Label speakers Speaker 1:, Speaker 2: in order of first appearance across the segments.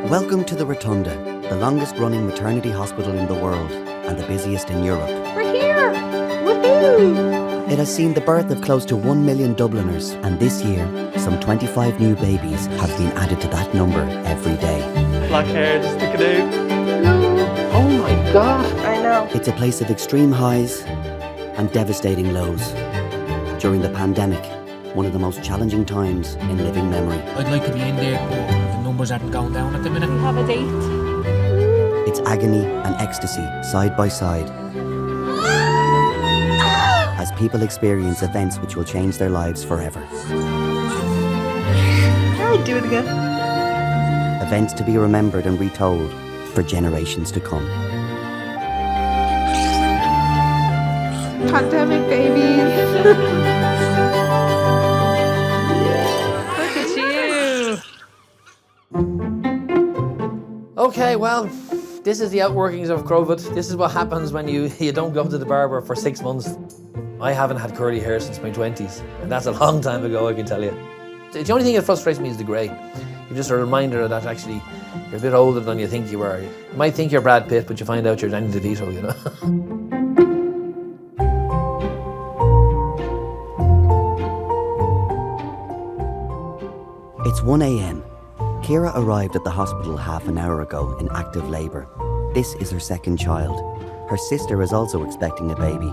Speaker 1: Welcome to the Rotunda, the longest-running maternity hospital in the world and the busiest in Europe.
Speaker 2: We're here! Woohoo!
Speaker 1: It has seen the birth of close to 1 million Dubliners, and this year, some 25 new babies have been added to that number every day.
Speaker 3: Black hair, just sticking out. Oh my God!
Speaker 2: I know.
Speaker 1: It's a place of extreme highs and devastating lows. During the pandemic, one of the most challenging times in living memory.
Speaker 4: I'd like to be in there, but the numbers aren't going down at the minute.
Speaker 2: We have a date.
Speaker 1: It's agony and ecstasy side by side as people experience events which will change their lives forever.
Speaker 2: I'll do it again.
Speaker 1: Events to be remembered and retold for generations to come.
Speaker 2: Pandemic babies.
Speaker 3: Okay, well, this is the outworkings of COVID. This is what happens when you don't go to the barber for 6 months. I haven't had curly hair since my 20s, and that's a long time ago, I can tell you. The only thing that frustrates me is the grey. You're just a reminder that actually you're a bit older than you think you are. You might think you're Brad Pitt, but you find out you're Danny DeVito, you know?
Speaker 1: It's 1 a.m. Ciara arrived at the hospital half an hour ago in active labour. This is her second child. Her sister is also expecting a baby,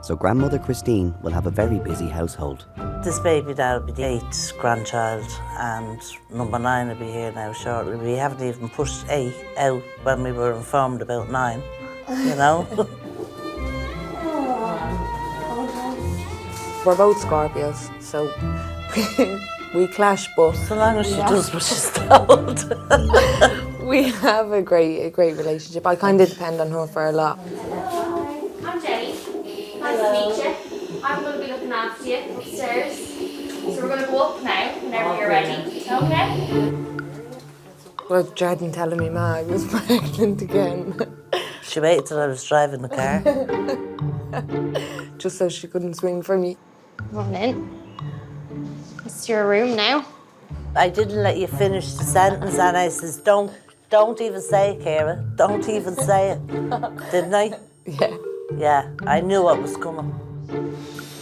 Speaker 1: so grandmother Christine will have a very busy household.
Speaker 5: This baby now will be the 8th grandchild, and number 9 will be here now shortly. We haven't even pushed 8 out when we were informed about 9, you know?
Speaker 2: We're both Scorpios, so we clash, but
Speaker 5: So long as she does what she's told.
Speaker 2: we have a great relationship. I kind of depend on her for a lot.
Speaker 6: I'm Jenny. Nice to meet you. I'm going to be looking after you upstairs. So we're going to go up now whenever you're ready. Okay?
Speaker 2: I was dreading telling me ma I was pregnant again.
Speaker 5: She waited till I was driving the car.
Speaker 2: Just so she couldn't swing for me.
Speaker 6: Come on in. It's your room now.
Speaker 5: I didn't let you finish the sentence, and I says, don't even say it, Ciara. Don't even say it. Didn't I?
Speaker 2: Yeah.
Speaker 5: Yeah, I knew what was coming.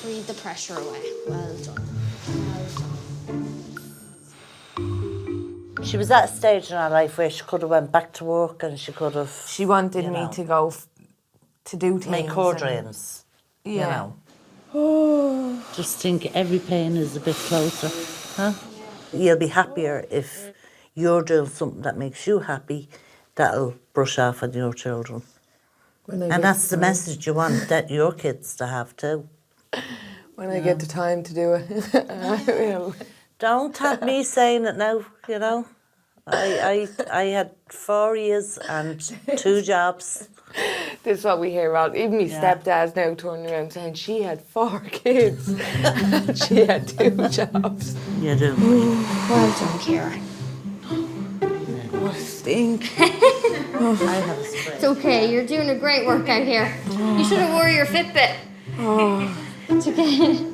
Speaker 6: Breathe the pressure away. Well done.
Speaker 5: She was at a stage in her life where she could have went back to work, and she could have...
Speaker 2: She wanted
Speaker 5: You
Speaker 2: me
Speaker 5: know.
Speaker 2: to go to do things.
Speaker 5: make her
Speaker 2: and-
Speaker 5: dreams,
Speaker 2: Yeah.
Speaker 5: you know. Just think every pain is a bit closer, huh? You'll be happier if you're doing something that makes you happy, that'll brush off on your children.
Speaker 2: When I
Speaker 5: And
Speaker 2: get
Speaker 5: that's the
Speaker 2: time-
Speaker 5: message you want that your kids to have too.
Speaker 2: When I get the time to do it, I will.
Speaker 5: Don't have me saying it now, you know. I had 4 years and 2 jobs.
Speaker 2: This is what we hear about. Even my stepdad's now turning around saying she had 4 kids and she had 2 jobs.
Speaker 5: You do.
Speaker 6: Well done, Ciara.
Speaker 2: What a stink.
Speaker 5: I have a spray.
Speaker 6: It's okay. You're doing a great workout here. You should have wore your Fitbit. It's okay.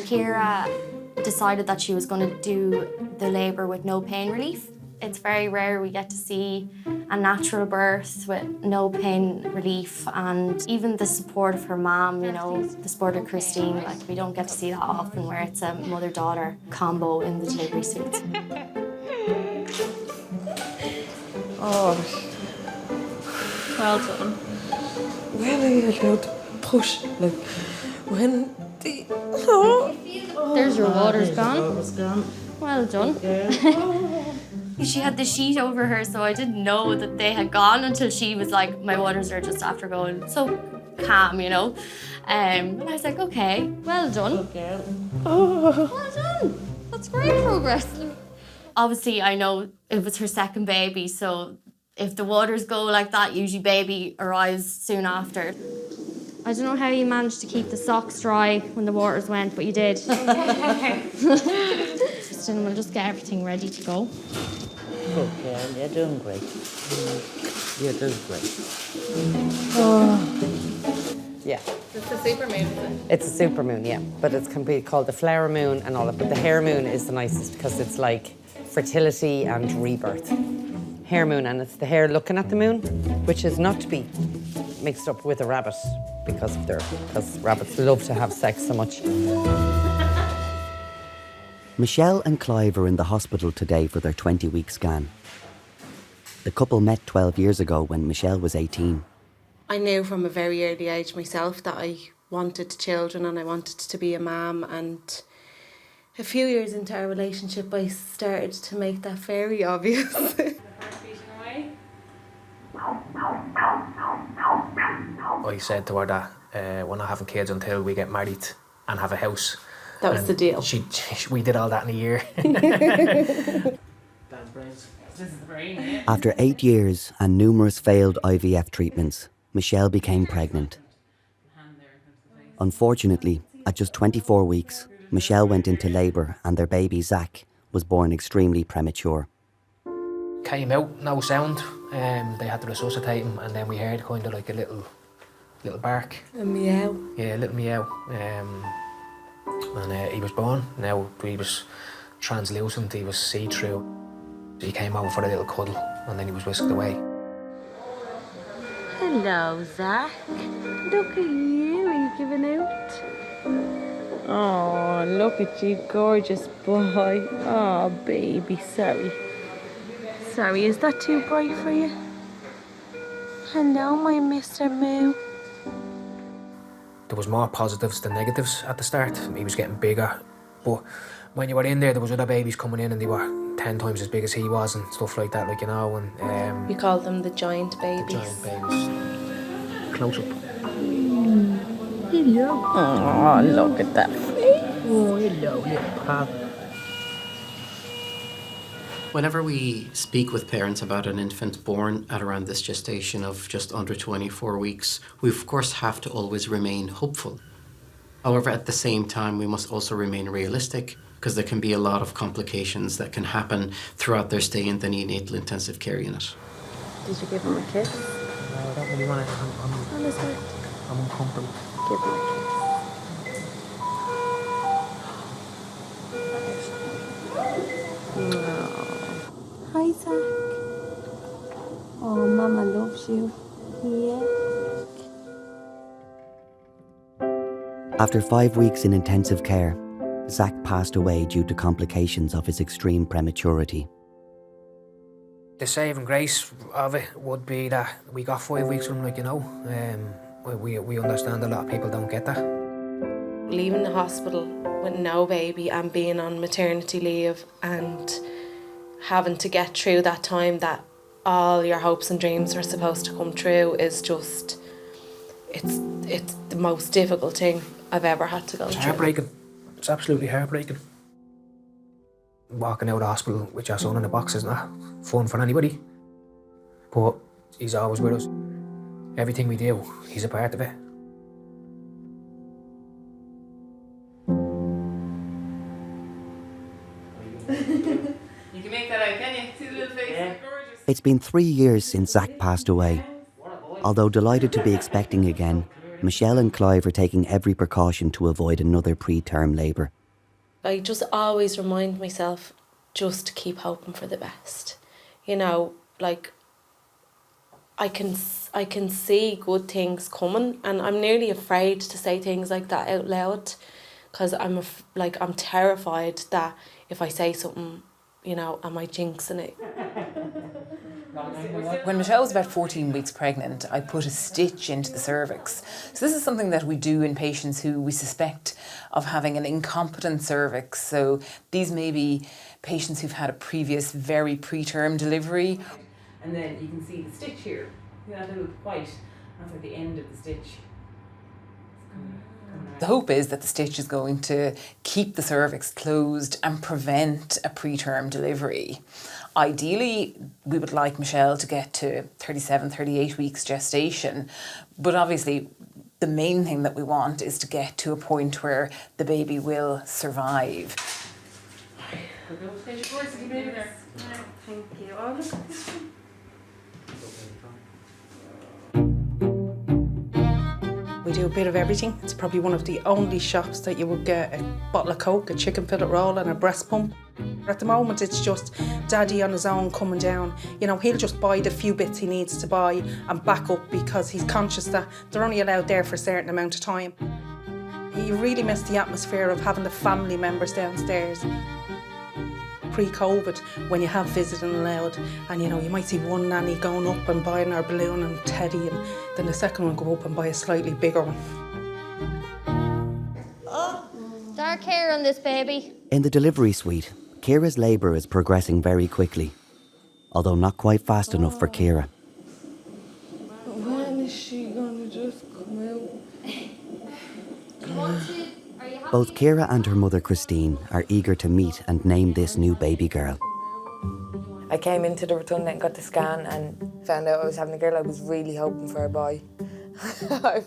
Speaker 6: Ciara decided that she was going to do the labour with no pain relief. It's very rare we get to see a natural birth with no pain relief, and even the support of her mom, you know, the support of Christine, like we don't get to see that often where it's a mother-daughter combo in the delivery suites.
Speaker 2: Oh,
Speaker 6: Well done.
Speaker 2: when are you allowed to push? Like, when the... Oh.
Speaker 6: There's your water's gone.
Speaker 5: It's gone.
Speaker 6: Well done. She had the sheet over her, so I didn't know that they had gone until she was like, my waters are just after going. So calm, you know. And I was like, okay, well done. Well done. That's great progress. Obviously, I know it was her second baby, so if the waters go like that, usually baby arrives soon after. I don't know how you managed to keep the socks dry when the waters went, but you did. Kristen, we'll just get everything ready to go.
Speaker 5: Okay, you're doing great. You're doing great.
Speaker 7: Yeah.
Speaker 8: It's a super moon, is it?
Speaker 7: It's a super moon, yeah. But it can be called the flower moon and all that. But the hair moon is the nicest because it's like fertility and rebirth. hair moon, and it's the hare looking at the moon, which is not to be mixed up with a rabbit because rabbits love to have sex so much.
Speaker 1: Michelle and Clive are in the hospital today for their 20-week scan. The couple met 12 years ago when Michelle was 18.
Speaker 8: I knew from a very early age myself that I wanted children and I wanted to be a mum, and a few years into our relationship I started to make that very obvious.
Speaker 4: I said to her that we're not having kids until we get married and have a house.
Speaker 8: That was the deal.
Speaker 4: We did all that in a year.
Speaker 1: After 8 years and numerous failed IVF treatments, Michelle became pregnant. Unfortunately, at just 24 weeks, Michelle went into labour and their baby, Zach, was born extremely premature.
Speaker 4: Came out, no sound. They had to resuscitate him, and then we heard kind of like a little bark.
Speaker 8: A meow.
Speaker 4: Yeah, a little meow. And he was born. Now he was translucent, he was see-through. He came over for a little cuddle, and then he was whisked away.
Speaker 8: Hello, Zach. Look at you. Are you giving out? Oh, look at you, gorgeous boy. Oh, baby, sorry. Sorry, is that too bright for you? Hello, my Mr. Moo.
Speaker 4: There was more positives than negatives at the start. He was getting bigger, but when you were in there was other babies coming in and they were 10 times as big as he was and stuff like that, like, you know, and
Speaker 8: We call them the giant babies.
Speaker 4: the giant babies. Close up.
Speaker 8: Hello. Oh, look at that face.
Speaker 4: Oh, hello, little pal.
Speaker 9: Whenever we speak with parents about an infant born at around this gestation of just under 24 weeks, we of course have to always remain hopeful. However, at the same time, we must also remain realistic, because there can be a lot of complications that can happen throughout their stay in the neonatal intensive care unit.
Speaker 8: Did you give him a kiss?
Speaker 4: No, I don't really want to. I'm uncomfortable.
Speaker 8: Give him a kiss. Hi, Zach. Oh, Mama loves you. Yeah.
Speaker 1: After 5 weeks in intensive care, Zach passed away due to complications of his extreme prematurity.
Speaker 4: The saving grace of it would be that we got 5 weeks from him, like, you know. We understand a lot of people don't get that.
Speaker 8: Leaving the hospital with no baby and being on maternity leave and having to get through that time that all your hopes and dreams were supposed to come true is just, it's the most difficult thing I've ever had to go
Speaker 4: It's
Speaker 8: through.
Speaker 4: heartbreaking. It's absolutely heartbreaking. Walking out of the hospital with your son in a box is not fun for anybody. But he's always with us. Everything we do, he's a part of it.
Speaker 10: You can make that out, can you? See the little face? Yeah. Gorgeous.
Speaker 1: It's been 3 years since Zach passed away. Although delighted to be expecting again, Michelle and Clive are taking every precaution to avoid another preterm labour.
Speaker 8: I just always remind myself just to keep hoping for the best. You know, like, I can see good things coming, and I'm nearly afraid to say things like that out loud, because I'm terrified that if I say something, you know, am I jinxing it?
Speaker 10: When Michelle was about 14 weeks pregnant, I put a stitch into the cervix. So this is something that we do in patients who we suspect of having an incompetent cervix. So these may be patients who've had a previous very preterm delivery. And then you can see the stitch here. See that little white? That's at the end of the stitch. The hope is that the stitch is going to keep the cervix closed and prevent a preterm delivery. Ideally, we would like Michelle to get to 37, 38 weeks gestation, but obviously the main thing that we want is to get to a point where the baby will survive.
Speaker 8: Thank you. Oh, look at this one.
Speaker 11: We do a bit of everything. It's probably one of the only shops that you would get a bottle of Coke, a chicken fillet roll and a breast pump. At the moment, it's just Daddy on his own coming down. You know, he'll just buy the few bits he needs to buy and back up because he's conscious that they're only allowed there for a certain amount of time. You really miss the atmosphere of having the family members downstairs. Pre-COVID, when you have visiting allowed, and you know, you might see one nanny going up and buying her balloon and teddy, and then the second one go up and buy a slightly bigger one.
Speaker 6: Dark hair on this baby.
Speaker 1: In the delivery suite, Ciara's labour is progressing very quickly, although not quite fast enough for Ciara.
Speaker 2: When is she gonna just come out?
Speaker 1: Both Ciara and her mother Christine are eager to meet and name this new baby girl.
Speaker 2: I came into the Rotunda and got the scan and found out I was having a girl. I was really hoping for a boy. I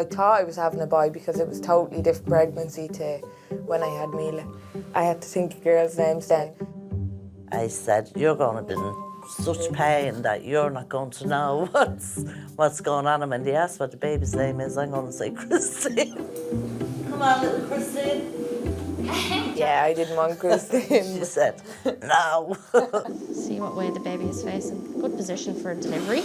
Speaker 2: thought I was having a boy because it was totally different pregnancy to when I had Mila. I had to think of girls' names then.
Speaker 5: I said, you're going to be in such pain that you're not going to know what's going on. And when they ask what the baby's name is, I'm going to say Christine. Come on, little Christine.
Speaker 2: Yeah, I didn't want Christine.
Speaker 5: She said, no.
Speaker 6: See what way the baby is facing. Good position for delivery.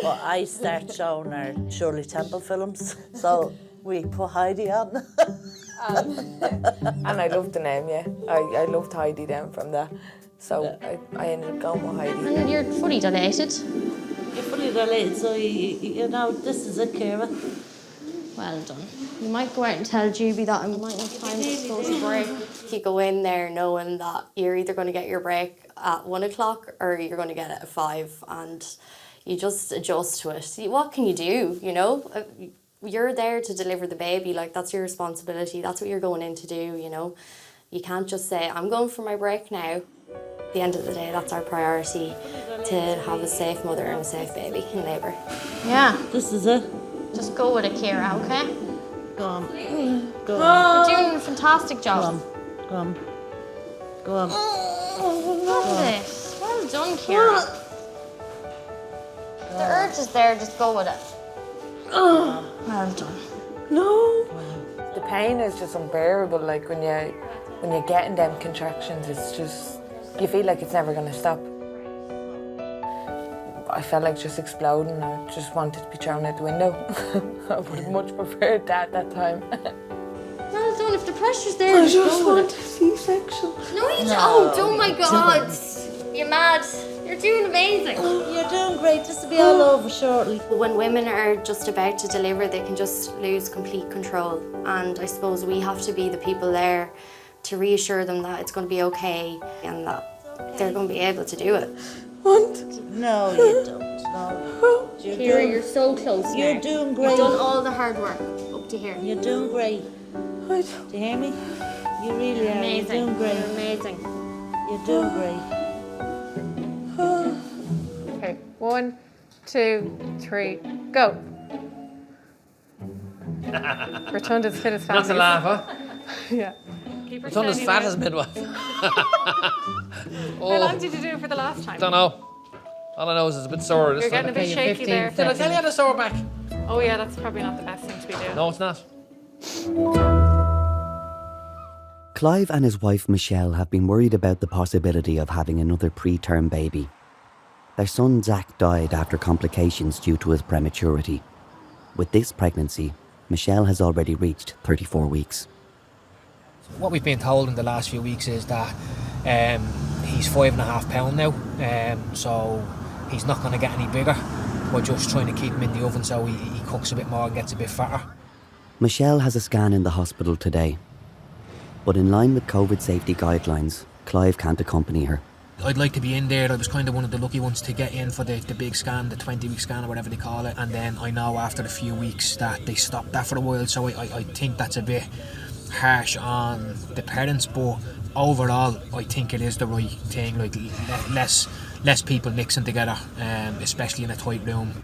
Speaker 5: Well, I start showing her Shirley Temple films, so we put Heidi on.
Speaker 2: And I loved the name, yeah. I loved Heidi then from that. So I ended up going with Heidi.
Speaker 6: And you're fully dilated.
Speaker 5: You're fully dilated, so you know, this is it, Ciara.
Speaker 6: Well done. You might go out and tell Juby that I might have time to go to break. You go in there knowing that you're either going to get your break at 1 o'clock or you're going to get it at 5, and you just adjust to it. What can you do, you know? You're there to deliver the baby, like that's your responsibility. That's what you're going in to do, you know? You can't just say, I'm going for my break now. At the end of the day, that's our priority, to have a safe mother and a safe baby in labour. Yeah.
Speaker 5: This is it.
Speaker 6: Just go with it, Ciara, okay?
Speaker 5: Go on. Go on.
Speaker 6: You're doing a fantastic job.
Speaker 5: Go on. Go on.
Speaker 6: Love it. Well done, Ciara. The urge is there, just go with it. Well done.
Speaker 2: No. The pain is just unbearable. Like when you're getting them contractions, it's just, you feel like it's never going to stop. I felt like just exploding. I just wanted to be thrown out the window. I would have much preferred that at that time.
Speaker 6: Well done. If the pressure's there,
Speaker 2: I just
Speaker 6: go with
Speaker 2: want
Speaker 6: it.
Speaker 2: a C-section.
Speaker 6: No, you don't. Oh my God. You're mad. You're doing amazing.
Speaker 5: You're doing great. This will be all over shortly.
Speaker 6: When women are just about to deliver, they can just lose complete control. And I suppose we have to be the people there to reassure them that it's going to be okay and that they're going to be able to do it.
Speaker 5: No, you don't. No.
Speaker 6: Ciara, you're so close now.
Speaker 5: You're doing great.
Speaker 6: You've done all the hard work up to here.
Speaker 5: You're doing great. Do you hear me? You really are.
Speaker 6: Amazing.
Speaker 5: You're doing great.
Speaker 6: You're amazing.
Speaker 5: You're doing great.
Speaker 12: Okay, 1, 2, 3, go. Rotunda's fit as fat.
Speaker 3: Not to laugh, huh?
Speaker 12: Yeah.
Speaker 3: Rotunda's fat as midwife.
Speaker 12: How long did you do it for the last time?
Speaker 3: Don't know. All I know is it's a bit sore.
Speaker 12: You're getting a bit shaky there.
Speaker 3: Did I tell you I had a sore back?
Speaker 12: Oh yeah, that's probably not the best thing to be doing.
Speaker 3: No, it's not.
Speaker 1: Clive and his wife Michelle have been worried about the possibility of having another preterm baby. Their son Zach died after complications due to his prematurity. With this pregnancy, Michelle has already reached 34 weeks.
Speaker 4: What we've been told in the last few weeks is that he's 5.5 pounds now, so he's not going to get any bigger. We're just trying to keep him in the oven so he cooks a bit more and gets a bit fatter.
Speaker 1: Michelle has a scan in the hospital today. But in line with COVID safety guidelines, Clive can't accompany her.
Speaker 4: I'd like to be in there. I was kind of one of the lucky ones to get in for the big scan, the 20-week scan or whatever they call it. And then I know after a few weeks that they stopped that for a while, so I think that's a bit harsh on the parents, but overall I think it is the right thing. Like less people mixing together, especially in a tight room.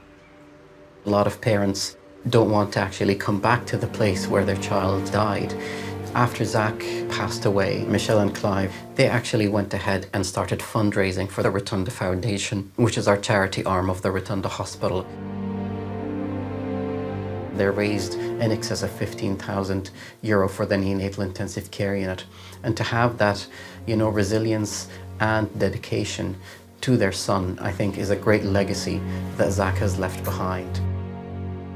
Speaker 9: A lot of parents don't want to actually come back to the place where their child died. After Zach passed away, Michelle and Clive, they actually went ahead and started fundraising for the Rotunda Foundation, which is our charity arm of the Rotunda Hospital. They raised in excess of €15,000 for the neonatal intensive care unit. And to have that, resilience and dedication to their son, I think, is a great legacy that Zach has left behind.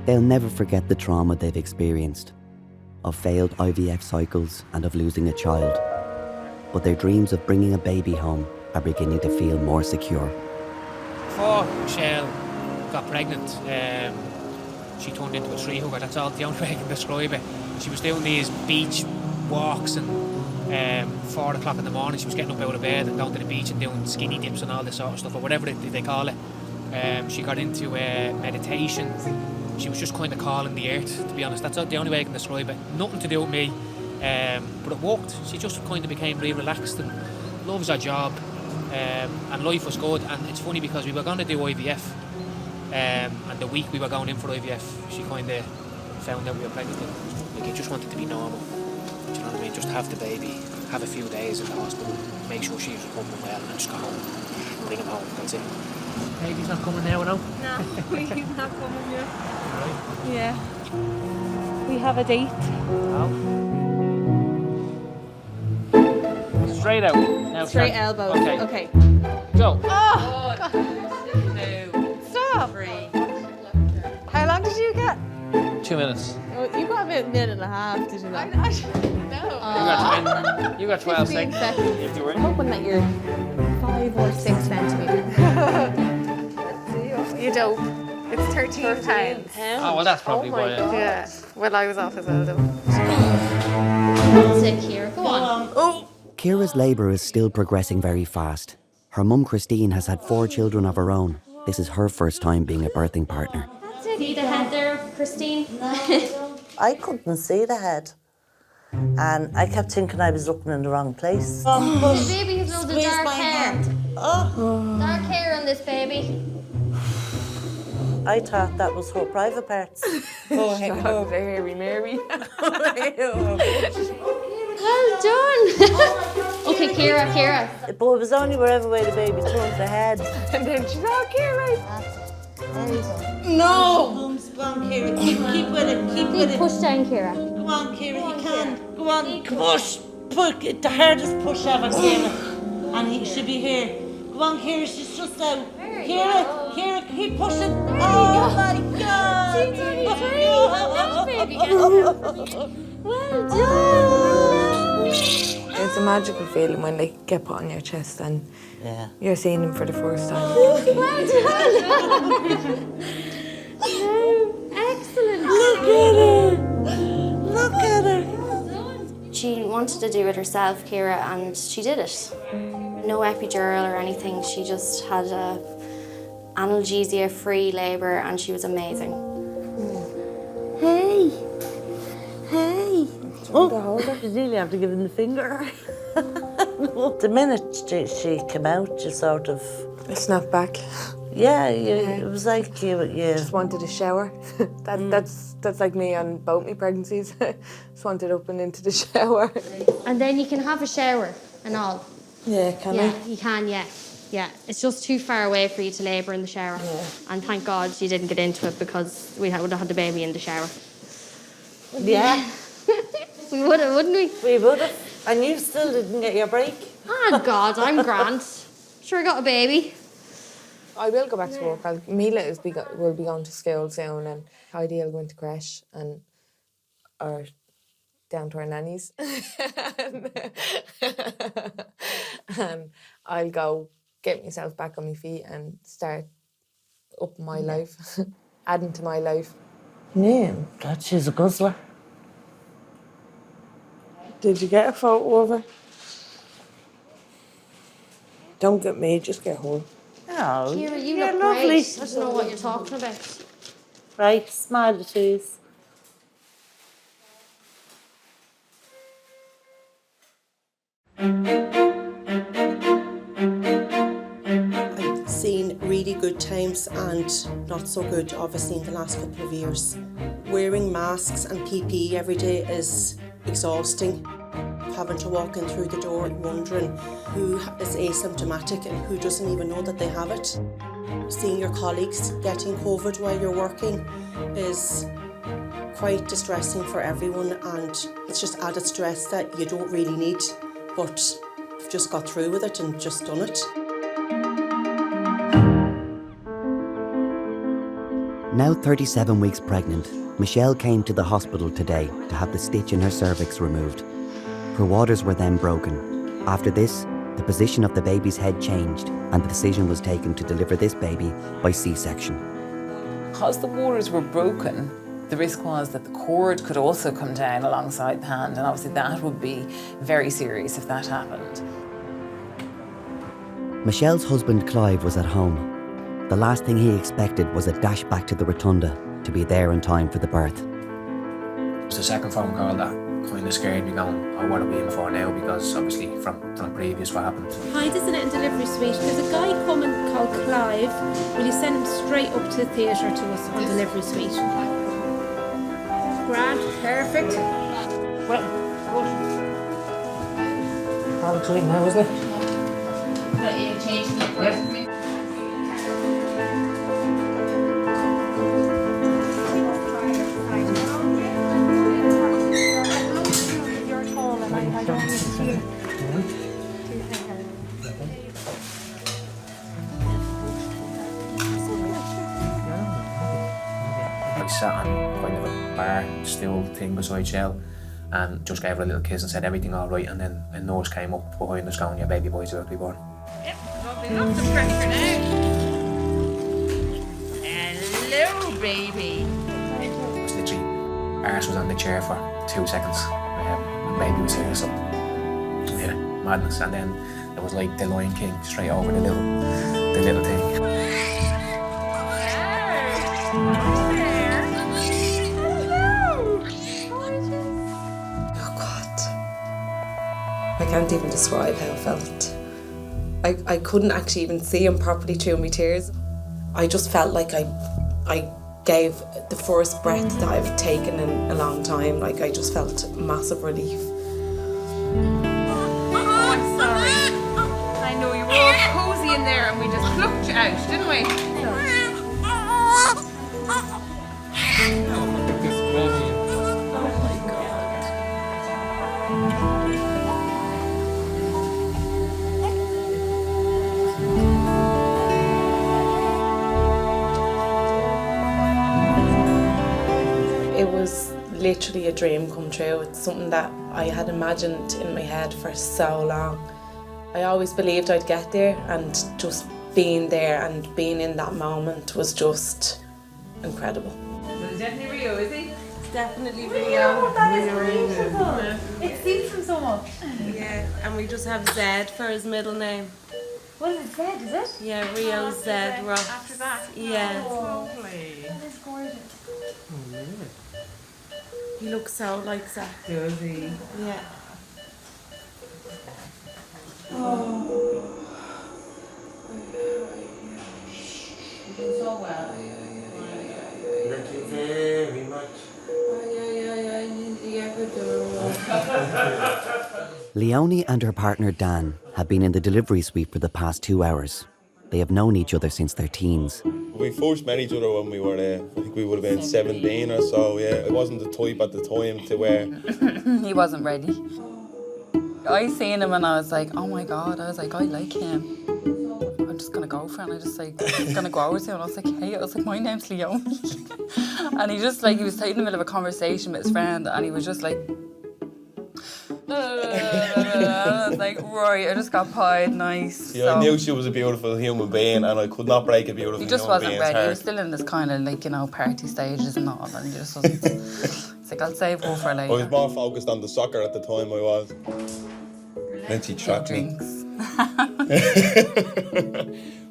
Speaker 1: They'll never forget the trauma they've experienced, of failed IVF cycles and of losing a child. But their dreams of bringing a baby home are beginning to feel more secure.
Speaker 4: Before Michelle got pregnant, she turned into a tree hugger. That's all the only way I can describe it. She was doing these beach walks and 4 o'clock in the morning she was getting up out of bed and going to the beach and doing skinny dips and all this sort of stuff, or whatever they call it. She got into meditation. She was just kind of calling the earth, to be honest. That's the only way I can describe it. Nothing to do with me, but it worked. She just kind of became really relaxed and loves her job, and life was good. And it's funny because we were going to do IVF, and the week we were going in for IVF, she kind of found out we were pregnant. Like, you just wanted to be normal. Do you know what I mean? Just have the baby, have a few days in the hospital, make sure she's recovering well, and just go home, bring him home. That's it. Baby's not coming now, no?
Speaker 12: No, he's not coming yet.
Speaker 4: Right.
Speaker 12: Yeah. We have a date.
Speaker 4: Oh. Straight out. Now
Speaker 12: Straight
Speaker 4: start.
Speaker 12: elbows.
Speaker 4: Okay.
Speaker 12: Okay.
Speaker 4: Go.
Speaker 12: Oh! Stop! How long did you get?
Speaker 3: 2 minutes.
Speaker 12: Oh, you got about a minute and a half, did you not? No.
Speaker 3: You got 12 seconds. If you were.
Speaker 12: I'm hoping that you're 5 or 6 centimetres. You don't. It's 13 pounds.
Speaker 3: Oh, well, that's probably why.
Speaker 12: Yeah. Well, I was off as well, though.
Speaker 6: That's it, Ciara. Go on.
Speaker 1: Ciara's labour is still progressing very fast. Her mum Christine has had 4 children of her own. This is her first time being a birthing partner.
Speaker 6: See the head there, Christine?
Speaker 5: I couldn't see the head. And I kept thinking I was looking in the wrong place.
Speaker 6: The baby has loads of dark hair.
Speaker 5: Oh.
Speaker 6: Dark hair on this baby.
Speaker 5: I thought that was her private parts.
Speaker 2: Oh, Mary, Mary.
Speaker 6: Well done. Okay, Ciara.
Speaker 5: But it was only wherever way the baby turned the head.
Speaker 2: And then she's all Ciara.
Speaker 5: No! Go on, Ciara. Keep with it. Keep with it.
Speaker 6: Push down, Ciara.
Speaker 5: Go on, Ciara. You can. Go on. Push. The hardest push ever, Ciara. And he should be here. Go on, Ciara. She's just out. Ciara, keep pushing. Oh my God!
Speaker 6: Well done.
Speaker 2: It's a magical feeling when they get put on your chest and you're seeing them for the first time.
Speaker 6: Well done. Excellent.
Speaker 5: Look at her.
Speaker 6: She wanted to do it herself, Ciara, and she did it. No epidural or anything. She just had a analgesia-free labour, and she was amazing.
Speaker 5: Hey. Oh, you really have to give him the finger. The minute she came out, you sort of...
Speaker 2: I snapped back.
Speaker 5: Yeah, it was like you
Speaker 2: Just wanted a shower. That's like me on both my pregnancies. Just wanted up and into the shower.
Speaker 6: And then you can have a shower and all.
Speaker 2: Yeah, can
Speaker 6: Yeah,
Speaker 2: I?
Speaker 6: you can, yeah. Yeah, it's just too far away for you to labour in the shower.
Speaker 2: Yeah.
Speaker 6: And thank God you didn't get into it because we would have had the baby in the shower.
Speaker 5: Yeah.
Speaker 6: We would have, wouldn't we?
Speaker 5: We would have. And you still didn't get your break.
Speaker 6: Oh God, I'm grand. Sure, I got a baby.
Speaker 2: I will go back to work. Mila will be going to school soon, and Heidi will go into creche or down to our nannies. And I'll go get myself back on my feet and start up my life, adding to my life. Yeah.
Speaker 5: God, she's a guzzler.
Speaker 2: Did you get a photo of her? Don't get me, just get her.
Speaker 5: Oh,
Speaker 6: Ciara, you
Speaker 5: you're
Speaker 6: look
Speaker 5: lovely.
Speaker 6: great. I don't know what you're talking about.
Speaker 5: Right, smile the twos.
Speaker 13: I've seen really good times and not so good, obviously, in the last couple of years. Wearing masks and PPE every day is exhausting. Having to walk in through the door wondering who is asymptomatic and who doesn't even know that they have it. Seeing your colleagues getting COVID while you're working is Quite distressing for everyone, and it's just added stress that you don't really need, but you've just got through with it and just done it.
Speaker 1: Now 37 weeks pregnant, Michelle came to the hospital today to have the stitch in her cervix removed. Her waters were then broken. After this, the position of the baby's head changed and the decision was taken to deliver this baby by C-section.
Speaker 10: Because the waters were broken, the risk was that the cord could also come down alongside the hand, and obviously that would be very serious if that happened.
Speaker 1: Michelle's husband Clive was at home. The last thing he expected was a dash back to the Rotunda to be there in time for the birth.
Speaker 4: It was the second phone call that kind of scared me, going, oh, what are we in for now? Because obviously from previous what happened.
Speaker 14: Hi, this is Annette in delivery suite. There's a guy coming called Clive. Will you send him straight up to the theatre to us on delivery suite? Grand, perfect.
Speaker 4: Well, all exciting now, isn't it?
Speaker 6: But you changing the
Speaker 4: Yep. I sat on kind of a bar stool thing beside Shell and just gave her a little kiss and said everything all right, and then a nurse came up behind us going, your baby boy's about to be born.
Speaker 15: Yep, lots of pressure now. Hello, baby.
Speaker 4: It was literally, arse was on the chair for 2 seconds. The baby was here, so yeah, madness. And then it was like the Lion King straight over the little thing.
Speaker 2: I can't even describe how I felt. I couldn't actually even see him properly through my tears. I just felt like I gave the first breath that I've taken in a long time. Like, I just felt massive relief.
Speaker 15: Oh, I'm sorry. I know you were all cozy in there and we just plucked you out, didn't we?
Speaker 2: It was literally a dream come true. It's something that I had imagined in my head for so long. I always believed I'd get there, and just being there and being in that moment was just incredible.
Speaker 15: It's definitely Rio, is he?
Speaker 8: It's definitely Rio.
Speaker 15: That is beautiful. It suits him so much.
Speaker 8: Yeah, and we just have Zed for his middle name.
Speaker 15: What is it, Zed, is it?
Speaker 8: Yeah, Rio Zed Ross.
Speaker 15: After that?
Speaker 8: Yeah.
Speaker 15: Oh, lovely. That is gorgeous.
Speaker 8: He looks so like Zed.
Speaker 15: Does he?
Speaker 8: Yeah.
Speaker 15: Oh.
Speaker 8: So well.
Speaker 16: Thank you very much.
Speaker 1: Leonie and her partner Dan have been in the delivery suite for the past 2 hours. They have known each other since their teens.
Speaker 16: We first met each other when we were, I think we would have been 17 or so, yeah. I wasn't the type at the time to wear.
Speaker 17: He wasn't ready. I seen him and I was like, oh my God, I was like, I like him. I'm just gonna go for it. And I just like, I was gonna go over to him and I was like, hey, I was like, my name's Leonie. And he just like, he was in the middle of a conversation with his friend and he was just like, I was like, right, I just got pied, nice.
Speaker 16: Yeah, I knew she was a beautiful human being and I could not break a beautiful
Speaker 17: He just
Speaker 16: human
Speaker 17: wasn't
Speaker 16: being's
Speaker 17: ready.
Speaker 16: heart.
Speaker 17: He was still in this kind of like, you know, party stages and all, and he just wasn't. It's like, I'll save her for
Speaker 16: I
Speaker 17: later.
Speaker 16: was more focused on the soccer at the time I was. Then she trapped me.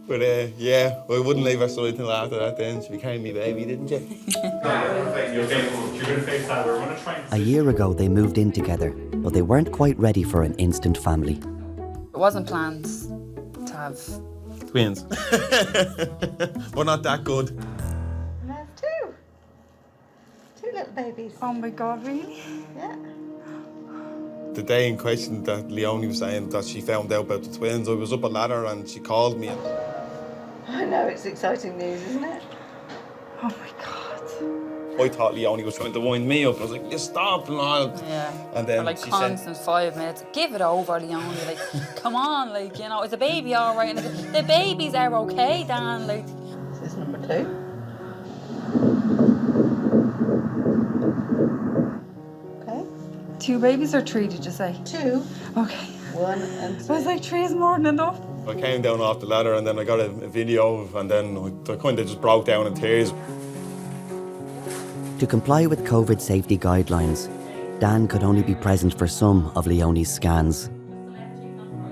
Speaker 16: But yeah, I wouldn't leave her side till after that then. She became me baby, didn't she?
Speaker 1: A year ago, they moved in together, but they weren't quite ready for an instant family.
Speaker 17: It wasn't planned to have
Speaker 16: twins. We're not that good.
Speaker 18: I have two. Two little babies. Oh my God, really? Yeah.
Speaker 16: The day in question that Leonie was saying that she found out about the twins, I was up a ladder and she called me.
Speaker 18: I know, it's exciting news, isn't it? Oh my God.
Speaker 16: I thought Leonie was trying to wind me up. I was like, you stop, lad.
Speaker 17: Yeah.
Speaker 16: And then
Speaker 17: For like
Speaker 16: she
Speaker 17: constant 5 minutes. Give it over, Leonie. Like, come on, like, you know, is the baby all right? And the babies are okay, Dan. Like,
Speaker 18: This is number 2. Okay.
Speaker 17: 2 babies or 3, did you say?
Speaker 18: 2.
Speaker 17: Okay.
Speaker 18: 1 and 2.
Speaker 17: I was like, 3 is more than enough.
Speaker 16: I came down off the ladder and then I got a video and then I kind of just broke down in tears.
Speaker 1: To comply with COVID safety guidelines, Dan could only be present for some of Leonie's scans.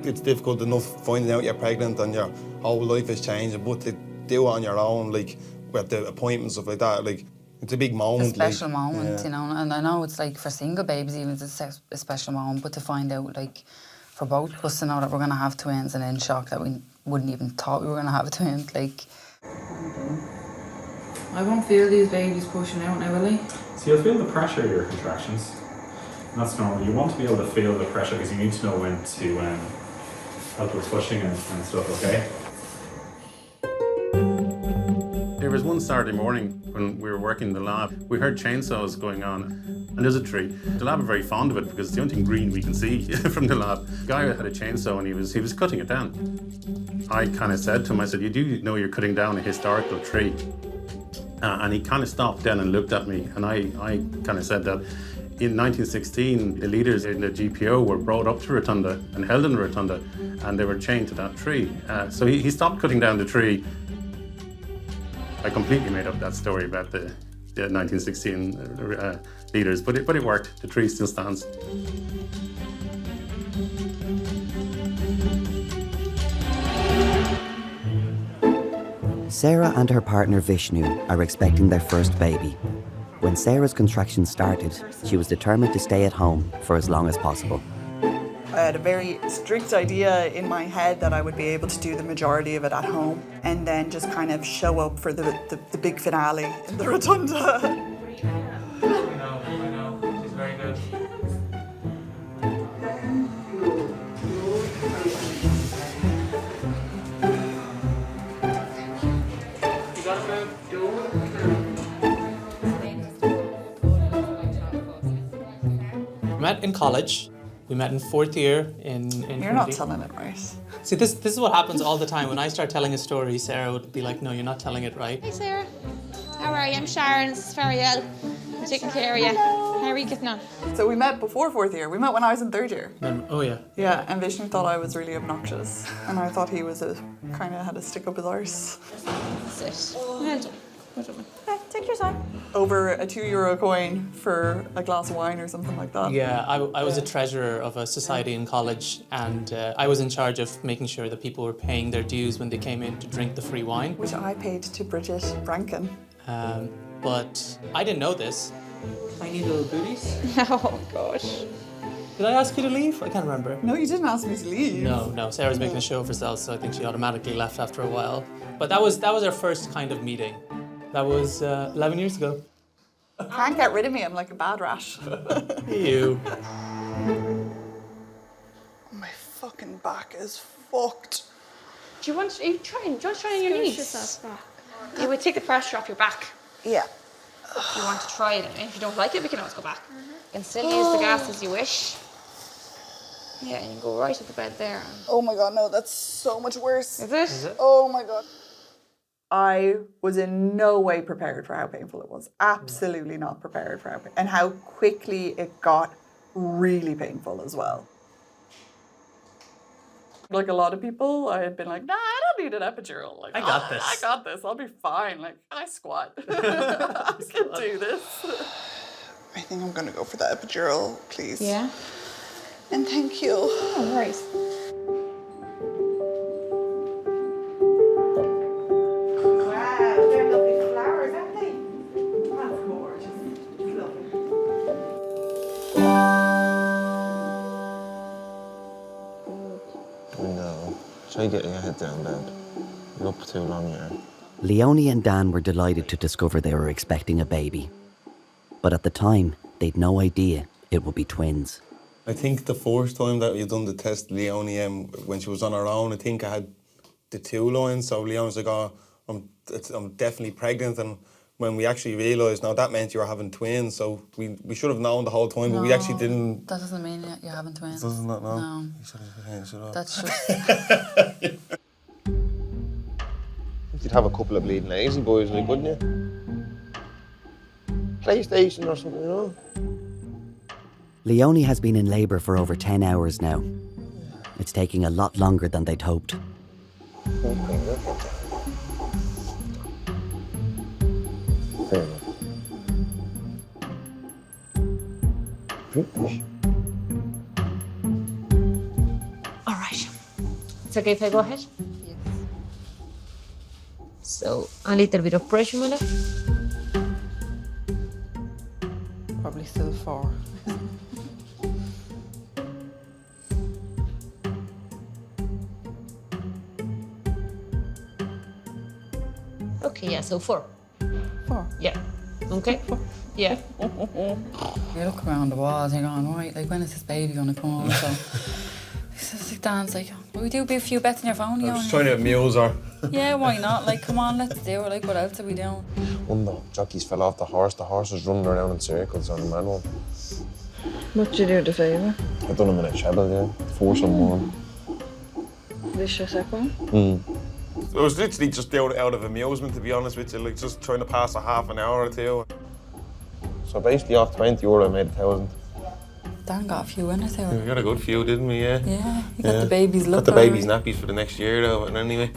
Speaker 16: It's difficult enough finding out you're pregnant and your whole life is changing, but to do it on your own, like with the appointments, stuff like that, like it's a big moment.
Speaker 17: It's a special
Speaker 16: like,
Speaker 17: moment,
Speaker 16: yeah.
Speaker 17: you know, and I know it's like for single babies even it's a special moment, but to find out like for both of us to know that we're gonna have twins and in shock that we wouldn't even thought we were gonna have twins, like.
Speaker 19: I won't feel these babies pushing out now, will I?
Speaker 20: So you'll feel the pressure of your contractions. And that's normal. You want to be able to feel the pressure because you need to know when to help with pushing and stuff, okay?
Speaker 21: There was one Saturday morning when we were working in the lab, we heard chainsaws going on, and there's a tree. The lab are very fond of it because it's the only thing green we can see from the lab. The guy had a chainsaw and he was cutting it down. I kind of said to him, I said, you do know you're cutting down a historical tree. And he kind of stopped then and looked at me, and I kind of said that in 1916, the leaders in the GPO were brought up to Rotunda and held in Rotunda, and they were chained to that tree. So he stopped cutting down the tree. I completely made up that story about the 1916 leaders, but it worked. The tree still stands.
Speaker 1: Sarah and her partner Vishnu are expecting their first baby. When Sarah's contractions started, she was determined to stay at home for as long as possible.
Speaker 22: I had a very strict idea in my head that I would be able to do the majority of it at home and then just kind of show up for the big finale in the Rotunda.
Speaker 20: I know, she's very good.
Speaker 23: We met in college. We met in 4th year in
Speaker 22: You're not
Speaker 23: Trinity.
Speaker 22: telling it right.
Speaker 23: See, this is what happens all the time. When I start telling a story, Sarah would be like, no, you're not telling it right.
Speaker 12: Hey Sarah, how are you? I'm Sharon, this is Fariel. I'm taking care of you. How are you getting on?
Speaker 22: So we met before 4th year. We met when I was in 3rd year.
Speaker 23: Oh yeah.
Speaker 22: Yeah, and Vishnu thought I was really obnoxious, and I thought he was kind of had to stick up his arse.
Speaker 12: That's it. Well done. Well done.
Speaker 22: Okay, take your time. Over a €2 coin for a glass of wine or something like that.
Speaker 23: Yeah, I was a treasurer of a society in college, and I was in charge of making sure that people were paying their dues when they came in to drink the free wine.
Speaker 22: Which I paid to Bridget Rankin.
Speaker 23: But I didn't know this. Tiny little booties.
Speaker 12: Oh gosh.
Speaker 23: Did I ask you to leave? I can't remember.
Speaker 22: No, you didn't ask me to leave.
Speaker 23: No. Sarah's making a show of herself, so I think she automatically left after a while. But that was our first kind of meeting. That was 11 years ago.
Speaker 22: Can't get rid of me. I'm like a bad rat.
Speaker 23: You.
Speaker 22: My fucking back is fucked.
Speaker 12: Do you want to try on your knees? It would take the pressure off your back.
Speaker 22: Yeah.
Speaker 12: If you want to try it, and if you don't like it, we can always go back. You can still use the gas as you wish. Yeah, and you can go right at the bed there.
Speaker 22: Oh my god, no, that's so much worse.
Speaker 12: Is it?
Speaker 22: Oh my god. I was in no way prepared for how painful it was. Absolutely not prepared for and how quickly it got really painful as well. Like a lot of people, I had been like, nah, I don't need an epidural. Like,
Speaker 23: I got this.
Speaker 22: I got this. I'll be fine. Like, I squat. I can do this. I think I'm going to go for the epidural, please.
Speaker 12: Yeah.
Speaker 22: And thank you.
Speaker 12: No worries.
Speaker 18: Wow, they're lovely flowers, aren't they? That's gorgeous. It's lovely.
Speaker 24: No. Try getting your head down, Dad. You're up too long here.
Speaker 1: Leonie and Dan were delighted to discover they were expecting a baby. But at the time, they'd no idea it would be twins.
Speaker 16: I think the first time that we done the test, Leonie, when she was on her own, I think I had the 2 lines. So Leonie's like, oh, I'm definitely pregnant. And when we actually realised, now that meant you were having twins, so we should have known the whole time, but we actually didn't.
Speaker 17: That doesn't mean you're having twins.
Speaker 16: Doesn't that know?
Speaker 17: No. That's just...
Speaker 24: You'd have a couple of bleeding lazy boys, like, wouldn't you? PlayStation or something, you know?
Speaker 1: Leonie has been in labour for over 10 hours now. It's taking a lot longer than they'd hoped.
Speaker 24: Fair enough.
Speaker 3: All right. It's okay if I go ahead? Yes. So, a little bit of pressure, my love.
Speaker 17: Probably still 4.
Speaker 3: Okay, yeah, so 4.
Speaker 17: 4?
Speaker 3: Yeah. Okay? Yeah.
Speaker 17: You look around the walls, you're going, right, like, when is this baby going to come? So, like, Dan's like, will we do a few bets on your phone?
Speaker 16: I was just trying to amuse her.
Speaker 17: Yeah, why not? Like, come on, let's do it. Like, what else are we doing?
Speaker 24: One of the jockeys fell off the horse was running around in circles on the manual.
Speaker 7: What did you do to favour?
Speaker 24: I done him in a treble, yeah. 4 some 1.
Speaker 7: This your second one?
Speaker 16: I was literally just doing it out of amusement, to be honest with you, like just trying to pass a half an hour or two.
Speaker 24: So basically off €20 I made 1,000.
Speaker 17: Dan got a few winners here.
Speaker 16: We got a good few, didn't we? Yeah.
Speaker 17: Yeah, you got the baby's look.
Speaker 16: Got the baby's nappies for the next year though, but anyway.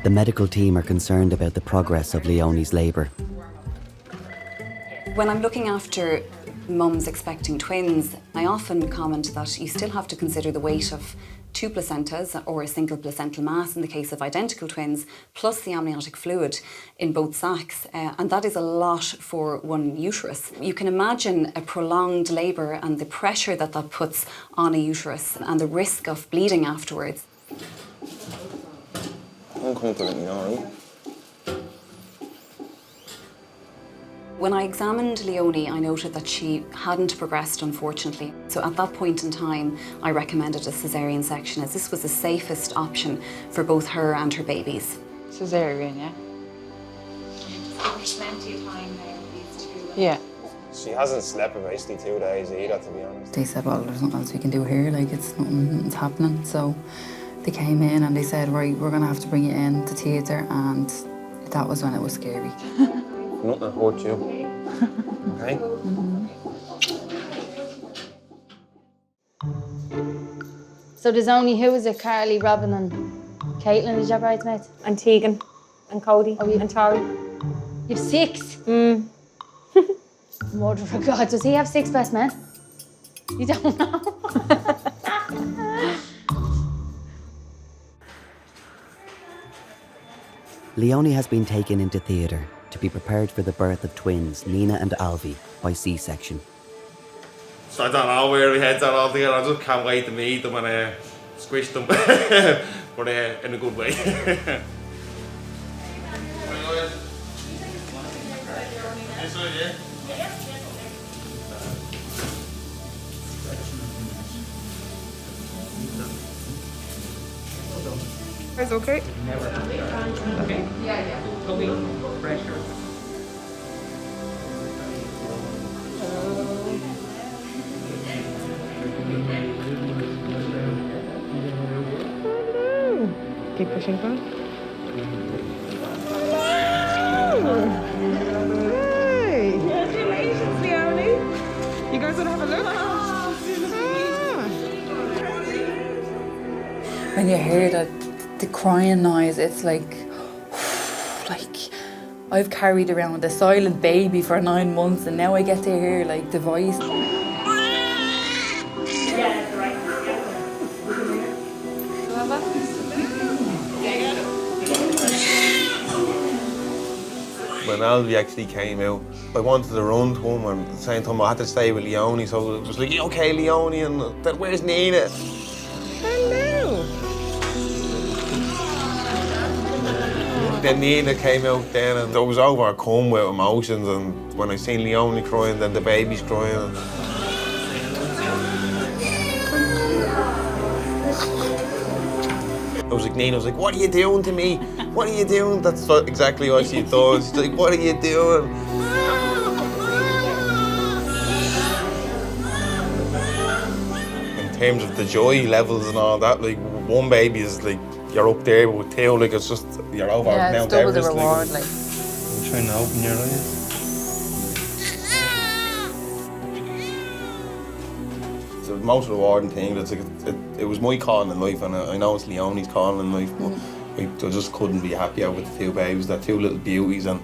Speaker 1: The medical team are concerned about the progress of Leonie's labour.
Speaker 9: When I'm looking after mums expecting twins, I often comment that you still have to consider the weight of 2 placentas or a single placental mass in the case of identical twins, plus the amniotic fluid in both sacs, and that is a lot for one uterus. You can imagine a prolonged labour and the pressure that that puts on a uterus and the risk of bleeding afterwards.
Speaker 24: I'm coming to let you know, right?
Speaker 9: When I examined Leonie, I noted that she hadn't progressed, unfortunately. So at that point in time, I recommended a caesarean section as this was the safest option for both her and her babies.
Speaker 7: Caesarean, yeah?
Speaker 12: Plenty of time there, these two.
Speaker 7: Yeah.
Speaker 24: She hasn't slept for basically 2 days either, to be honest.
Speaker 17: They said, well, there's nothing else we can do here, like, nothing's happening. So they came in and they said, right, we're going to have to bring you in to theatre, and that was when it was scary.
Speaker 24: Nothing hurt you. Okay?
Speaker 11: So there's only, who is it? Carly, Robin and Caitlin is your bridesmaids?
Speaker 2: And Tegan and Cody
Speaker 11: and
Speaker 2: Tori.
Speaker 11: You've 6? Mother of God, does he have 6 best men? You don't know?
Speaker 1: Leonie has been taken into theatre to be prepared for the birth of twins, Nina and Alvie, by C-section.
Speaker 16: So I don't know where we heads are all together. I just can't wait to meet them and squish them, but in a good way.
Speaker 15: Is okay? Okay. Yeah. Pressure. Keep pushing back. Hey! Congratulations, Leonie. You guys want to have a look?
Speaker 17: When you hear the crying noise, it's like I've carried around a silent baby for 9 months, and now I get to hear like the voice.
Speaker 16: When Alvie actually came out, I wanted to run to him, and at the same time I had to stay with Leonie, so it was like, okay, Leonie, and then where's Nina?
Speaker 15: Hello.
Speaker 16: Then Nina came out then, and I was overcome with emotions, and when I seen Leonie crying, then the baby's crying. I was like, Nina was like, what are you doing to me? What are you doing? That's exactly what she thought. She's like, what are you doing? In terms of the joy levels and all that, like one baby is like, you're up there, but with two, like it's just, you're over Mount
Speaker 7: double the
Speaker 16: Everest.
Speaker 7: reward,
Speaker 16: like. I'm trying to open your eyes. It's the most rewarding thing. It's like it was my calling in life, and I know it's Leonie's calling in life, but I just couldn't be happier with the two babies. They're two little beauties, and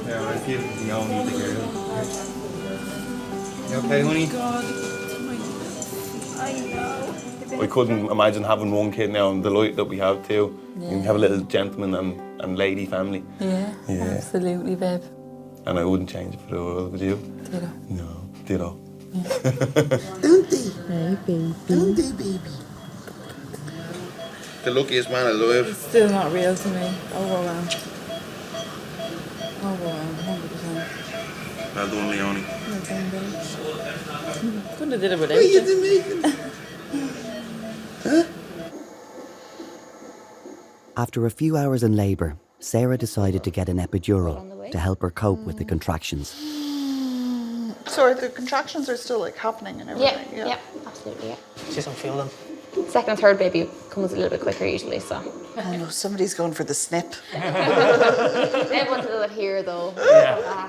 Speaker 16: yeah, I give Leonie the girl. You okay, honey?
Speaker 18: I know.
Speaker 16: I couldn't imagine having one kid now, and the light that we have too.
Speaker 17: Yeah.
Speaker 16: You can have a little gentleman and lady family.
Speaker 17: Yeah, absolutely, babe.
Speaker 16: And I wouldn't change it for the world, would you?
Speaker 17: Ditto.
Speaker 16: No, ditto.
Speaker 18: Don't they?
Speaker 17: Hey, baby.
Speaker 18: Don't they, baby?
Speaker 16: The luckiest man alive.
Speaker 7: It's still not real to me. Overwhelmed. 100%.
Speaker 16: Well done, Leonie.
Speaker 7: Well done, babe. Couldn't have did it without
Speaker 18: What are you
Speaker 7: you.
Speaker 18: doing? Huh?
Speaker 1: After a few hours in labour, Sarah decided to get an epidural to help her cope with the contractions.
Speaker 22: So the contractions are still like happening and everything?
Speaker 3: Yeah, absolutely, yeah.
Speaker 23: She doesn't feel them.
Speaker 3: Second and third baby comes a little bit quicker usually, so.
Speaker 22: Oh no, somebody's going for the snip.
Speaker 3: Everyone to do it here though.
Speaker 23: Yeah.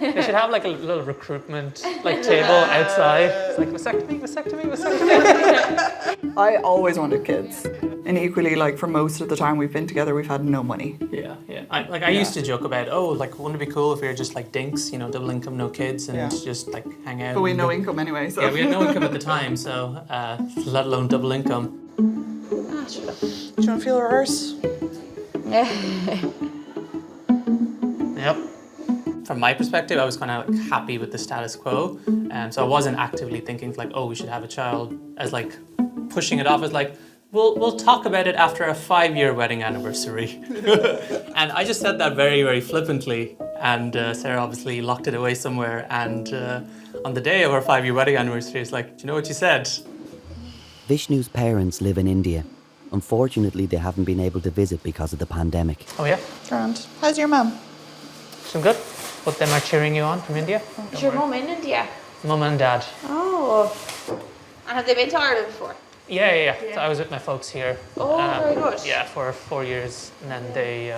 Speaker 23: They should have like a little recruitment like table outside. It's like vasectomy, vasectomy, vasectomy.
Speaker 22: I always wanted kids. And equally, like for most of the time we've been together, we've had no money.
Speaker 23: Yeah. I used to joke about, wouldn't it be cool if we were just like dinks, double income, no kids, and just like hang out.
Speaker 22: But we had no income anyway, so.
Speaker 23: Yeah, we had no income at the time, so let alone double income.
Speaker 22: Sure. Do you want to feel reverse?
Speaker 23: Yep. From my perspective, I was kind of happy with the status quo, so I wasn't actively thinking like, we should have a child, as like pushing it off as like, we'll talk about it after a 5-year wedding anniversary. And I just said that very, very flippantly, and Sarah obviously locked it away somewhere, and on the day of our 5-year wedding anniversary, it's like, do you know what you said?
Speaker 1: Vishnu's parents live in India. Unfortunately, they haven't been able to visit because of the pandemic.
Speaker 23: Oh yeah?
Speaker 22: Grand. How's your mum?
Speaker 23: Some good. Both them are cheering you on from India.
Speaker 3: Is your mum in India?
Speaker 23: Mum and dad.
Speaker 3: Oh. And have they been to Ireland before?
Speaker 23: Yeah. So I was with my folks here.
Speaker 3: Oh, very good.
Speaker 23: Yeah, for 4 years, and then they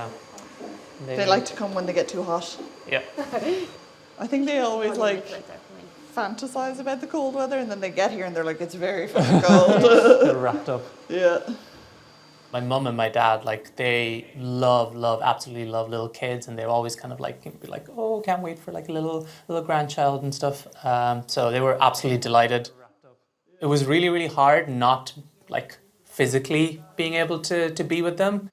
Speaker 22: like to come when they get too hot.
Speaker 23: Yeah.
Speaker 22: I think they always fantasize about the cold weather, and then they get here and they're like, it's very fucking cold.
Speaker 23: They're wrapped up.
Speaker 22: Yeah.
Speaker 23: My mum and my dad, they absolutely love little kids, and they're always kind of be like, can't wait for like a little grandchild and stuff. So they were absolutely delighted. It was really, really hard not physically being able to be with them.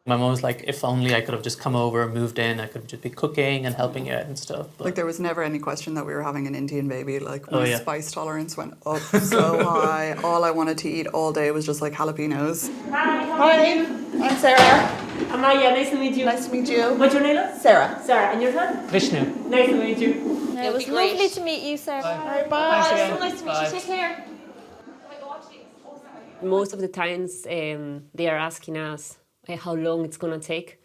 Speaker 23: My mum was like, if only I could have just come over, moved in, I could just be cooking and helping out and stuff. But
Speaker 22: there was never any question that we were having an Indian baby. My spice tolerance went up so high. All I wanted to eat all day was just jalapenos.
Speaker 5: Hi, I'm Sarah. I'm Maya, nice to meet you.
Speaker 22: Nice to meet you.
Speaker 5: What's your name?
Speaker 22: Sarah.
Speaker 5: Sarah, and your name?
Speaker 23: Vishnu.
Speaker 5: Nice to meet you.
Speaker 6: It was lovely to meet you, Sarah.
Speaker 5: Bye.
Speaker 23: Thanks again.
Speaker 6: So nice to meet you. Take care.
Speaker 10: Most of the times they are asking us how long it's going to take.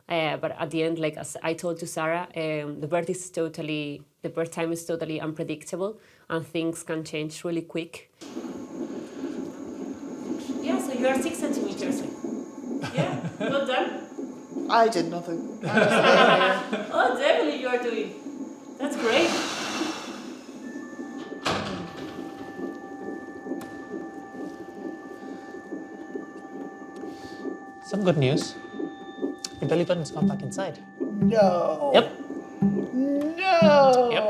Speaker 10: But at the end, as I told to Sarah, the birth time is totally unpredictable, and things can change really quick.
Speaker 5: Yeah, so you are 6 centimeters. Yeah, well done.
Speaker 22: I did nothing.
Speaker 5: Oh, definitely you are doing. That's great.
Speaker 23: Some good news. Your belly button's gone back inside.
Speaker 22: No.
Speaker 23: Yep.
Speaker 22: No.
Speaker 23: Yep.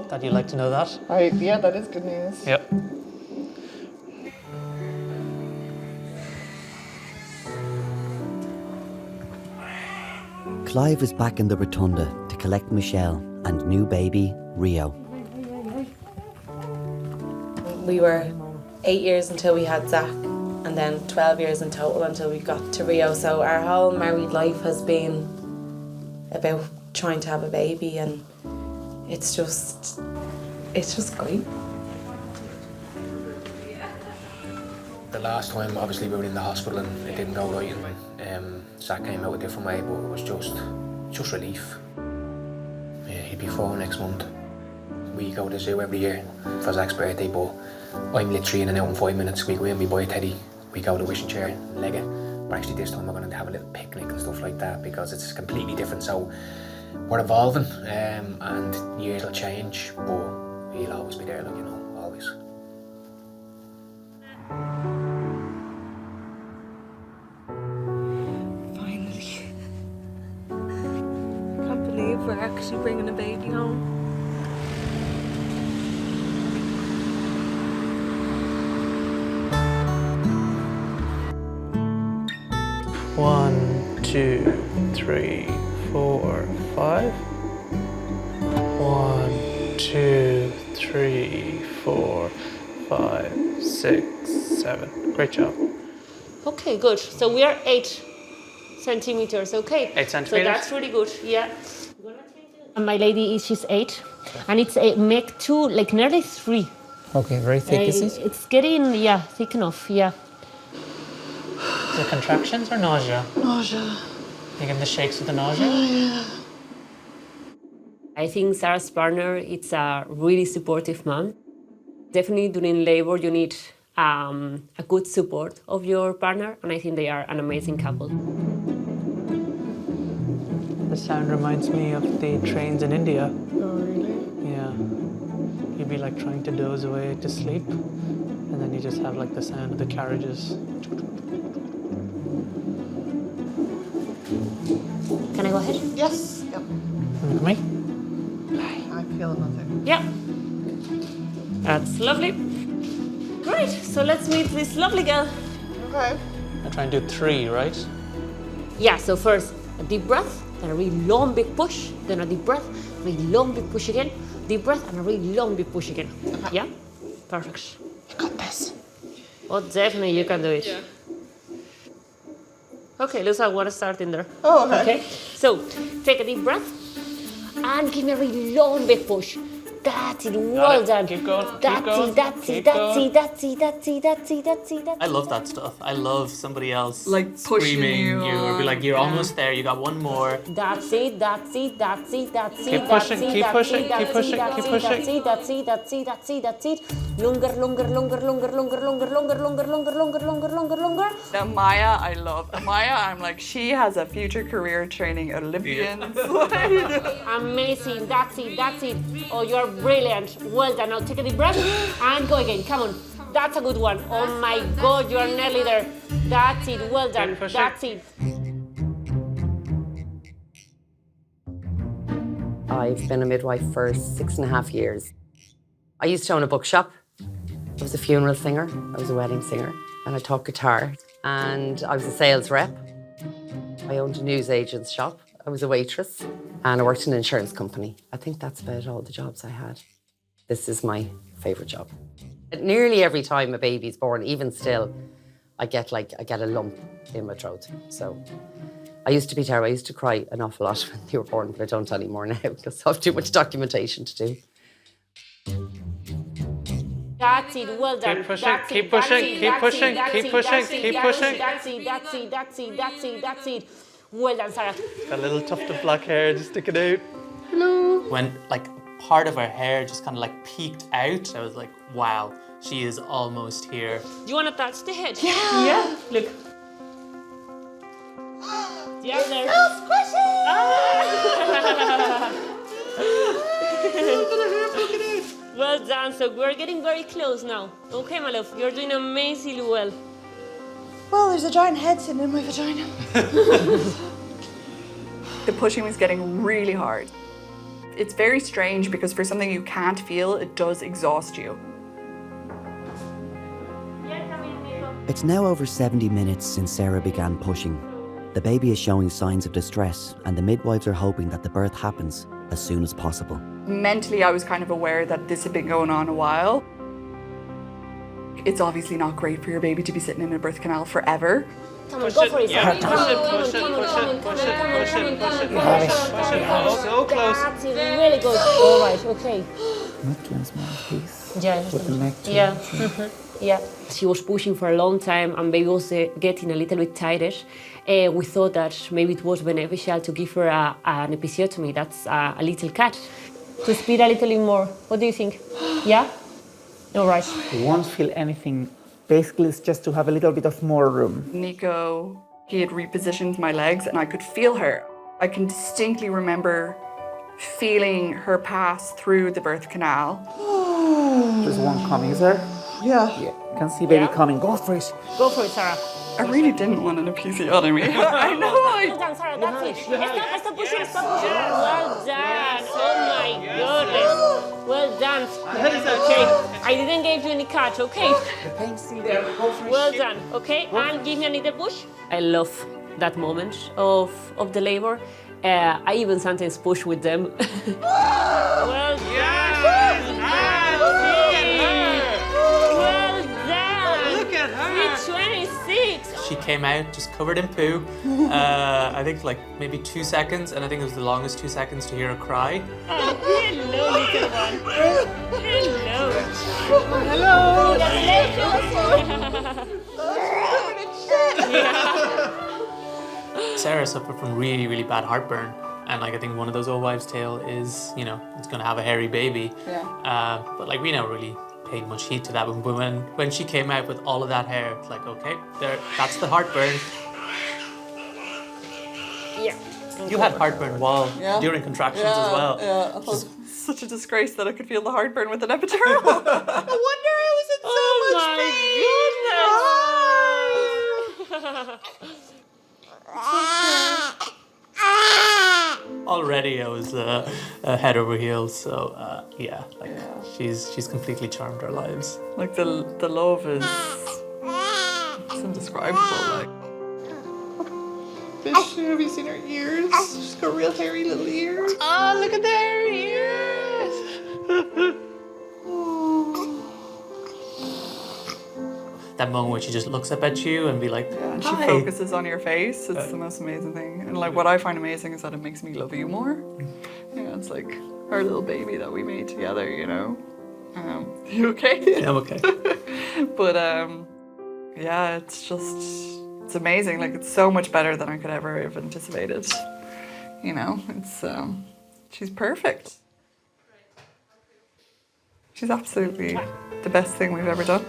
Speaker 23: Thought you'd like to know that.
Speaker 22: Yeah, that is good news.
Speaker 23: Yep.
Speaker 1: Clive is back in the Rotunda to collect Michelle and new baby, Rio.
Speaker 8: We were 8 years until we had Zach, and then 12 years in total until we got to Rio. So our whole married life has been about trying to have a baby, and it's just great.
Speaker 4: The last time, obviously, we were in the hospital and it didn't go right, and Zach came out a different way, but it was just relief. Yeah, he'd be 4 next month. We go to the zoo every year for Zach's birthday, but I'm literally in and out in 5 minutes. We go in, we buy a teddy, we go to the wishing chair, leg it. But actually this time we're going to have a little picnic and stuff like that because it's completely different. So we're evolving, and years will change, but he'll always be there, like, you know, always.
Speaker 8: Finally. I can't believe we're actually bringing a baby home.
Speaker 13: One, 2, 3, 4, 5. 1, 2, 3, 4, 5, 6, 7. Great job.
Speaker 10: Okay, good. So we are 8 centimeters, okay?
Speaker 13: 8
Speaker 10: So
Speaker 13: centimeters?
Speaker 10: that's really good, yeah. And my lady, she's 8, and it's make 2, like nearly 3.
Speaker 13: Okay, very thick, is it?
Speaker 10: It's getting, yeah, thick enough, yeah.
Speaker 13: Is it contractions or nausea?
Speaker 18: Nausea.
Speaker 13: You getting the shakes with the nausea?
Speaker 18: Oh, yeah.
Speaker 10: I think Sarah's partner, it's a really supportive mom. Definitely during labor, you need a good support of your partner, and I think they are an amazing couple.
Speaker 13: The sound reminds me of the trains in India.
Speaker 18: Oh, really?
Speaker 13: Yeah. You'd be like trying to doze away to sleep, and then you just have like the sound of the carriages.
Speaker 10: Can I go ahead?
Speaker 18: Yes. Yep.
Speaker 13: Look at me.
Speaker 18: I feel nothing.
Speaker 10: Yeah. That's lovely. Great, so let's meet this lovely girl.
Speaker 18: Okay.
Speaker 13: I try and do 3, right?
Speaker 10: Yeah, so first a deep breath, then a really long big push, then a deep breath, really long big push again, deep breath, and a really long big push again. Okay. Yeah? Perfect.
Speaker 18: You got this.
Speaker 10: Oh, definitely you can do it.
Speaker 18: Yeah.
Speaker 10: Okay, Lisa, I want to start in there.
Speaker 18: Oh, okay.
Speaker 10: Okay, so take a deep breath and give me a really long big push. That's it, well done.
Speaker 13: Keep going,
Speaker 10: That's
Speaker 13: keep going.
Speaker 10: it, that's
Speaker 13: keep
Speaker 10: it, that's
Speaker 13: going.
Speaker 10: it, that's it, that's it, that's it, that's it, that's it.
Speaker 23: I love that stuff. I love somebody else
Speaker 22: Like pushing
Speaker 23: screaming
Speaker 22: you
Speaker 23: or be like, you're
Speaker 22: yeah.
Speaker 23: almost there, you got one more.
Speaker 10: That's it, that's it, that's it, that's it,
Speaker 13: Keep pushing, keep pushing, keep pushing, keep pushing.
Speaker 10: That's it, that's it, that's it, that's it. Longer, longer, longer, longer, longer, longer, longer, longer, longer, longer, longer, longer, longer.
Speaker 22: Now, Maya, I love. Maya, I'm like, she has a future career training Olympian.
Speaker 10: Amazing, that's it, that's it. Oh, you're brilliant. Well done. Now take a deep breath and go again. Come on. That's a good one. Oh my God, you're nearly there. That's it. Well done. That's it.
Speaker 14: I've been a midwife for 6.5 years. I used to own a bookshop. I was a funeral singer, I was a wedding singer, and I taught guitar. And I was a sales rep. I owned a newsagent's shop. I was a waitress, and I worked in an insurance company. I think that's about all the jobs I had. This is my favourite job. Nearly every time a baby's born, even still, I get a lump in my throat. So I used to be terrible. I used to cry an awful lot when they were born, but I don't anymore now because I have too much documentation to do.
Speaker 10: That's it. Well done.
Speaker 13: Keep pushing, keep pushing, keep pushing, keep pushing, keep pushing.
Speaker 10: That's it. That's it. That's it. That's it. That's it. Well done, Sarah.
Speaker 13: Got a little tuft of black hair just sticking out.
Speaker 10: Hello.
Speaker 23: When like part of her hair just kind of like peeked out, I was like, wow, she is almost here.
Speaker 10: Do you want to touch the head?
Speaker 18: Yeah.
Speaker 10: Yeah. Look. Yeah, there.
Speaker 18: So squishy.
Speaker 10: Well done. So we're getting very close now. Okay, my love, you're doing amazingly well.
Speaker 18: Well, there's a giant head sitting in my vagina.
Speaker 22: The pushing was getting really hard. It's very strange because for something you can't feel, it does exhaust you.
Speaker 1: It's now over 70 minutes since Sarah began pushing. The baby is showing signs of distress, and the midwives are hoping that the birth happens as soon as possible.
Speaker 22: Mentally, I was kind of aware that this had been going on a while. It's obviously not great for your baby to be sitting in a birth canal forever.
Speaker 10: Come on, go for it, Sarah.
Speaker 13: Push it, push it, push it, push it, push it, push it, push it. Oh, so close.
Speaker 10: That's it, really good. All right, okay.
Speaker 13: Not too small piece.
Speaker 10: Yeah.
Speaker 13: With the neck.
Speaker 10: Yeah. Yeah. She was pushing for a long time and baby was getting a little bit tired. We thought that maybe it was beneficial to give her an episiotomy, that's a little cat, to speed a little bit more. What do you think? Yeah? All right.
Speaker 9: You won't feel anything. Basically, it's just to have a little bit of more room.
Speaker 22: Nico, he had repositioned my legs and I could feel her. I can distinctly remember feeling her pass through the birth canal.
Speaker 9: There's one coming, is there?
Speaker 22: Yeah.
Speaker 9: You can see baby coming. Go for it.
Speaker 10: Go for it, Sarah.
Speaker 22: I really didn't want an episiotomy. I know
Speaker 10: Well done, Sarah, that's it. Stop pushing, stop pushing. Well done. Oh my goodness. Well done. Okay. I didn't give you any cut, okay?
Speaker 9: The pain's still there. Go for it.
Speaker 10: Well done, okay? And give me a little push. I love that moment of the labor. I even sometimes push with them. Well done. Well done.
Speaker 22: Look at her.
Speaker 10: 26.
Speaker 23: She came out just covered in poo. I think like maybe 2 seconds, and I think it was the longest 2 seconds to hear her cry.
Speaker 10: Oh, hello, little one. Hello.
Speaker 23: Sarah suffered from really, really bad heartburn. And like I think one of those old wives' tale is, you know, it's gonna have a hairy baby.
Speaker 22: Yeah.
Speaker 23: But like we never really paid much heed to that. But when she came out with all of that hair, it's like, okay, that's the heartburn.
Speaker 10: Yeah.
Speaker 23: You had heartburn during contractions as well.
Speaker 22: Yeah, I thought such a disgrace that I could feel the heartburn with an epidural. No wonder I was in so much pain.
Speaker 23: Already I was head over heels, so she's completely charmed our lives.
Speaker 22: Like the love is it's indescribable. Like, bitch, have you seen her ears? She's got real hairy little ears. Oh, look at their ears.
Speaker 23: That moment when she just looks up at you and be like,
Speaker 22: And she
Speaker 23: "Hi."
Speaker 22: focuses on your face. It's the most amazing thing. And like what I find amazing is that it makes me love you more. Yeah, it's like our little baby that we made together, you know. You okay?
Speaker 23: Yeah, I'm okay.
Speaker 22: But yeah, it's amazing. Like it's so much better than I could ever have anticipated. You know, it's she's perfect. She's absolutely the best thing we've ever done.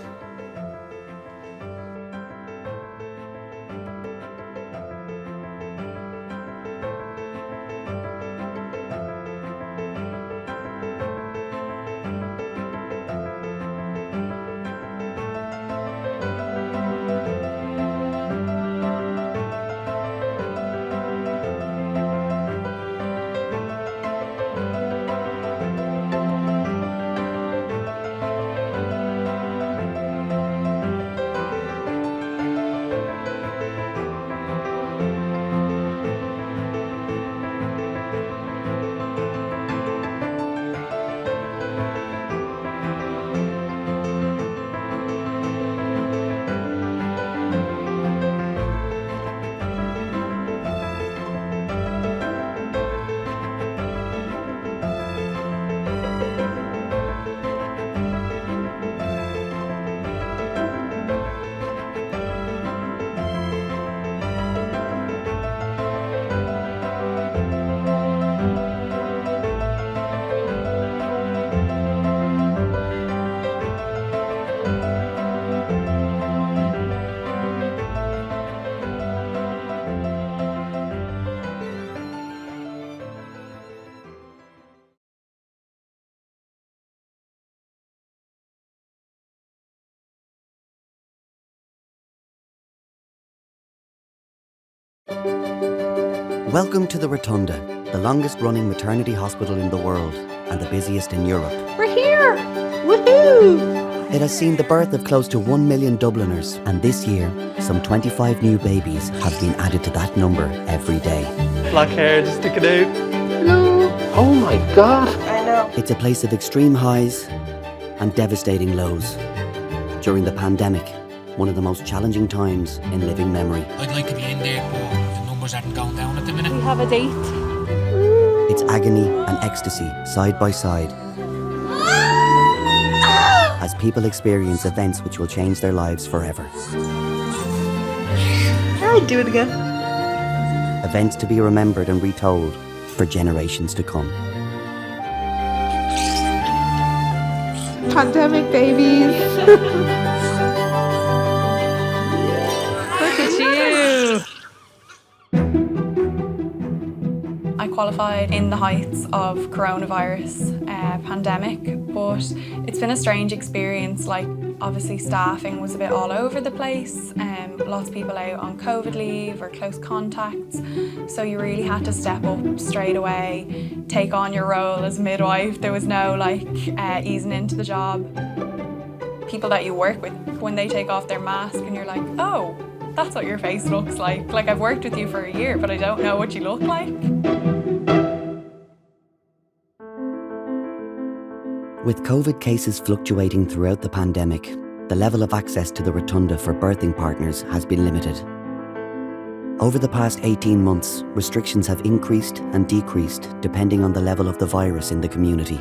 Speaker 1: Welcome to the Rotunda, the longest running maternity hospital in the world and the busiest in Europe.
Speaker 18: We're here! Woohoo!
Speaker 1: It has seen the birth of close to 1 million Dubliners, and this year, some 25 new babies have been added to that number every day.
Speaker 9: Black hair just sticking out.
Speaker 18: Hello!
Speaker 9: Oh my God!
Speaker 18: I know.
Speaker 1: It's a place of extreme highs and devastating lows. During the pandemic, one of the most challenging times in living memory.
Speaker 4: I'd like to be in there, but the numbers aren't going down at the minute.
Speaker 10: We have a date.
Speaker 1: It's agony and ecstasy side by side as people experience events which will change their lives forever.
Speaker 18: I'd do it again.
Speaker 1: Events to be remembered and retold for generations to come.
Speaker 18: Pandemic babies.
Speaker 15: Look at you.
Speaker 12: I qualified in the heights of coronavirus pandemic, but it's been a strange experience. Like, obviously staffing was a bit all over the place, lots of people out on COVID leave or close contacts, so you really had to step up straight away, take on your role as midwife. There was no easing into the job. People that you work with, when they take off their mask and you're like, oh, that's what your face looks like. Like, I've worked with you for a year, but I don't know what you look like.
Speaker 1: With COVID cases fluctuating throughout the pandemic, the level of access to the Rotunda for birthing partners has been limited. Over the past 18 months, restrictions have increased and decreased depending on the level of the virus in the community.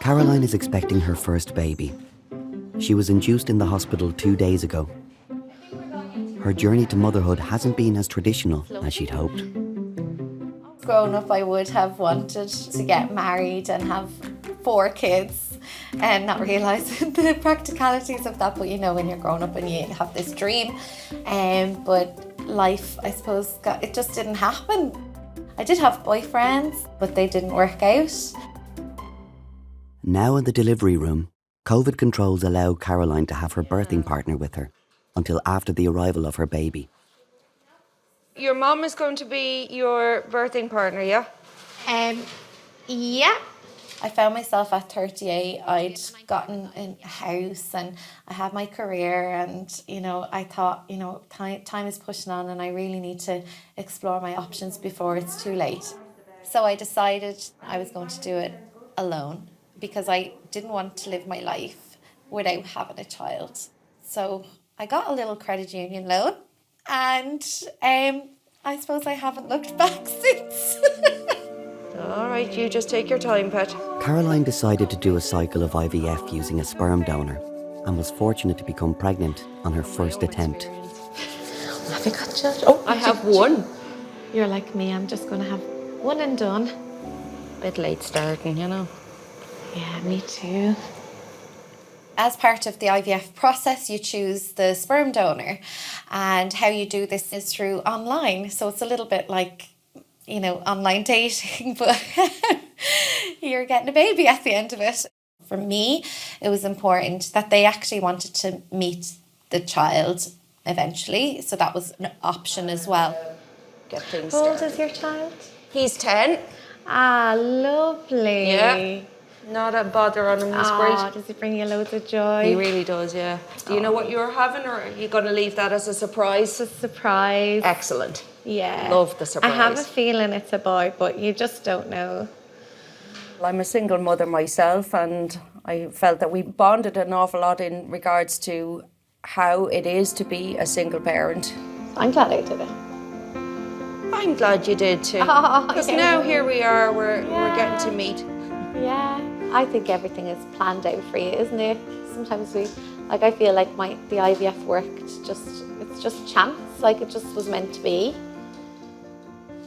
Speaker 1: Caroline is expecting her first baby. She was induced in the hospital 2 days ago. Her journey to motherhood hasn't been as traditional as she'd hoped.
Speaker 6: Growing up, I would have wanted to get married and have 4 kids and not realising the practicalities of that. But you know, when you're growing up and you have this dream, but life, I suppose, it just didn't happen. I did have boyfriends, but they didn't work out.
Speaker 1: Now in the delivery room, COVID controls allow Caroline to have her birthing partner with her until after the arrival of her baby.
Speaker 15: Your mum is going to be your birthing partner, yeah?
Speaker 6: Yeah. I found myself at 38. I'd gotten a house and I had my career, and you know, I thought, you know, time is pushing on and I really need to explore my options before it's too late. So I decided I was going to do it alone because I didn't want to live my life without having a child. So I got a little credit union loan, and I suppose I haven't looked back since.
Speaker 15: All right, you just take your time, pet.
Speaker 1: Caroline decided to do a cycle of IVF using a sperm donor and was fortunate to become pregnant on her first attempt.
Speaker 6: Have you got children? Oh,
Speaker 15: I have one.
Speaker 6: You're like me, I'm just going to have one and done.
Speaker 15: Bit late starting, you know.
Speaker 6: Yeah, me too. As part of the IVF process, you choose the sperm donor, and how you do this is through online. So it's a little bit like, you know, online dating, but you're getting a baby at the end of it. For me, it was important that they actually wanted to meet the child eventually, so that was an option as well.
Speaker 15: Get things
Speaker 6: How old
Speaker 15: started.
Speaker 6: is your child?
Speaker 15: He's 10.
Speaker 6: Ah, lovely.
Speaker 15: Yeah. Not a bother on him, he's great.
Speaker 6: Does it bring you loads of joy?
Speaker 15: He really does, yeah. Do you know what you're having, or are you going to leave that as a surprise?
Speaker 6: It's a surprise.
Speaker 15: Excellent.
Speaker 6: Yeah.
Speaker 15: Love the surprise.
Speaker 6: I have a feeling it's a boy, but you just don't know.
Speaker 15: I'm a single mother myself, and I felt that we bonded an awful lot in regards to how it is to be a single parent.
Speaker 6: I'm glad I did it.
Speaker 15: I'm glad you did too. Because now here we are, we're getting to meet.
Speaker 6: Yeah, I think everything is planned out for you, isn't it? Sometimes I feel like the IVF worked, it's just chance, like it just was meant to be.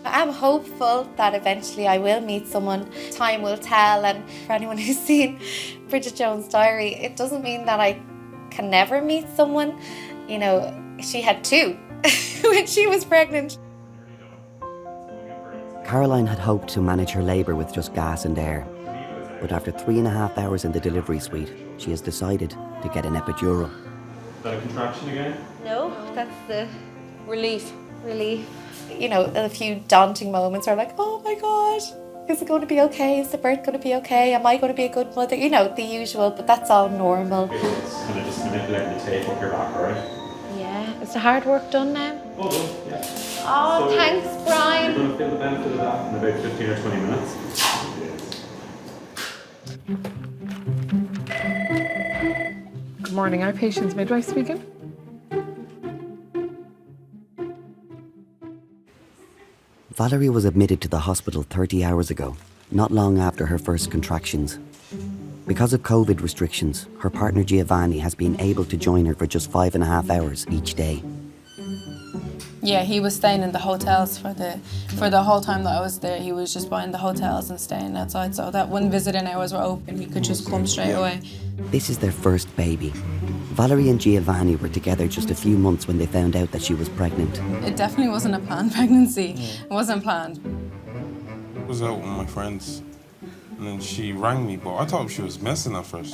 Speaker 6: I'm hopeful that eventually I will meet someone. Time will tell, and for anyone who's seen Bridget Jones' Diary, it doesn't mean that I can never meet someone. You know, she had 2 when she was pregnant.
Speaker 1: Caroline had hoped to manage her labour with just gas and air, but after 3.5 hours in the delivery suite, she has decided to get an epidural.
Speaker 19: Is that a contraction again?
Speaker 6: No, that's the relief. You know, a few daunting moments are like, oh my God, is it going to be okay? Is the birth going to be okay? Am I going to be a good mother? You know, the usual, but that's all normal.
Speaker 19: It's kind of just letting the tape up your back, right?
Speaker 6: Yeah, is the hard work done now?
Speaker 19: All done, yeah.
Speaker 6: Oh,
Speaker 19: So
Speaker 6: thanks, Brian.
Speaker 19: You're going to feel the benefit of that in about 15 or 20 minutes.
Speaker 20: Good morning, our patient's midwife speaking.
Speaker 1: Valerie was admitted to the hospital 30 hours ago not long after her first contractions. Because of COVID restrictions, her partner Giovanni has been able to join her for just 5.5 hours each day.
Speaker 12: Yeah, he was staying in the hotels for the whole time that I was there. He was just buying the hotels and staying outside, so that when visiting hours were open, he could just come straight away.
Speaker 1: This is their first baby. Valerie and Giovanni were together just a few months when they found out that she was pregnant.
Speaker 12: It definitely wasn't a planned pregnancy. It wasn't planned.
Speaker 16: I was out with my friends, and then she rang me, but I thought she was messing at first.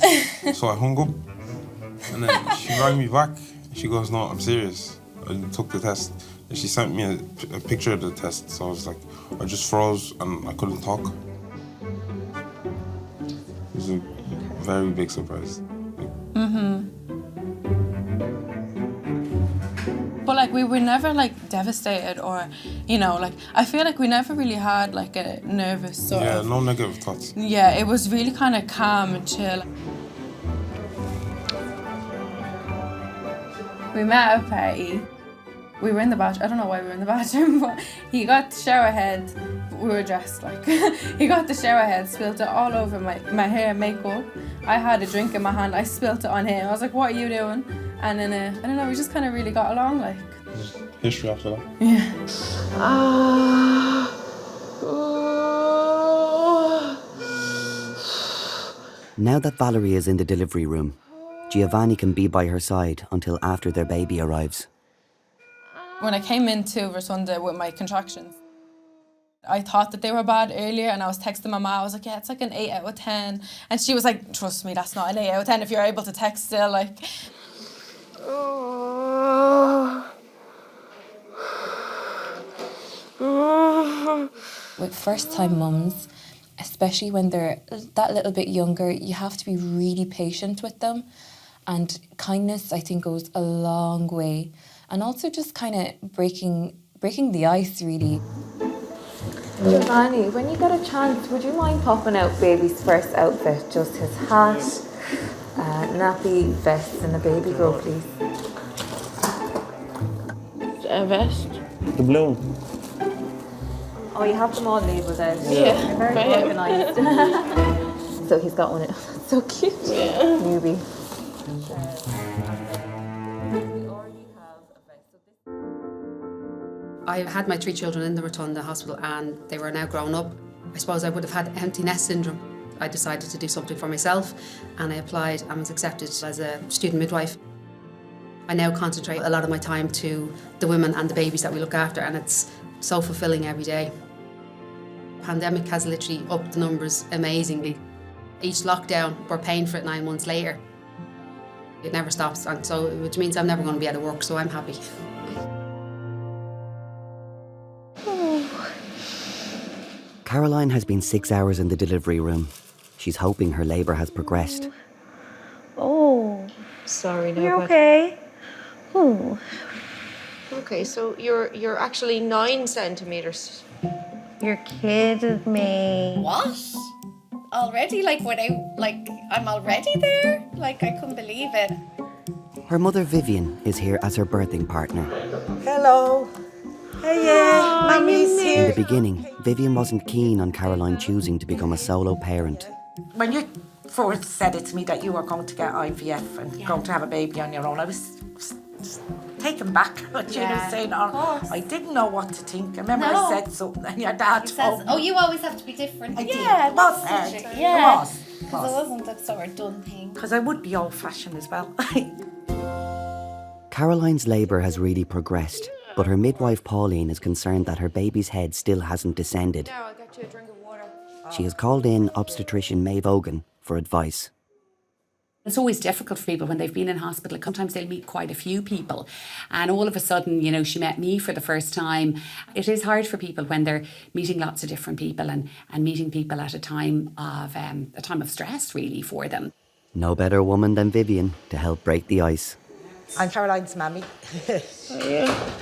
Speaker 16: So I hung up, and then she rang me back. She goes, "No, I'm serious. I took the test." And she sent me a picture of the test, so I was like, I just froze and I couldn't talk. It was a very big surprise.
Speaker 12: But like we were never like devastated or, you know, like I feel like we never really had like a nervous sort of.
Speaker 16: No negative thoughts.
Speaker 12: Yeah, it was really kind of calm and chill. We met at a party. We were in the bathroom. I don't know why we were in the bathroom, but he got the shower head. We were dressed like. He got the shower head, spilled it all over my hair and makeup. I had a drink in my hand. I spilled it on him. I was like, "What are you doing?" And then I don't know. We just kind of really got along, like.
Speaker 16: History after that.
Speaker 12: Yeah.
Speaker 1: Now that Valerie is in the delivery room, Giovanni can be by her side until after their baby arrives.
Speaker 12: When I came into Rotunda with my contractions, I thought that they were bad earlier, and I was texting my mom. I was like, "Yeah, it's like an 8 out of 10." And she was like, "Trust me, that's not an 8 out of 10 if you're able to text still." Like,
Speaker 2: with first-time mums, especially when they're that little bit younger, you have to be really patient with them. And kindness, I think, goes a long way. And also just kind of breaking the ice, really.
Speaker 3: Giovanni, when you get a chance, would you mind popping out baby's first outfit? Just his hat, nappy, vest and a baby girl, please.
Speaker 7: A vest?
Speaker 13: The blue.
Speaker 3: Oh, you have them all labelled out.
Speaker 7: Yeah.
Speaker 3: You're very
Speaker 7: Right.
Speaker 3: organised. So he's got one. That's so cute.
Speaker 7: Yeah.
Speaker 3: Newbie.
Speaker 11: I had my 3 children in the Rotunda Hospital and they were now grown up. I suppose I would have had empty nest syndrome. I decided to do something for myself and I applied and was accepted as a student midwife. I now concentrate a lot of my time to the women and the babies that we look after, and it's so fulfilling every day. Pandemic has literally upped the numbers amazingly. Each lockdown, we're paying for it 9 months later. It never stops, and so which means I'm never going to be out of work, so I'm happy.
Speaker 1: Caroline has been 6 hours in the delivery room. She's hoping her labour has progressed.
Speaker 18: Oh,
Speaker 3: sorry, no.
Speaker 18: You okay? Oh.
Speaker 3: Okay, so you're actually 9 centimeters.
Speaker 18: You're kidding me.
Speaker 6: What? Already? Like I'm already there? Like I couldn't believe it.
Speaker 1: Her mother Vivian is here as her birthing partner.
Speaker 18: Hello. Hey, Mummy's
Speaker 1: In
Speaker 18: here.
Speaker 1: the beginning, Vivian wasn't keen on Caroline choosing to become a solo parent.
Speaker 21: When you first said it to me that you were going to get IVF and going to have a baby on your own, I was taken back what you were saying. I didn't know what to think. I remember I said something and your dad told me.
Speaker 6: Oh, you always have to be different.
Speaker 21: Yeah, it was hard.
Speaker 6: Yeah.
Speaker 21: It was.
Speaker 6: Because it wasn't a sort of done thing.
Speaker 21: Because I would be old-fashioned as well.
Speaker 1: Caroline's labour has really progressed, but her midwife Pauline is concerned that her baby's head still hasn't descended.
Speaker 3: Now I'll get you a drink of water.
Speaker 1: She has called in obstetrician Maeve Ogan for advice.
Speaker 24: It's always difficult for people when they've been in hospital. Sometimes they'll meet quite a few people and all of a sudden, you know, she met me for the first time. It is hard for people when they're meeting lots of different people and meeting people at a time of stress really for them.
Speaker 1: No better woman than Vivian to help break the ice.
Speaker 21: I'm Caroline's mammy.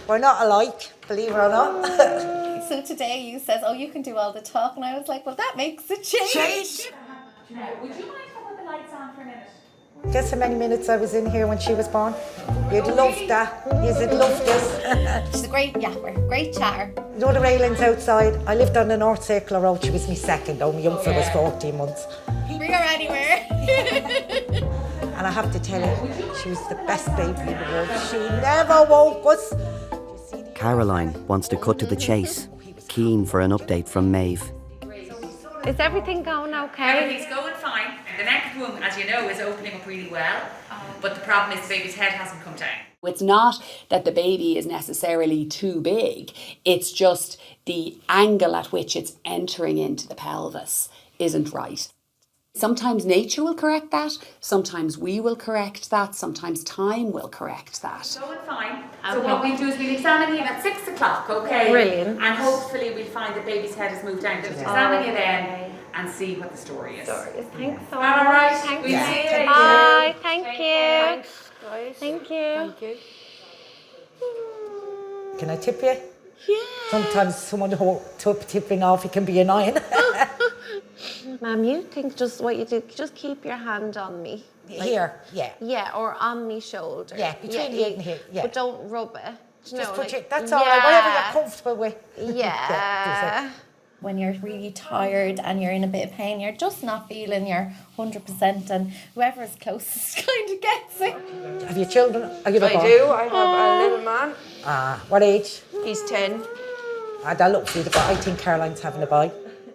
Speaker 21: We're not alike, believe it or not.
Speaker 6: So today you says, oh, you can do all the talk. And I was like, well, that makes a change.
Speaker 5: Would you mind to put the lights on for a minute?
Speaker 21: Guess how many minutes I was in here when she was born? You'd love that. You'd love this.
Speaker 6: She's a great yapper, great chatter.
Speaker 21: You know the railings outside? I lived on the North Circular Road. She was my second, though my young fella was 14 months.
Speaker 6: Bring her anywhere.
Speaker 21: And I have to tell you, she was the best baby in the world. She never woke us.
Speaker 1: Caroline wants to cut to the chase, keen for an update from Maeve.
Speaker 8: Is everything going okay?
Speaker 14: Everything's going fine. The next one, as you know, is opening up really well. But the problem is the baby's head hasn't come down.
Speaker 24: It's not that the baby is necessarily too big, it's just the angle at which it's entering into the pelvis isn't right. Sometimes nature will correct that, sometimes we will correct that, sometimes time will correct that.
Speaker 14: Going fine. So what we'll do is we'll examine you at 6 o'clock, okay?
Speaker 8: Brilliant.
Speaker 14: And hopefully we'll find the baby's head has moved down. Just examine you then and see what the story is.
Speaker 8: Thanks so
Speaker 14: All
Speaker 8: much.
Speaker 14: right.
Speaker 8: Thank
Speaker 14: We'll
Speaker 8: you.
Speaker 14: see you later.
Speaker 8: Bye. Thank you.
Speaker 21: Thanks,
Speaker 8: guys. Thank you.
Speaker 21: Can I tip you?
Speaker 8: Yeah.
Speaker 21: Sometimes someone tipping off, it can be annoying.
Speaker 8: Ma'am, you think just what you do, just keep your hand on me.
Speaker 21: Here, yeah.
Speaker 8: Yeah, or on me shoulder.
Speaker 21: Yeah, between here and here, yeah.
Speaker 8: But don't rub it.
Speaker 21: Just put your, that's all right, whatever you're comfortable with.
Speaker 8: Yeah.
Speaker 6: When you're really tired and you're in a bit of pain, you're just not feeling your 100%, and whoever's closest kind of gets it.
Speaker 21: Have you children? Are you
Speaker 17: I do. I have a little man.
Speaker 21: What age?
Speaker 17: He's 10.
Speaker 21: That looks good. I think Caroline's having a boy.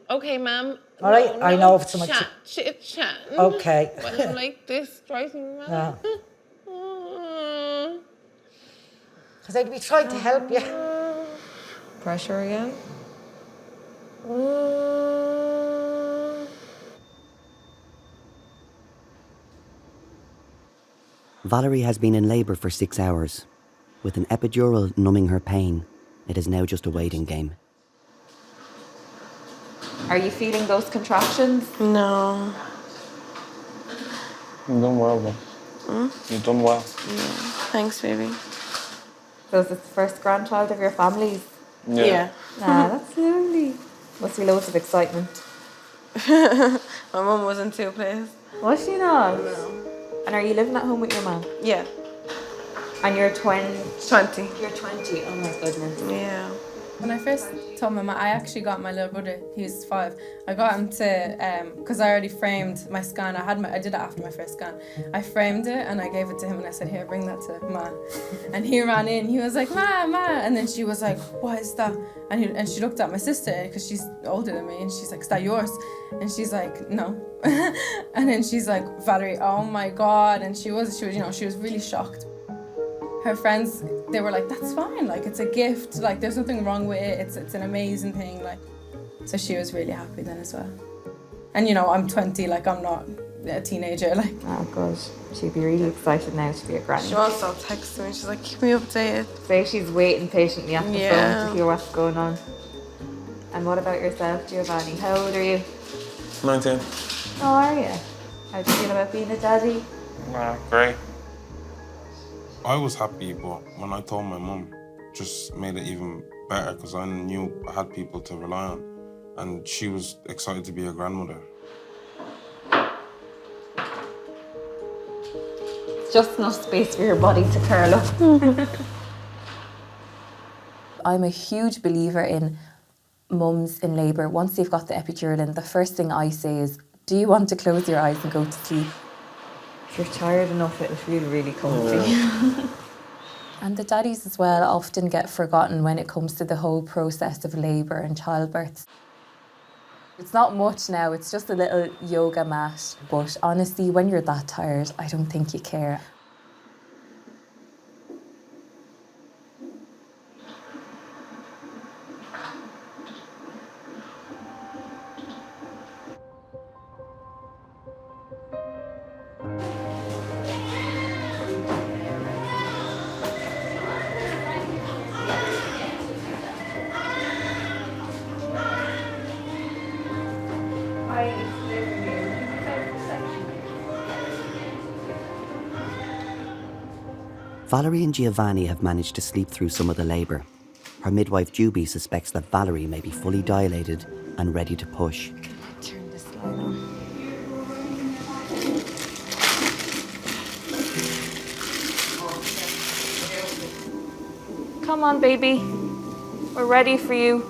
Speaker 17: Okay, ma'am.
Speaker 21: All right, I know if someone...
Speaker 17: Chat.
Speaker 21: Okay.
Speaker 17: But I'm like this, drives me mad.
Speaker 21: Because I'd be trying to help you.
Speaker 17: Pressure again.
Speaker 1: Valerie has been in labour for 6 hours. With an epidural numbing her pain, it is now just a waiting game.
Speaker 3: Are you feeling those contractions?
Speaker 17: No.
Speaker 23: You've done well, though. You've done well.
Speaker 17: Thanks, baby.
Speaker 3: So is this the first grandchild of your families?
Speaker 17: Yeah.
Speaker 3: That's lovely. Must be loads of excitement.
Speaker 17: My mum was in 2 places.
Speaker 3: Was she not?
Speaker 17: No.
Speaker 3: And are you living at home with your mum?
Speaker 17: Yeah.
Speaker 3: And you're 20?
Speaker 17: 20.
Speaker 3: You're 20, oh my goodness.
Speaker 17: Yeah.
Speaker 12: When I first told my mum, I actually got my little brother, he was 5. I got him to, because I already framed my scan. I did it after my first scan. I framed it and I gave it to him and I said, here, bring that to Ma. And he ran in, he was like, Ma. And then she was like, what is that? And she looked at my sister because she's older than me and she's like, is that yours? And she's like, no. And then she's like, Valerie, oh my God. And she was really shocked. Her friends, they were like, that's fine, like it's a gift, like there's nothing wrong with it, it's an amazing thing, like. So she was really happy then as well. And I'm 20, like I'm not a teenager, like.
Speaker 3: Oh good, she'd be really excited now to be a granny.
Speaker 17: She also texted me, she's like, keep me updated.
Speaker 3: So she's waiting patiently at the phone to hear what's going on. And what about yourself, Giovanni? How old are you?
Speaker 16: 19.
Speaker 3: How are you? How do you feel about being a daddy?
Speaker 16: Great. I was happy, but when I told my mum, just made it even better because I knew I had people to rely on, and she was excited to be a grandmother.
Speaker 3: Just enough space for your body to curl up.
Speaker 2: I'm a huge believer in mums in labour. Once they've got the epidural in, the first thing I say is, do you want to close your eyes and go to sleep?
Speaker 3: If you're tired enough, it'll feel really comfy.
Speaker 2: And the daddies as well often get forgotten when it comes to the whole process of labour and childbirth. It's not much now, it's just a little yoga mat. But honestly, when you're that tired, I don't think you care.
Speaker 1: Valerie and Giovanni have managed to sleep through some of the labour. Her midwife Juby suspects that Valerie may be fully dilated and ready to push.
Speaker 3: Turn this light on. Come on, baby. We're ready for you.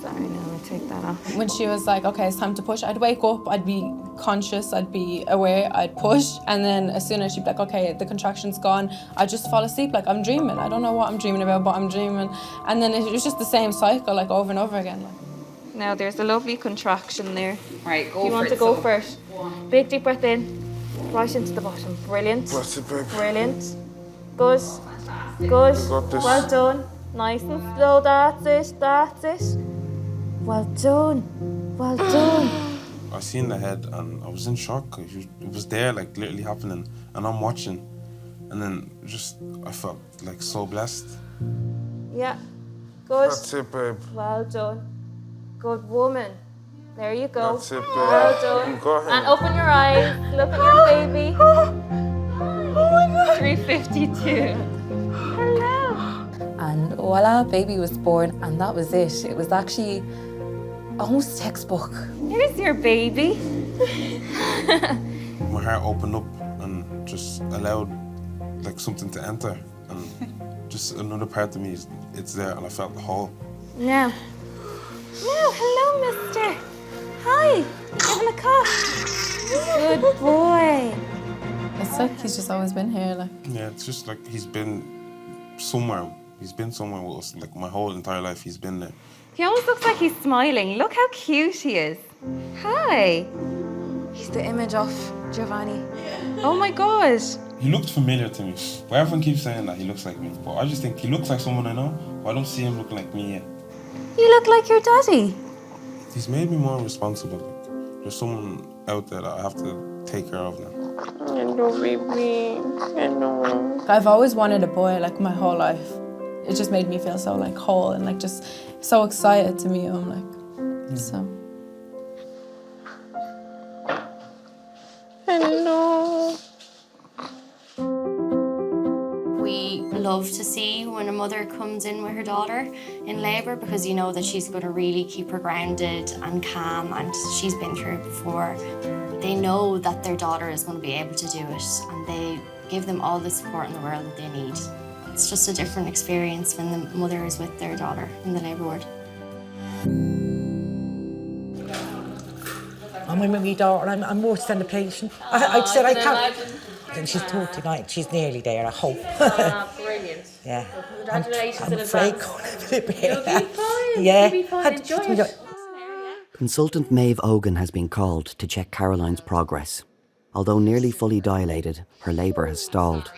Speaker 3: Sorry, no, I take that off.
Speaker 12: When she was like, okay, it's time to push, I'd wake up, I'd be conscious, I'd be aware, I'd push, and then as soon as she'd be like, okay, the contraction's gone, I'd just fall asleep like I'm dreaming. I don't know what I'm dreaming about, but I'm dreaming. And then it was just the same cycle, like over and over again.
Speaker 3: Now there's a lovely contraction there.
Speaker 14: Right, go for it.
Speaker 3: You want to go for it? Big deep breath in, right into the bottom. Brilliant.
Speaker 23: That's it, babe.
Speaker 3: Brilliant. Good. Good.
Speaker 23: got this.
Speaker 3: Well done. Nice and slow. That's it. That's it. Well done. Well done.
Speaker 16: I seen the head and I was in shock. It was there, like literally happening, and I'm watching, and then just I felt like so blessed.
Speaker 3: Yeah. Good.
Speaker 23: That's it, babe.
Speaker 3: Well done. Good woman. There you go.
Speaker 23: That's it, babe.
Speaker 3: Well done.
Speaker 23: Go ahead.
Speaker 3: And open your eyes. Look at your baby. Oh my God. 352. Hello.
Speaker 2: And voila, baby was born, and that was it. It was actually almost textbook.
Speaker 3: Here's your baby.
Speaker 16: My heart opened up and just allowed like something to enter, and just another part of me it's there, and I felt whole.
Speaker 3: Now. No, hello, mister. Hi. Give him a cup. Good boy.
Speaker 12: It's like he's just always been here, like.
Speaker 16: Yeah, it's just like he's been somewhere. He's been somewhere with us, like my whole entire life. He's been there.
Speaker 3: He almost looks like he's smiling. Look how cute he is. Hi. He's the image of Giovanni. Oh my God.
Speaker 16: He looked familiar to me. But everyone keeps saying that he looks like me. But I just think he looks like someone I know, but I don't see him looking like me yet.
Speaker 3: You look like your daddy.
Speaker 16: He's made me more responsible. There's someone out there that I have to take care of now.
Speaker 17: Hello, baby. Hello.
Speaker 12: I've always wanted a boy, like my whole life. It just made me feel so like whole and like just so excited to meet him, like, so.
Speaker 17: Hello.
Speaker 6: We love to see when a mother comes in with her daughter in labour, because you know that she's going to really keep her grounded and calm, and she's been through it before. They know that their daughter is going to be able to do it, and they give them all the support in the world that they need. It's just a different experience when the mother is with their daughter in the labour ward.
Speaker 21: I'm with my daughter, I'm worse than the patient. I said I can't. And she's 39, she's nearly there, I hope.
Speaker 5: Brilliant.
Speaker 21: Yeah.
Speaker 5: Congratulations
Speaker 21: I'm
Speaker 5: in
Speaker 21: afraid
Speaker 5: advance.
Speaker 21: going a bit better.
Speaker 5: You'll be fine.
Speaker 21: Yeah.
Speaker 5: You'll be fine. Enjoy it.
Speaker 1: Consultant Maeve Ogan has been called to check Caroline's progress. Although nearly fully dilated, her labour has stalled.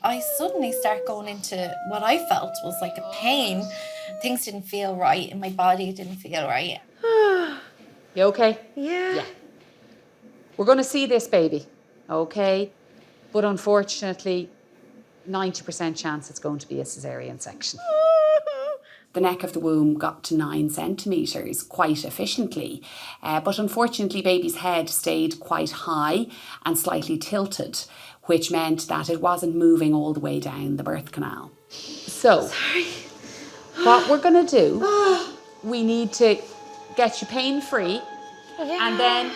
Speaker 6: I suddenly start going into what I felt was like a pain. Things didn't feel right in my body, it didn't feel right.
Speaker 14: You okay?
Speaker 21: Yeah.
Speaker 14: We're going to see this baby, okay? But unfortunately, 90% chance it's going to be a caesarean section.
Speaker 24: The neck of the womb got to 9 centimetres quite efficiently, but unfortunately baby's head stayed quite high and slightly tilted, which meant that it wasn't moving all the way down the birth canal.
Speaker 14: So, what we're going to do, we need to get you pain-free, and then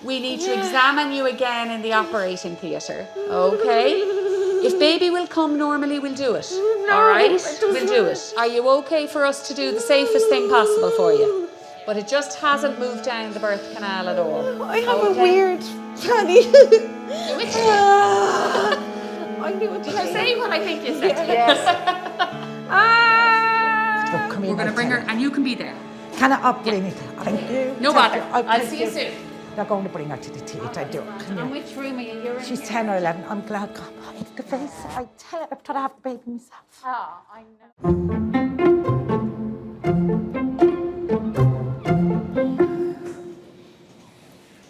Speaker 14: we need to examine you again in the operating theatre, okay? If baby will come normally, we'll do it. All right? We'll do it. Are you okay for us to do the safest thing possible for you? But it just hasn't moved down the birth canal at all.
Speaker 17: I have a weird fanny. I knew what
Speaker 14: Did I say what I think you said?
Speaker 21: Yes. Come
Speaker 14: We're going to bring her, and you can be there.
Speaker 21: Can I bring it? Thank you.
Speaker 14: No bother.
Speaker 21: I'll
Speaker 14: I'll see you soon.
Speaker 21: They're going to bring her to the theatre.
Speaker 14: And which room are you? You're in
Speaker 21: She's
Speaker 14: here.
Speaker 21: 10 or 11. I'm glad. God, the face. I tell her, I'm trying to have the baby myself.
Speaker 14: Oh, I know.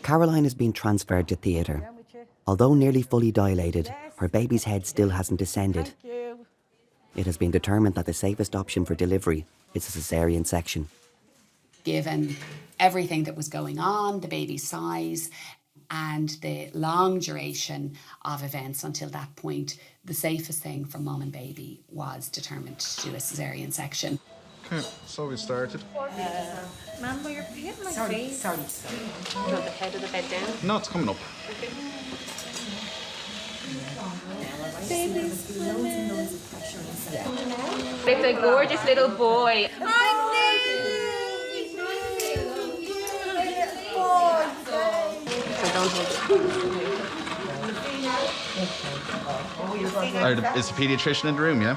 Speaker 1: Caroline has been transferred to theatre. Although nearly fully dilated, her baby's head still hasn't descended. It has been determined that the safest option for delivery is a caesarean section.
Speaker 24: Given everything that was going on, the baby's size, and the long duration of events until that point, the safest thing for mum and baby was determined to do a caesarean section.
Speaker 23: Okay, so we started.
Speaker 5: Ma'am, will you hit my
Speaker 21: Sorry.
Speaker 5: face? Put the head of the bed down.
Speaker 23: No, it's coming up.
Speaker 5: Okay.
Speaker 3: It's a gorgeous little boy.
Speaker 23: Is the paediatrician in the room, yeah?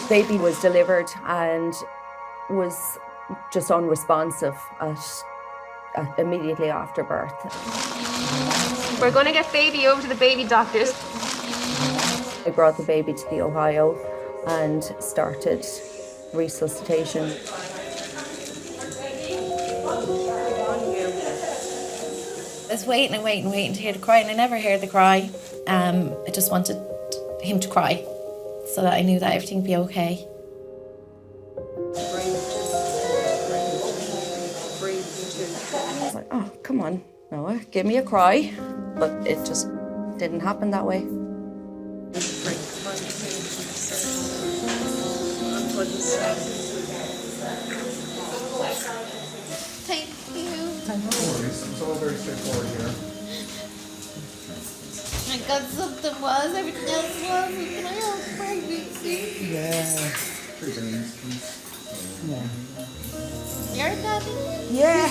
Speaker 15: Baby was delivered and was just unresponsive immediately after birth.
Speaker 3: We're going to get baby over to the baby doctors.
Speaker 15: I brought the baby to the Ohio and started resuscitation.
Speaker 6: I was waiting and waiting and waiting to hear the cry, and I never heard the cry. I just wanted him to cry so that I knew that everything would be okay.
Speaker 15: I was like, oh, come on, Noah, give me a cry. But it just didn't happen that way.
Speaker 6: Thank you.
Speaker 23: It's all very straightforward here.
Speaker 6: I got something was, everything else wasn't. Can I have pregnancy?
Speaker 23: Yeah. 3 beans, please. Yeah.
Speaker 6: Your daddy?
Speaker 18: Yeah.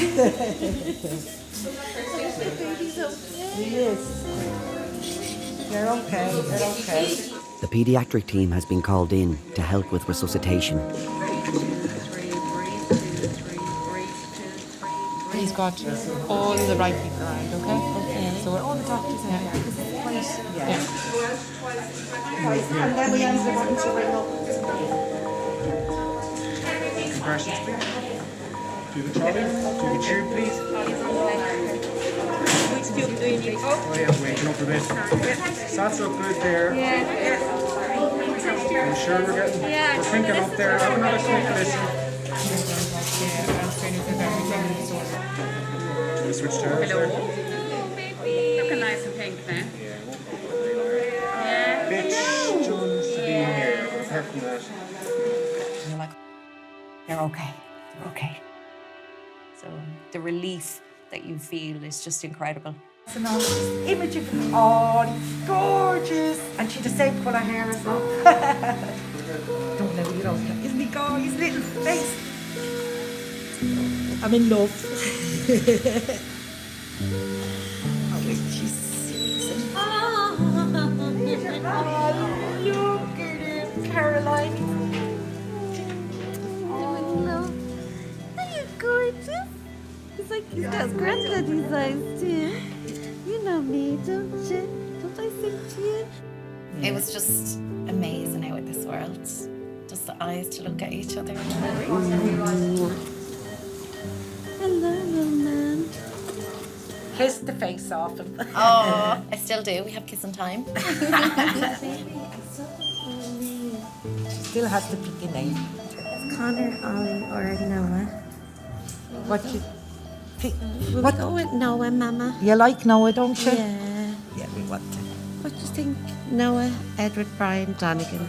Speaker 6: Baby's okay.
Speaker 18: Yes. You're okay. You're okay.
Speaker 1: The paediatric team has been called in to help with resuscitation.
Speaker 20: He's got all the right people around, okay? Okay. So we're all the doctors in here.
Speaker 18: Yeah. And then we use the button to ring up.
Speaker 19: Compressions, please. Do the trolley. Do the tube, please.
Speaker 5: Which tube do you need?
Speaker 19: Oh yeah, waking up a bit. That's up good there.
Speaker 5: Yeah.
Speaker 19: I'm sure we're thinking up there. Have another quick listen. Switch turns there.
Speaker 14: Looking nice and pink now.
Speaker 19: Yeah. Bitch, Jones to be here. Apart from that.
Speaker 15: You're like, they're okay. They're okay.
Speaker 4: So the relief that you feel is just incredible.
Speaker 18: So now this image of gorgeous. And she the same colour hair as well. Don't know, you don't know. Isn't he gorgeous? His little face. I'm in love. Oh, wait, she's sweet. Oh, look at him, Caroline.
Speaker 6: I'm in love. Are you gorgeous? It's like he's got granddaddy's eyes too. You know me, don't you? Don't I sing to you? It was just amazing out of this world. Just the eyes to look at each other. Hello, little man.
Speaker 18: Kiss the face off him.
Speaker 6: Oh, I still do. We have kissing time.
Speaker 18: She still has to pick a name.
Speaker 6: It's Connor, Ollie, or Noah.
Speaker 18: What you pick?
Speaker 6: We'll go with Noah, Mama.
Speaker 18: You like Noah, don't you?
Speaker 6: Yeah.
Speaker 18: Yeah, we want to.
Speaker 6: What do you think? Noah, Edward, Brian, Donegan.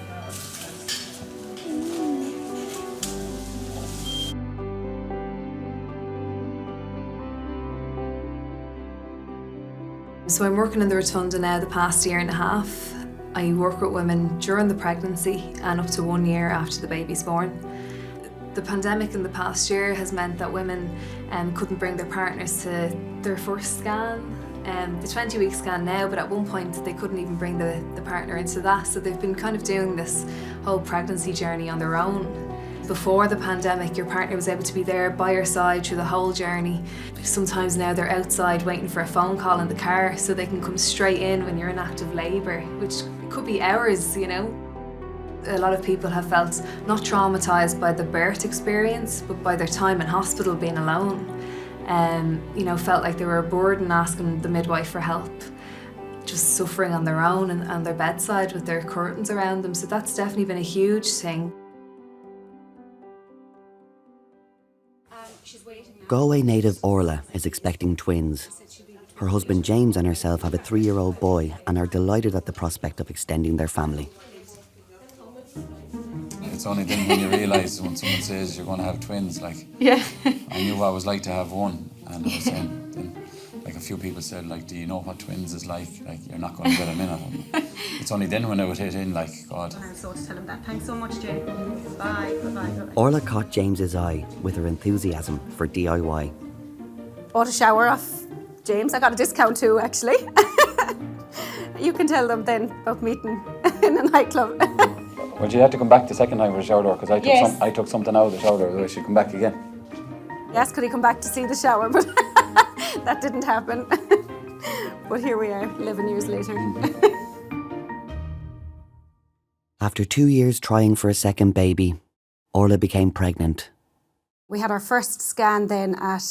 Speaker 9: So I'm working in the Rotunda now the past year and a half. I work with women during the pregnancy and up to 1 year after the baby's born. The pandemic in the past year has meant that women couldn't bring their partners to their first scan, the 20-week scan now, but at one point they couldn't even bring the partner into that. So they've been kind of doing this whole pregnancy journey on their own. Before the pandemic, your partner was able to be there by your side through the whole journey. Sometimes now they're outside waiting for a phone call in the car so they can come straight in when you're in active labour, which could be hours, you know. A lot of people have felt not traumatised by the birth experience, but by their time in hospital being alone. You know, felt like they were a burden asking the midwife for help, just suffering on their own and their bedside with their curtains around them. So that's definitely been a huge thing.
Speaker 1: Galway native Orla is expecting twins. Her husband James and herself have a 3-year-old boy and are delighted at the prospect of extending their family.
Speaker 10: It's only then when you realise when someone says you're going to have twins, like,
Speaker 3: yeah.
Speaker 10: I knew what it was like to have one, and I was saying, then Like a few people said, like, do you know what twins is like? Like, you're not going to get a minute. It's only then when it would hit in, like, God.
Speaker 18: I'm so to tell him that. Thanks so much, Jane. Bye. Bye-bye.
Speaker 1: Orla caught James's eye with her enthusiasm for DIY.
Speaker 7: Bought a shower off James. I got a discount too, actually. You can tell them then about meeting in a nightclub.
Speaker 10: Well, you had to come back the second time for the shower door, because
Speaker 7: Yes.
Speaker 10: I took something out of the shower door, so I should come back again.
Speaker 7: Yes, could he come back to see the shower? But that didn't happen. But here we are, 11 years later.
Speaker 1: After 2 years trying for a second baby, Orla became pregnant.
Speaker 7: We had our first scan then at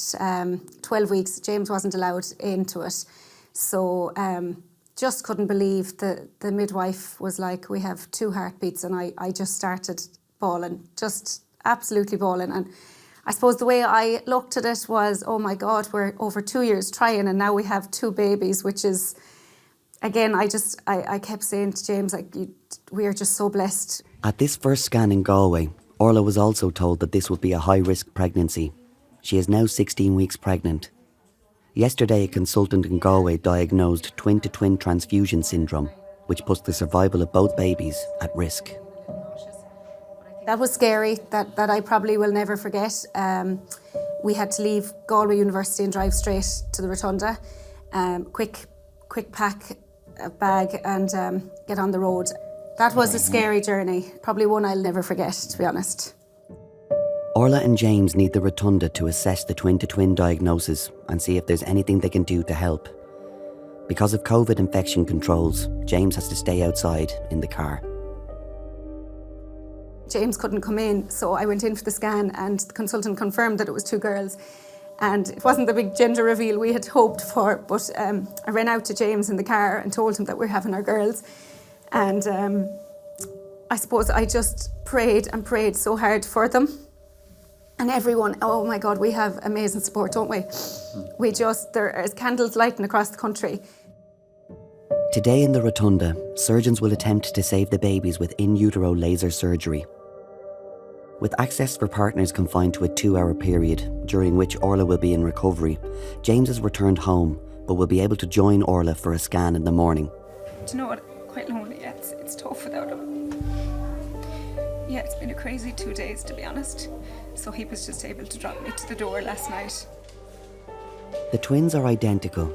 Speaker 7: 12 weeks. James wasn't allowed into it. So just couldn't believe the midwife was like, we have 2 heartbeats, and I just started bawling, just absolutely bawling. And I suppose the way I looked at it was, oh my God, we're over 2 years trying and now we have 2 babies, which is, again, I kept saying to James, like, we are just so blessed.
Speaker 1: At this first scan in Galway, Orla was also told that this would be a high-risk pregnancy. She is now 16 weeks pregnant. Yesterday, a consultant in Galway diagnosed twin-to-twin transfusion syndrome, which puts the survival of both babies at risk.
Speaker 7: That was scary, that I probably will never forget. We had to leave Galway University and drive straight to the Rotunda. Quick pack a bag and get on the road. That was a scary journey, probably one I'll never forget, to be honest.
Speaker 1: Orla and James need the Rotunda to assess the twin-to-twin diagnosis and see if there's anything they can do to help. Because of COVID infection controls, James has to stay outside in the car.
Speaker 7: James couldn't come in, so I went in for the scan and the consultant confirmed that it was 2 girls. And it wasn't the big gender reveal we had hoped for, but I ran out to James in the car and told him that we're having our girls. And I suppose I just prayed and prayed so hard for them. And everyone, oh my God, we have amazing support, don't we? There is candles lighting across the country.
Speaker 1: Today in the Rotunda, surgeons will attempt to save the babies with in utero laser surgery. With access for partners confined to a 2-hour period, during which Orla will be in recovery, James has returned home, but will be able to join Orla for a scan in the morning.
Speaker 11: Do you know what? Quite lonely. Yeah, it's tough without him. Yeah, it's been a crazy 2 days, to be honest. So he was just able to drop me to the door last night.
Speaker 1: The twins are identical,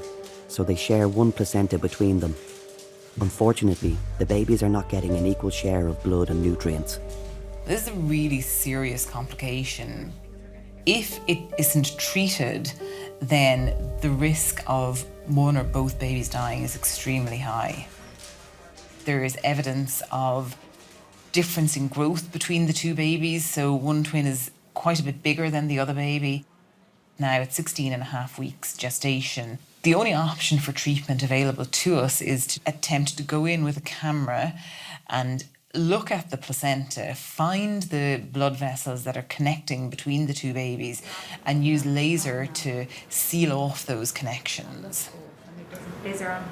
Speaker 1: so they share 1 placenta between them. Unfortunately, the babies are not getting an equal share of blood and nutrients.
Speaker 13: This is a really serious complication. If it isn't treated, then the risk of one or both babies dying is extremely high. There is evidence of difference in growth between the 2 babies, so one twin is quite a bit bigger than the other baby. Now at 16.5 weeks gestation, the only option for treatment available to us is to attempt to go in with a camera and look at the placenta, find the blood vessels that are connecting between the 2 babies and use laser to seal off those connections.
Speaker 5: Laser on.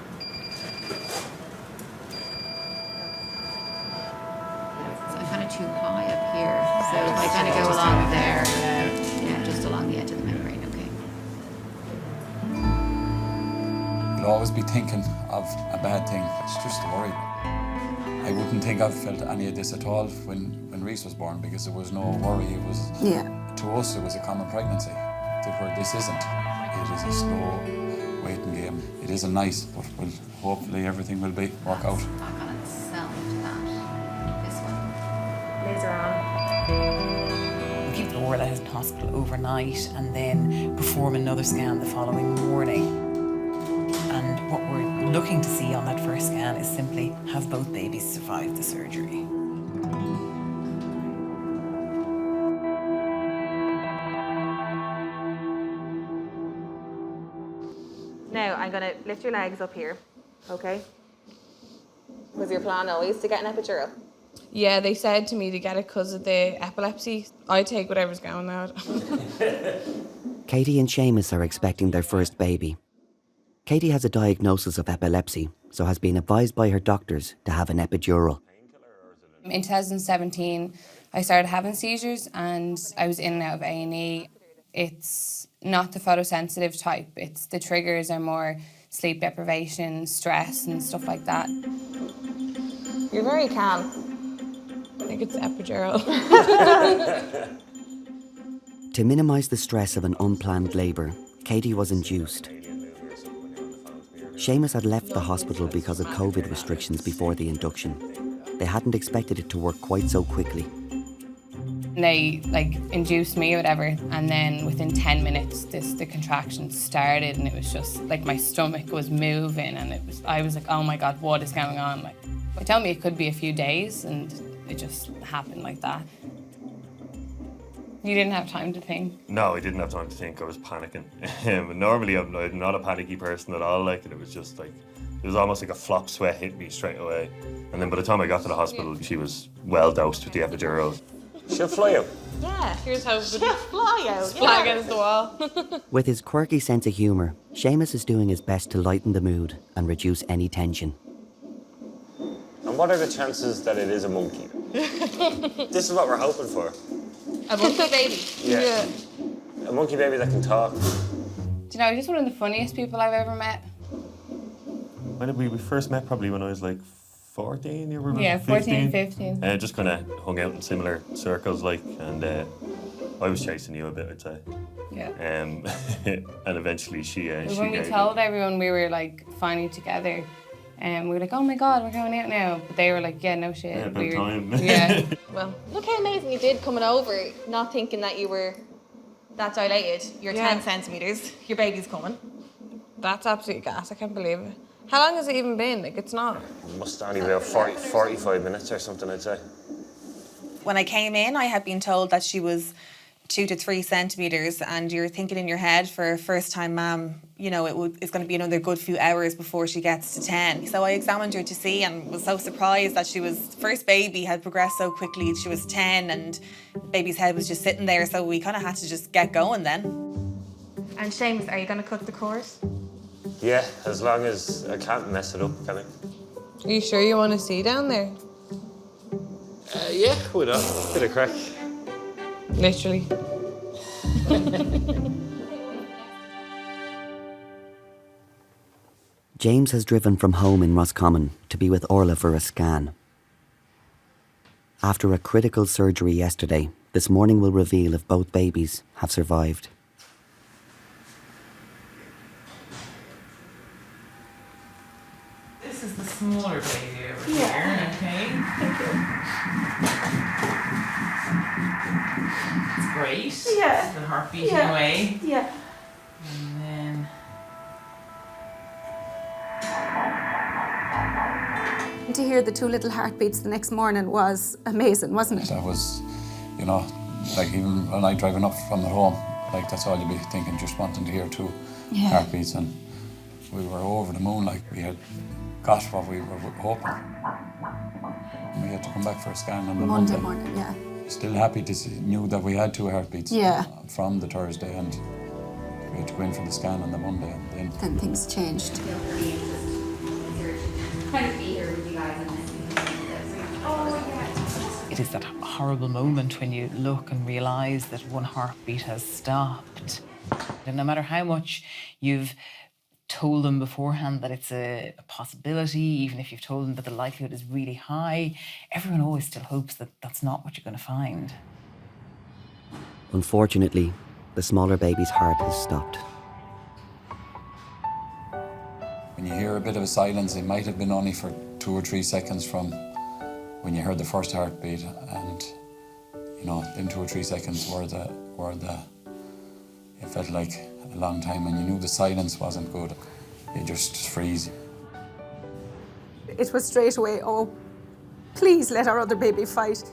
Speaker 3: I'm kind of too high up here, so if I kind of go along there, yeah, just along the edge of the membrane, okay.
Speaker 10: You'll always be thinking of a bad thing. It's just a worry. I wouldn't think I've felt any of this at all when Reese was born, because there was no worry. It was, to us, it was a common pregnancy. Where this isn't. It is a slow waiting game. It isn't nice, but hopefully everything will work out.
Speaker 3: I'm gonna sell that. This one.
Speaker 5: Laser on.
Speaker 13: We keep Orla in hospital overnight and then perform another scan the following morning. And what we're looking to see on that first scan is simply, have both babies survived the surgery?
Speaker 18: Now I'm going to lift your legs up here, okay? Was your plan always to get an epidural?
Speaker 17: Yeah, they said to me to get it because of the epilepsy. I take whatever's going out.
Speaker 1: Katie and Seamus are expecting their first baby. Katie has a diagnosis of epilepsy, so has been advised by her doctors to have an epidural.
Speaker 22: In 2017, I started having seizures and I was in and out of A&E.
Speaker 17: It's not the photosensitive type. It's the triggers are more sleep deprivation, stress and stuff like that.
Speaker 18: You're very calm.
Speaker 17: I think it's epidural.
Speaker 1: To minimise the stress of an unplanned labour, Katie was induced. Seamus had left the hospital because of COVID restrictions before the induction. They hadn't expected it to work quite so quickly.
Speaker 17: They induced me or whatever, and then within 10 minutes the contractions started, and it was just like my stomach was moving, and I was like, oh my God, what is going on? Like, they tell me it could be a few days, and it just happened like that. You didn't have time to think?
Speaker 2: No, I didn't have time to think. I was panicking. Normally, I'm not a panicky person at all. And it was just it was almost like a flop sweat hit me straight away. And then by the time I got to the hospital, she was well dosed with the epidural. She'll fly out.
Speaker 18: Yeah.
Speaker 17: Here's how
Speaker 18: She'll fly out.
Speaker 17: fly against the wall.
Speaker 1: With his quirky sense of humour, Seamus is doing his best to lighten the mood and reduce any tension.
Speaker 2: And what are the chances that it is a monkey? This is what we're hoping for.
Speaker 17: A monkey baby?
Speaker 2: Yeah. A monkey baby that can talk.
Speaker 17: Do you know, just one of the funniest people I've ever met.
Speaker 2: When did we first met? Probably when I was like 14, you were
Speaker 17: Yeah,
Speaker 2: 15.
Speaker 17: 15.
Speaker 2: Just kind of hung out in similar circles, and I was chasing you a bit, I'd say.
Speaker 17: Yeah.
Speaker 2: And eventually she
Speaker 17: When we
Speaker 2: gave
Speaker 17: told everyone we were finally together, and we were like, oh my God, we're going out now. But they were like, yeah, no shit.
Speaker 2: Yeah, about time.
Speaker 17: Yeah.
Speaker 18: Well, look how amazing you did coming over, not thinking that you were that dilated. You're 10 centimetres, your baby's coming.
Speaker 17: That's absolutely gas, I can't believe it. How long has it even been? It's not.
Speaker 2: It must only be about 45 minutes or something, I'd say.
Speaker 18: When I came in, I had been told that she was 2 to 3 centimetres, and you're thinking in your head for a first-time mum, it's going to be another good few hours before she gets to 10. So I examined her to see and was so surprised that first baby had progressed so quickly. She was 10 and the baby's head was just sitting there, so we kind of had to just get going then. And Seamus, are you going to cut the cord?
Speaker 2: Yeah, as long as I can't mess it up, can I?
Speaker 17: Are you sure you want to see down there?
Speaker 2: Yeah, why not? Bit of crack.
Speaker 17: Literally.
Speaker 1: James has driven from home in Roscommon to be with Orla for a scan. After a critical surgery yesterday, this morning will reveal if both babies have survived.
Speaker 20: This is the smaller baby over here, okay?
Speaker 11: Thank you.
Speaker 20: It's great.
Speaker 11: Yeah.
Speaker 20: The heart beating away.
Speaker 11: Yeah.
Speaker 20: And then...
Speaker 7: To hear the 2 little heartbeats the next morning was amazing, wasn't it?
Speaker 10: That was, even when I driving up from the home, that's all you'd be thinking, just wanting to hear 2 heartbeats, and we were over the moon, we had got what we were hoping. And we had to come back for a scan on the Monday
Speaker 7: morning, yeah.
Speaker 10: Still happy to knew that we had 2 heartbeats from the Thursday, and we had to go in for the scan on the Monday, and
Speaker 7: then things changed.
Speaker 13: It is that horrible moment when you look and realise that one heartbeat has stopped. And no matter how much you've told them beforehand that it's a possibility, even if you've told them that the likelihood is really high, everyone always still hopes that that's not what you're going to find.
Speaker 1: Unfortunately, the smaller baby's heart has stopped.
Speaker 10: when you hear a bit of a silence, it might have been only for 2 or 3 seconds from when you heard the first heartbeat, and them 2 or 3 seconds were the it felt like a long time, and you knew the silence wasn't good. You just freeze.
Speaker 7: It was straight away, oh, please let our other baby fight.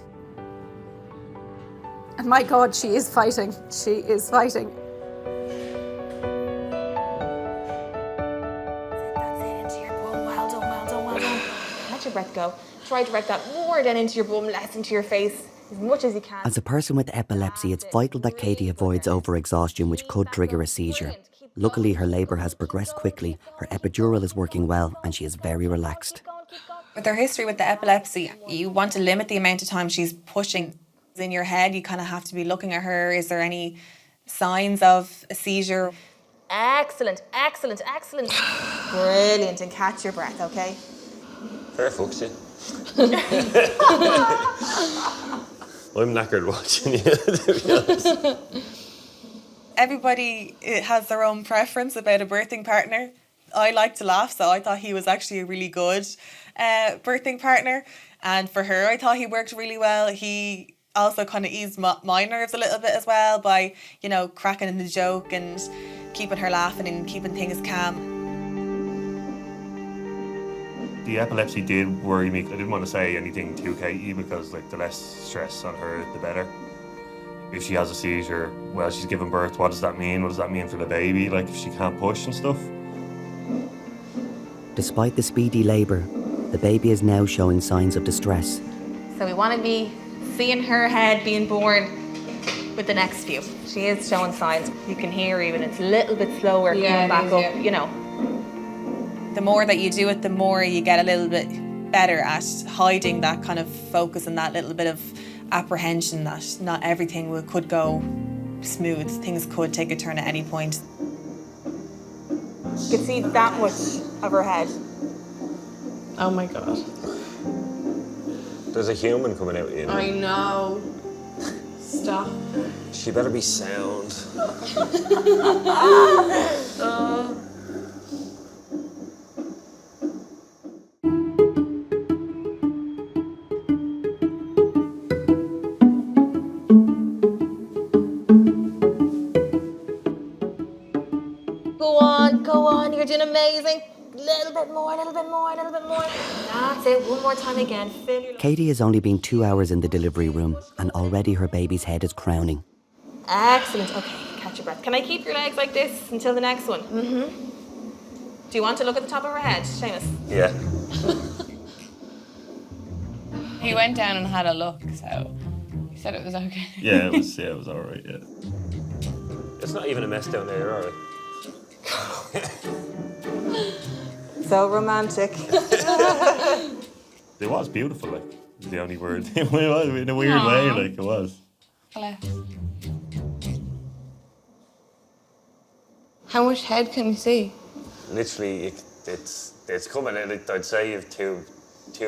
Speaker 7: And my God, she is fighting. She is fighting.
Speaker 18: Let your breath go. Try to direct that more then into your bum, less into your face, as much as you can.
Speaker 1: As a person with epilepsy, it's vital that Katie avoids overexhaustion, which could trigger a seizure. Luckily, her labour has progressed quickly, her epidural is working well, and she is very relaxed.
Speaker 18: With her history with the epilepsy, you want to limit the amount of time she's pushing. In your head, you kind of have to be looking at her. Is there any signs of a seizure.
Speaker 8: Excellent, excellent, excellent. Brilliant, and catch your breath, okay?
Speaker 2: Fair fucks you. I'm knackered watching you, to be honest.
Speaker 18: Everybody has their own preference about a birthing partner. I like to laugh, so I thought he was actually a really good birthing partner. And for her, I thought he worked really well. He also kind of eased my nerves a little bit as well by, you know, cracking in the joke and keeping her laughing and keeping things calm.
Speaker 2: The epilepsy did worry me. I didn't want to say anything to Katie because, like, the less stress on her, the better. If she has a seizure, well, she's giving birth, what does that mean? What does that mean for the baby? Like, if she can't push and stuff?
Speaker 1: Despite the speedy labour, the baby is now showing signs of distress.
Speaker 8: So we want to be seeing her head being born with the next few. She is showing signs. You can hear even it's a little bit slower coming back up, you know.
Speaker 18: The more that you do it, the more you get a little bit better at hiding that kind of focus and that little bit of apprehension that not everything could go smooth. Things could take a turn at any point.
Speaker 8: You can see that much of her head.
Speaker 20: Oh my God.
Speaker 2: There's a human coming out, you know.
Speaker 20: I know. Stop.
Speaker 2: She better be sound.
Speaker 8: Go on, you're doing amazing. Little bit more, little bit more, little bit more. That's it, one more time again. Fill your...
Speaker 1: Katie has only been 2 hours in the delivery room and already her baby's head is crowning.
Speaker 8: Excellent, okay, catch your breath. Can I keep your legs like this until the next one? Mm-hmm. Do you want to look at the top of her head, Seamus?
Speaker 2: Yeah.
Speaker 17: He went down and had a look, so he said it was okay.
Speaker 2: Yeah, it was all right, yeah. It's not even a mess down there, are it?
Speaker 8: So romantic.
Speaker 2: It was beautiful, like, the only word. It was, in a weird way, like, it was.
Speaker 20: How much head can you see?
Speaker 2: Literally, it's coming. I'd say you've two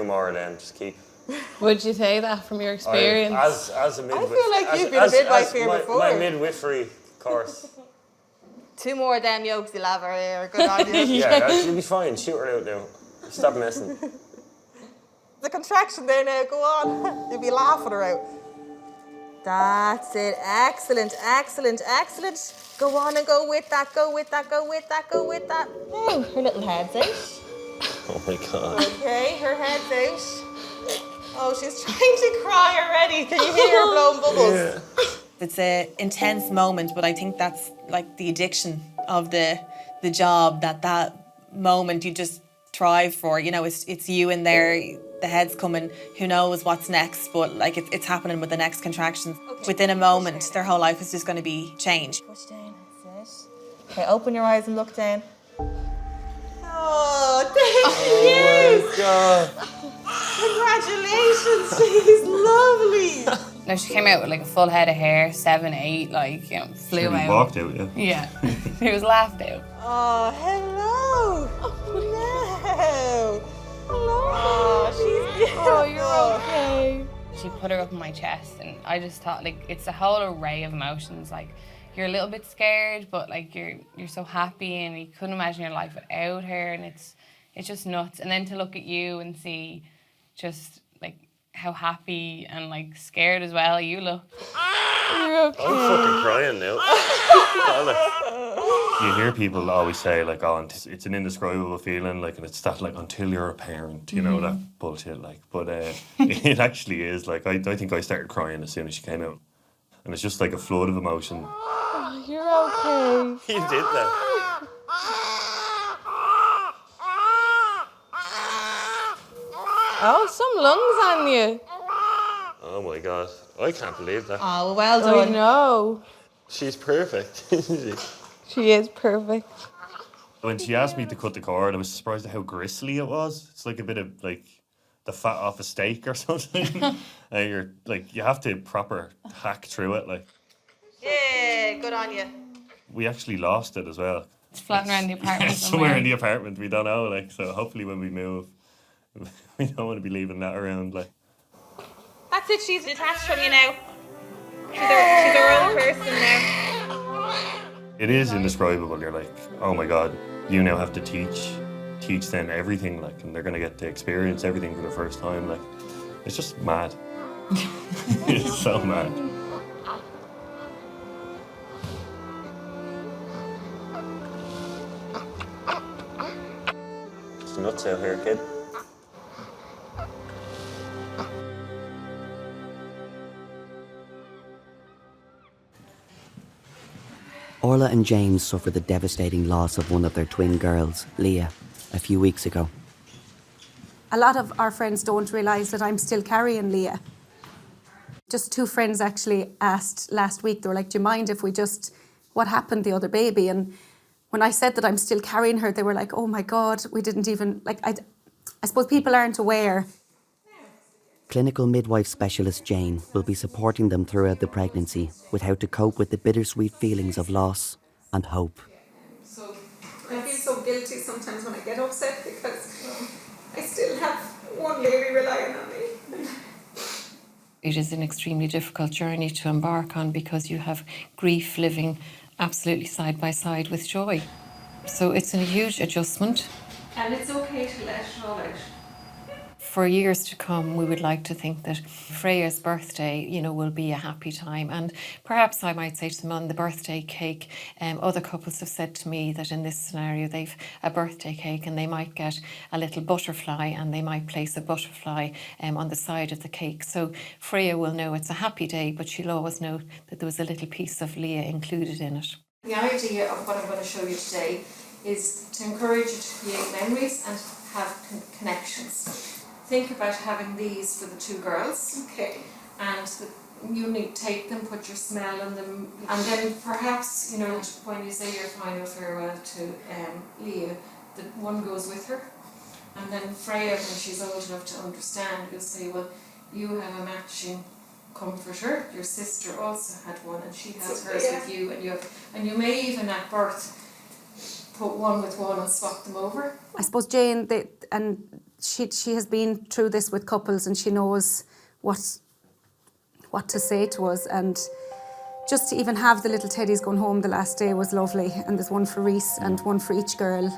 Speaker 2: more of them. Just keep.
Speaker 20: Would you say that from your experience?
Speaker 2: As a midwife,
Speaker 8: I feel like you've been a midwife before.
Speaker 2: My midwifery course.
Speaker 8: 2 more of them yolks you'll have her good on you.
Speaker 2: Yeah, you'll be fine. Shoot her out now. Stop messing.
Speaker 8: The contraction there now, go on. You'll be laughing her out. That's it. Excellent, excellent, excellent. Go on and go with that, go with that, go with that, go with that. Oh, her little head's out.
Speaker 2: Oh my God.
Speaker 8: Okay, her head's out. Oh, she's trying to cry already. Can you hear her blowing bubbles?
Speaker 2: Yeah.
Speaker 18: It's an intense moment, but I think that's like the addiction of the job, that moment you just thrive for. You know, it's you in there, the head's coming, who knows what's next, but like it's happening with the next contraction. Okay. Within a moment, their whole life is just going to be changed.
Speaker 8: Push down, that's it. Okay, open your eyes and look down. Oh, thank you!
Speaker 2: Oh my God.
Speaker 8: Congratulations, she's lovely.
Speaker 17: No, she came out with like a full head of hair, 7, 8, like, you know, flew out.
Speaker 2: Walked out, yeah.
Speaker 17: Yeah, he was laughed out.
Speaker 8: Oh, hello. Oh, no. Hello. Oh, she's beautiful.
Speaker 20: Oh, you're okay.
Speaker 17: She put her up on my chest, and I just thought, like, it's a whole array of emotions. Like, you're a little bit scared, but like you're so happy, and you couldn't imagine your life without her, and it's just nuts. And then to look at you and see just like how happy and like scared as well you look.
Speaker 20: You're okay.
Speaker 2: I'm fucking crying now. You hear people always say like, oh, it's an indescribable feeling, like, and it's that like until you're a parent, you know, that bullshit, like. But it actually is. Like, I think I started crying as soon as she came out, and it's just like a flood of emotion.
Speaker 20: Oh, you're okay.
Speaker 2: You did that.
Speaker 20: Oh, some lungs on you.
Speaker 2: Oh my God, I can't believe that.
Speaker 8: Oh, well done.
Speaker 20: I know.
Speaker 2: She's perfect, isn't she?
Speaker 20: She is perfect.
Speaker 2: When she asked me to cut the cord, I was surprised at how gristly it was. It's like a bit of like the fat off a steak or something. You're like, you have to proper hack through it, like.
Speaker 8: Yeah, good on you.
Speaker 2: We actually lost it as well.
Speaker 17: It's floating around the apartment
Speaker 2: somewhere in the apartment. We don't know, like, so hopefully when we move, we don't want to be leaving that around, like.
Speaker 8: That's it, she's detached from you now. She's her own person now.
Speaker 2: It is indescribable. You're like, oh my God, you now have to teach them everything, like, and they're going to get to experience everything for the first time. Like, it's just mad. It's so mad. It's nuts out here, kid.
Speaker 1: Orla and James suffered the devastating loss of one of their twin girls, Leah, a few weeks ago.
Speaker 7: A lot of our friends don't realise that I'm still carrying Leah. Just 2 friends actually asked last week, they were like, do you mind if we just, what happened to the other baby? And when I said that I'm still carrying her, they were like, oh my God, we didn't even, like, I suppose people aren't aware.
Speaker 1: Clinical midwife specialist Jane will be supporting them throughout the pregnancy with how to cope with the bittersweet feelings of loss and hope.
Speaker 11: So I feel so guilty sometimes when I get upset because I still have one baby relying on me.
Speaker 12: It is an extremely difficult journey to embark on because you have grief living absolutely side by side with joy. So it's a huge adjustment.
Speaker 11: And it's okay to let it all out.
Speaker 12: For years to come, we would like to think that Freya's birthday, will be a happy time. And perhaps I might say to them on the birthday cake, other couples have said to me that in this scenario, they've a birthday cake and they might get a little butterfly and they might place a butterfly on the side of the cake. So Freya will know it's a happy day, but she'll always know that there was a little piece of Leah included in it.
Speaker 11: The idea of what I'm going to show you today is to encourage you to create memories and have connections. Think about having these for the 2 girls. Okay. And you need to take them, put your smell on them, and then perhaps, when you say your final farewell to Leah, that one goes with her. And then Freya, when she's old enough to understand, you'll say, well, you have a matching comforter. Your sister also had one, and she has hers with you, and you may even at birth put one with one and swap them over.
Speaker 7: I suppose Jane, she has been through this with couples and she knows what to say to us, and just to even have the little teddies going home the last day was lovely, and there's one for Reese and one for each girl.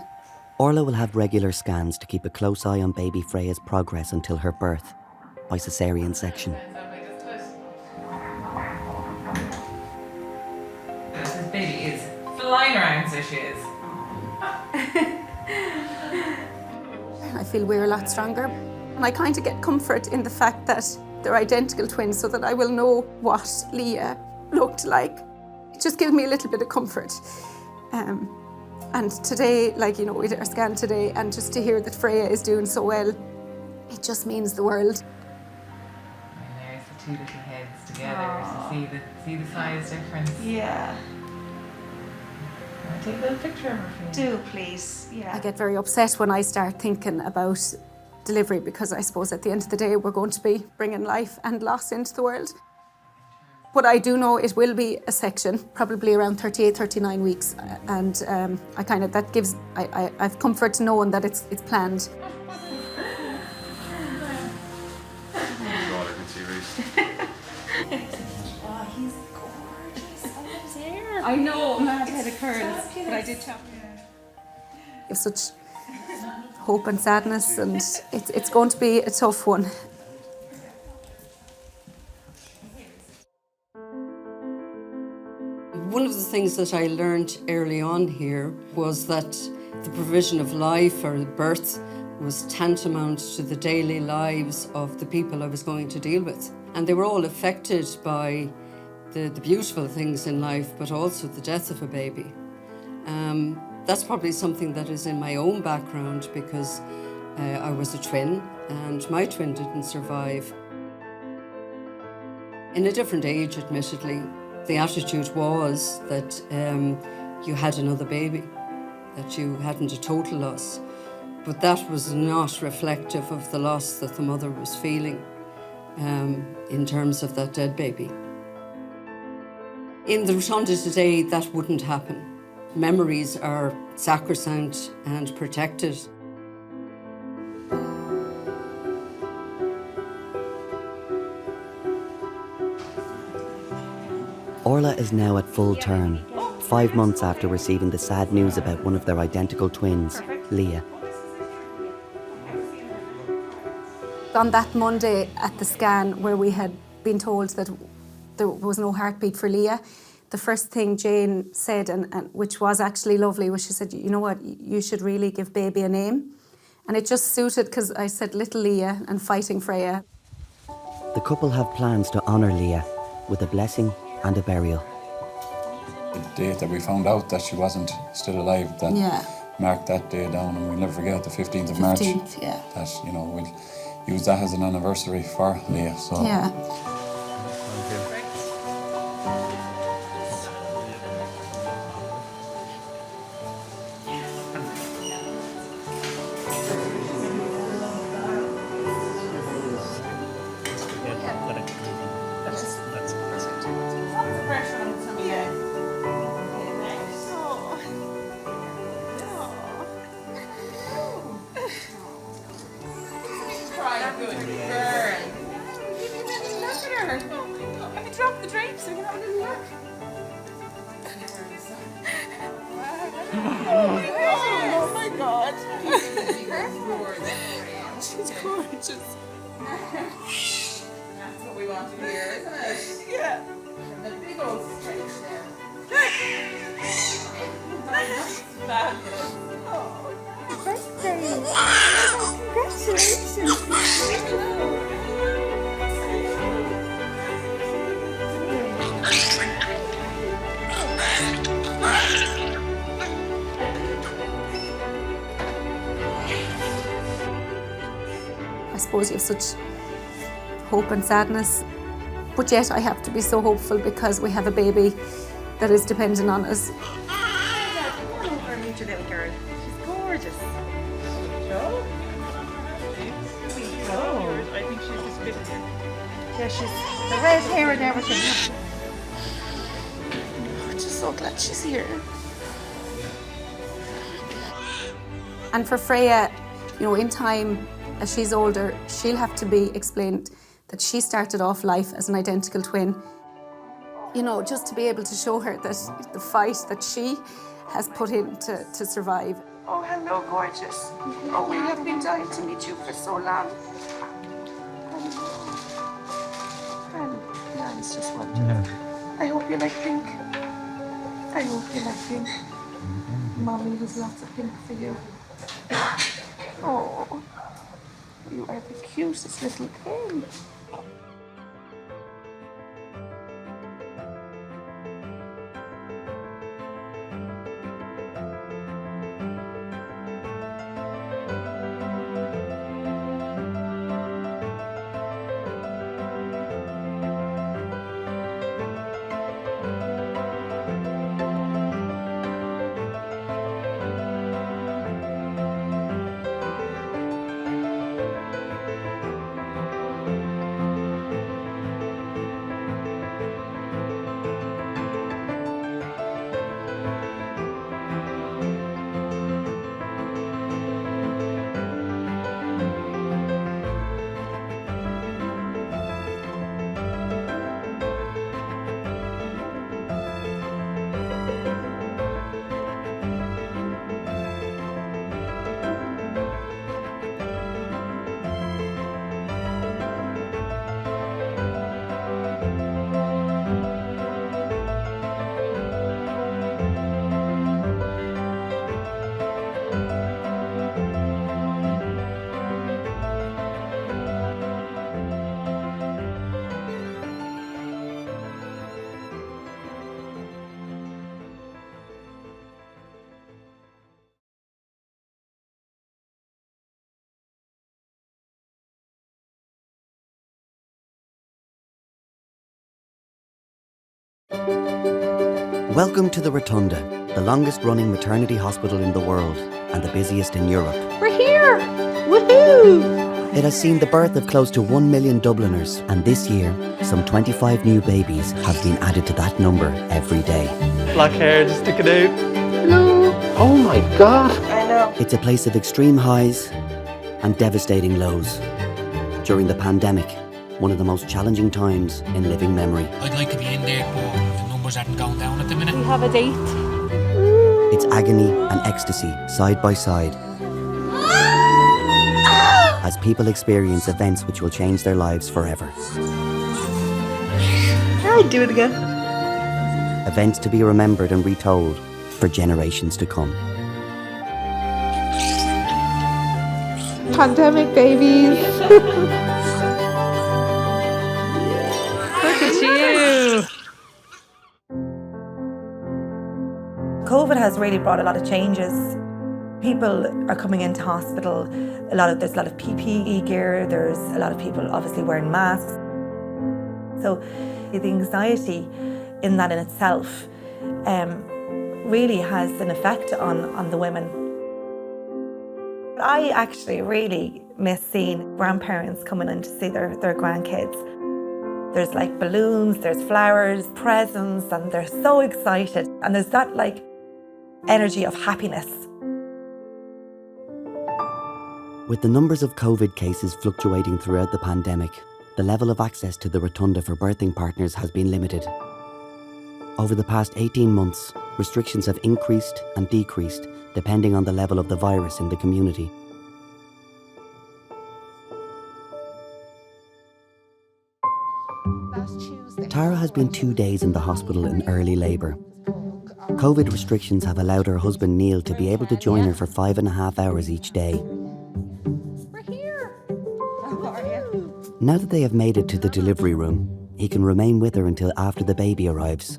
Speaker 1: Orla will have regular scans to keep a close eye on baby Freya's progress until her birth by caesarean section.
Speaker 13: This baby is flying around, so she is.
Speaker 7: I feel we're a lot stronger, and I kind of get comfort in the fact that they're identical twins, so that I will know what Leah looked like. It just gives me a little bit of comfort. And today, we did our scan today, and just to hear that Freya is doing so well, it just means the world.
Speaker 13: And there's the 2 little heads together, so see the size difference.
Speaker 11: Yeah.
Speaker 13: Take a little picture of her for you.
Speaker 11: Do, please. Yeah.
Speaker 7: I get very upset when I start thinking about delivery, because I suppose at the end of the day we're going to be bringing life and loss into the world. But I do know it will be a section, probably around 38, 39 weeks, and that gives I've comfort knowing that it's planned.
Speaker 11: I know, mad head of curls, but I did tell you.
Speaker 7: You have such hope and sadness, and it's going to be a tough one.
Speaker 16: One of the things that I learned early on here was that the provision of life or birth was tantamount to the daily lives of the people I was going to deal with. And they were all affected by the beautiful things in life, but also the death of a baby. That's probably something that is in my own background, because I was a twin and my twin didn't survive. In a different age, admittedly, the attitude was that you had another baby, that you hadn't a total loss. But that was not reflective of the loss that the mother was feeling in terms of that dead baby. In the Rotunda today, that wouldn't happen. Memories are sacrosanct and protected.
Speaker 1: Orla is now at full term, 5 months after receiving the sad news about one of their identical twins, Leah.
Speaker 7: On that Monday at the scan where we had been told that there was no heartbeat for Leah, the first thing Jane said, and which was actually lovely, was she said, you know what, you should really give baby a name. And it just suited because I said little Leah and fighting Freya.
Speaker 1: The couple have plans to honour Leah with a blessing and a burial.
Speaker 10: The date that we found out that she wasn't still alive, that marked that day down, and we'll never forget the 15th of March.
Speaker 7: 15th, yeah.
Speaker 10: That, you know, we'll use that as an anniversary for Leah. So.
Speaker 7: Yeah.
Speaker 8: Oh my God. She's gorgeous. That's what we want to hear, isn't it? Yeah. And the big old stretch there. Fabulous. Oh, birthday. Congratulations.
Speaker 7: I suppose you have such hope and sadness, but yet I have to be so hopeful because we have a baby that is dependent on us.
Speaker 8: Come on over and meet your little girl. She's gorgeous. Joe? Oh, I think she's just good here. Yeah, she's the red hair and everything. I'm just so glad she's here.
Speaker 7: And for Freya, you know, in time, as she's older, she'll have to be explained that she started off life as an identical twin. You know, just to be able to show her that the fight that she has put in to survive.
Speaker 8: Oh, hello, gorgeous. Oh, we have been dying to meet you for so long. And yeah, it's just wonderful. I hope you like pink. I hope you like pink. Mommy has lots of pink for you. Oh, you are the cutest little thing.
Speaker 1: Welcome to the Rotunda, the longest running maternity hospital in the world and the busiest in Europe.
Speaker 8: We're here! Woohoo!
Speaker 1: It has seen the birth of close to 1 million Dubliners, and this year, some 25 new babies have been added to that number every day.
Speaker 20: Black hair just sticking out. Hello. Oh my God.
Speaker 8: I know.
Speaker 1: It's a place of extreme highs and devastating lows. During the pandemic, one of the most challenging times in living memory.
Speaker 21: I'd like to be in there, but the numbers aren't going down at the minute.
Speaker 3: We have a date.
Speaker 1: It's agony and ecstasy side by side as people experience events which will change their lives forever.
Speaker 8: I'd do it again.
Speaker 1: Events to be remembered and retold for generations to come.
Speaker 8: Pandemic babies.
Speaker 20: Look at you.
Speaker 22: COVID has really brought a lot of changes. People are coming into hospital. There's a lot of PPE gear. There's a lot of people obviously wearing masks. So the anxiety in that in itself really has an effect on the women. I actually really miss seeing grandparents coming in to see their grandkids. There's like balloons, there's flowers, presents, and they're so excited. And there's that like energy of happiness.
Speaker 1: With the numbers of COVID cases fluctuating throughout the pandemic, the level of access to the Rotunda for birthing partners has been limited. Over the past 18 months, restrictions have increased and decreased depending on the level of the virus in the community. Tara has been 2 days in the hospital in early labour. COVID restrictions have allowed her husband Neil to be able to join her for 5.5 hours each day. Now that they have made it to the delivery room, he can remain with her until after the baby arrives.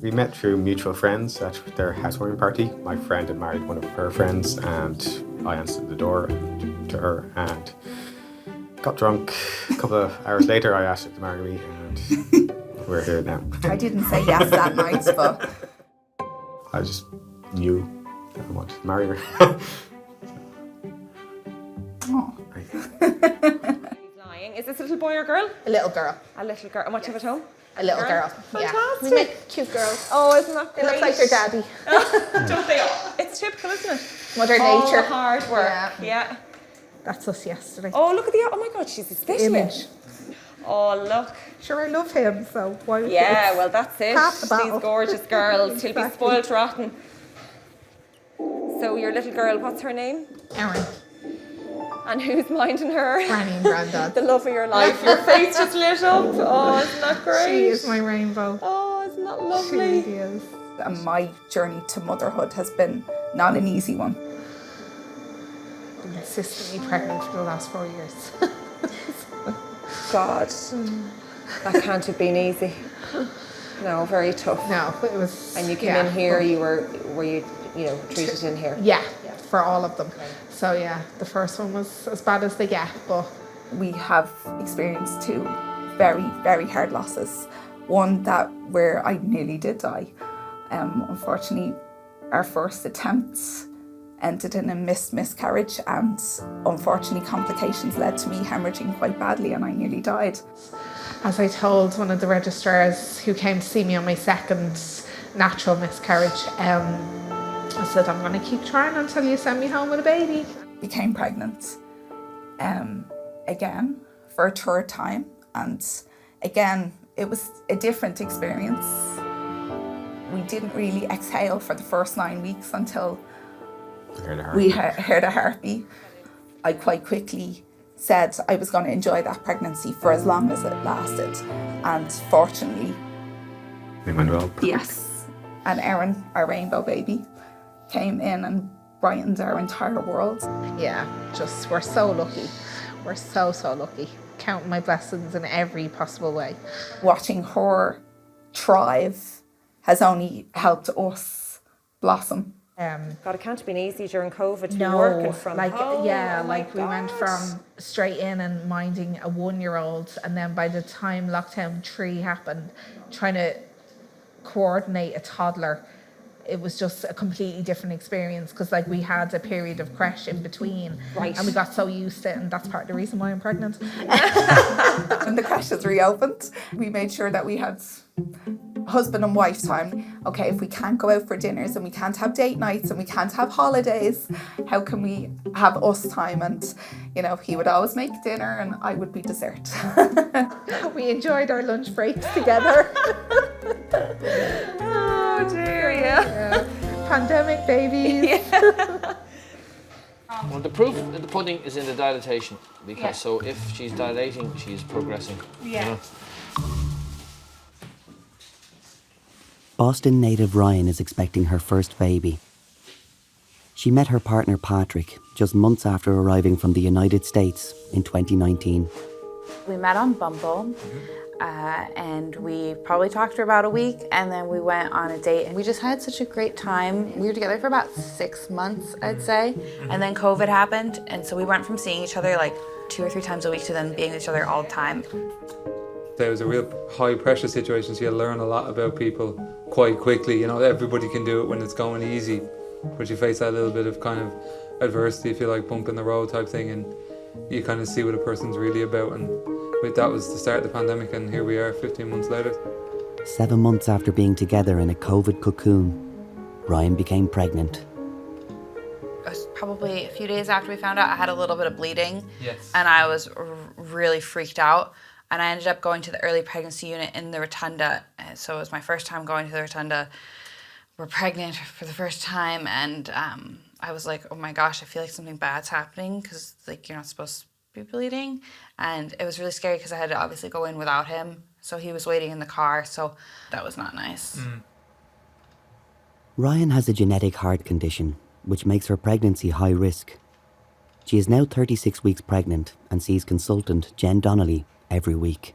Speaker 23: We met through mutual friends at their housewarming party. My friend had married one of her friends and I answered the door to her and got drunk. A couple of hours later I asked her to marry me and we're here now.
Speaker 24: I didn't say yes that night, but...
Speaker 23: I just knew that I wanted to marry her.
Speaker 25: Is this a little boy or girl?
Speaker 8: A little girl.
Speaker 25: A little girl. And what do you have at home?
Speaker 8: A little girl.
Speaker 25: Fantastic.
Speaker 8: Yeah. We make cute girls.
Speaker 25: Oh, isn't that
Speaker 8: They
Speaker 25: great?
Speaker 8: look like their daddy.
Speaker 25: Don't they? It's typical, isn't it?
Speaker 8: Mother
Speaker 25: All
Speaker 8: Nature.
Speaker 25: hard work. Yeah.
Speaker 8: That's us yesterday.
Speaker 25: Oh, look at the... Oh my God, she's a specimen.
Speaker 8: Image.
Speaker 25: Oh, look.
Speaker 8: Sure, I love him, so why would
Speaker 25: Yeah,
Speaker 8: you?
Speaker 25: well, that's it.
Speaker 8: Half the battle.
Speaker 25: These gorgeous girls. She'll be
Speaker 8: Exactly.
Speaker 25: spoiled rotten. So your little girl, what's her name?
Speaker 8: Erin.
Speaker 25: And who's minding her?
Speaker 8: Granny and Grandad.
Speaker 25: The love of your life. Your face just lit up. Oh, isn't that great?
Speaker 8: She is my rainbow.
Speaker 25: Oh, isn't that
Speaker 8: She
Speaker 25: lovely?
Speaker 8: really is.
Speaker 24: And my journey to motherhood has been not an easy one.
Speaker 8: Been consistently pregnant for the last 4 years.
Speaker 25: God, that can't have been easy. No, very tough.
Speaker 8: No, it was.
Speaker 25: And you came in here. You were you treated in here?
Speaker 8: Yeah, for all of them. So yeah, the first one was as bad as they get, but
Speaker 24: We have experienced two very, very hard losses. One that where I nearly did die. Unfortunately, our first attempt ended in a miscarriage, and unfortunately complications led to me hemorrhaging quite badly and I nearly died.
Speaker 8: as I told one of the registrars who came to see me on my second natural miscarriage, I said, I'm going to keep trying until you send me home with a baby.
Speaker 24: Became pregnant again for a third time, and again it was a different experience. We didn't really exhale for the first 9 weeks until we heard a heartbeat. I quite quickly said I was going to enjoy that pregnancy for as long as it lasted, and fortunately
Speaker 23: They went well.
Speaker 24: yes, and Erin, our rainbow baby, came in and brightened our entire world.
Speaker 8: Yeah, just we're so lucky. We're so lucky. Counting my blessings in every possible way.
Speaker 24: Watching her thrive has only helped us blossom.
Speaker 25: God, it can't have been easy during COVID to be
Speaker 8: No,
Speaker 25: working from
Speaker 8: like
Speaker 25: home.
Speaker 8: yeah,
Speaker 25: Oh my
Speaker 8: like we went
Speaker 25: God.
Speaker 8: from straight in and minding a 1-year-old, and then by the time lockdown 3 happened, trying to coordinate a toddler
Speaker 24: It was just a completely different experience because like we had a period of crash in between,
Speaker 25: Right.
Speaker 24: and we got so used to it, and that's part of the reason why I'm pregnant. When the crashes reopened, we made sure that we had husband and wife time. Okay, if we can't go out for dinners and we can't have date nights and we can't have holidays, how can we have us time? And you know, he would always make dinner and I would be dessert. We enjoyed our lunch breaks together.
Speaker 3: Oh dear, yeah.
Speaker 24: Pandemic babies.
Speaker 4: Well, the proof in the pudding is in the dilatation, because
Speaker 3: Yeah.
Speaker 4: so if she's dilating, she's progressing.
Speaker 3: Yeah.
Speaker 4: You know?
Speaker 1: Boston native Ryan is expecting her first baby. She met her partner Patrick just months after arriving from the United States in 2019.
Speaker 3: We met on Bumble, and we probably talked for about a week, and then we went on a date, and we just had such a great time. We were together for about 6 months, I'd say, and then COVID happened, and so we went from seeing each other like 2 or 3 times a week to then being with each other all the time.
Speaker 6: There was a real high pressure situation, so you learn a lot about people quite quickly. You know, everybody can do it when it's going easy, but you face that little bit of kind of adversity, if you like, bump in the road type thing, and you kind of see what a person's really about. And that was the start of the pandemic, and here we are 15 months later.
Speaker 1: 7 months after being together in a COVID cocoon, Ryan became pregnant.
Speaker 3: It was probably a few days after we found out. I had a little bit of bleeding,
Speaker 6: Yes.
Speaker 3: and I was really freaked out. And I ended up going to the early pregnancy unit in the Rotunda. And so it was my first time going to the Rotunda. We're pregnant for the first time, and I was like, oh my gosh, I feel like something bad's happening because like you're not supposed to be bleeding. And it was really scary because I had to obviously go in without him. So he was waiting in the car, so that was not nice.
Speaker 1: Ryan has a genetic heart condition, which makes her pregnancy high risk. She is now 36 weeks pregnant and sees consultant Jen Donnelly every week.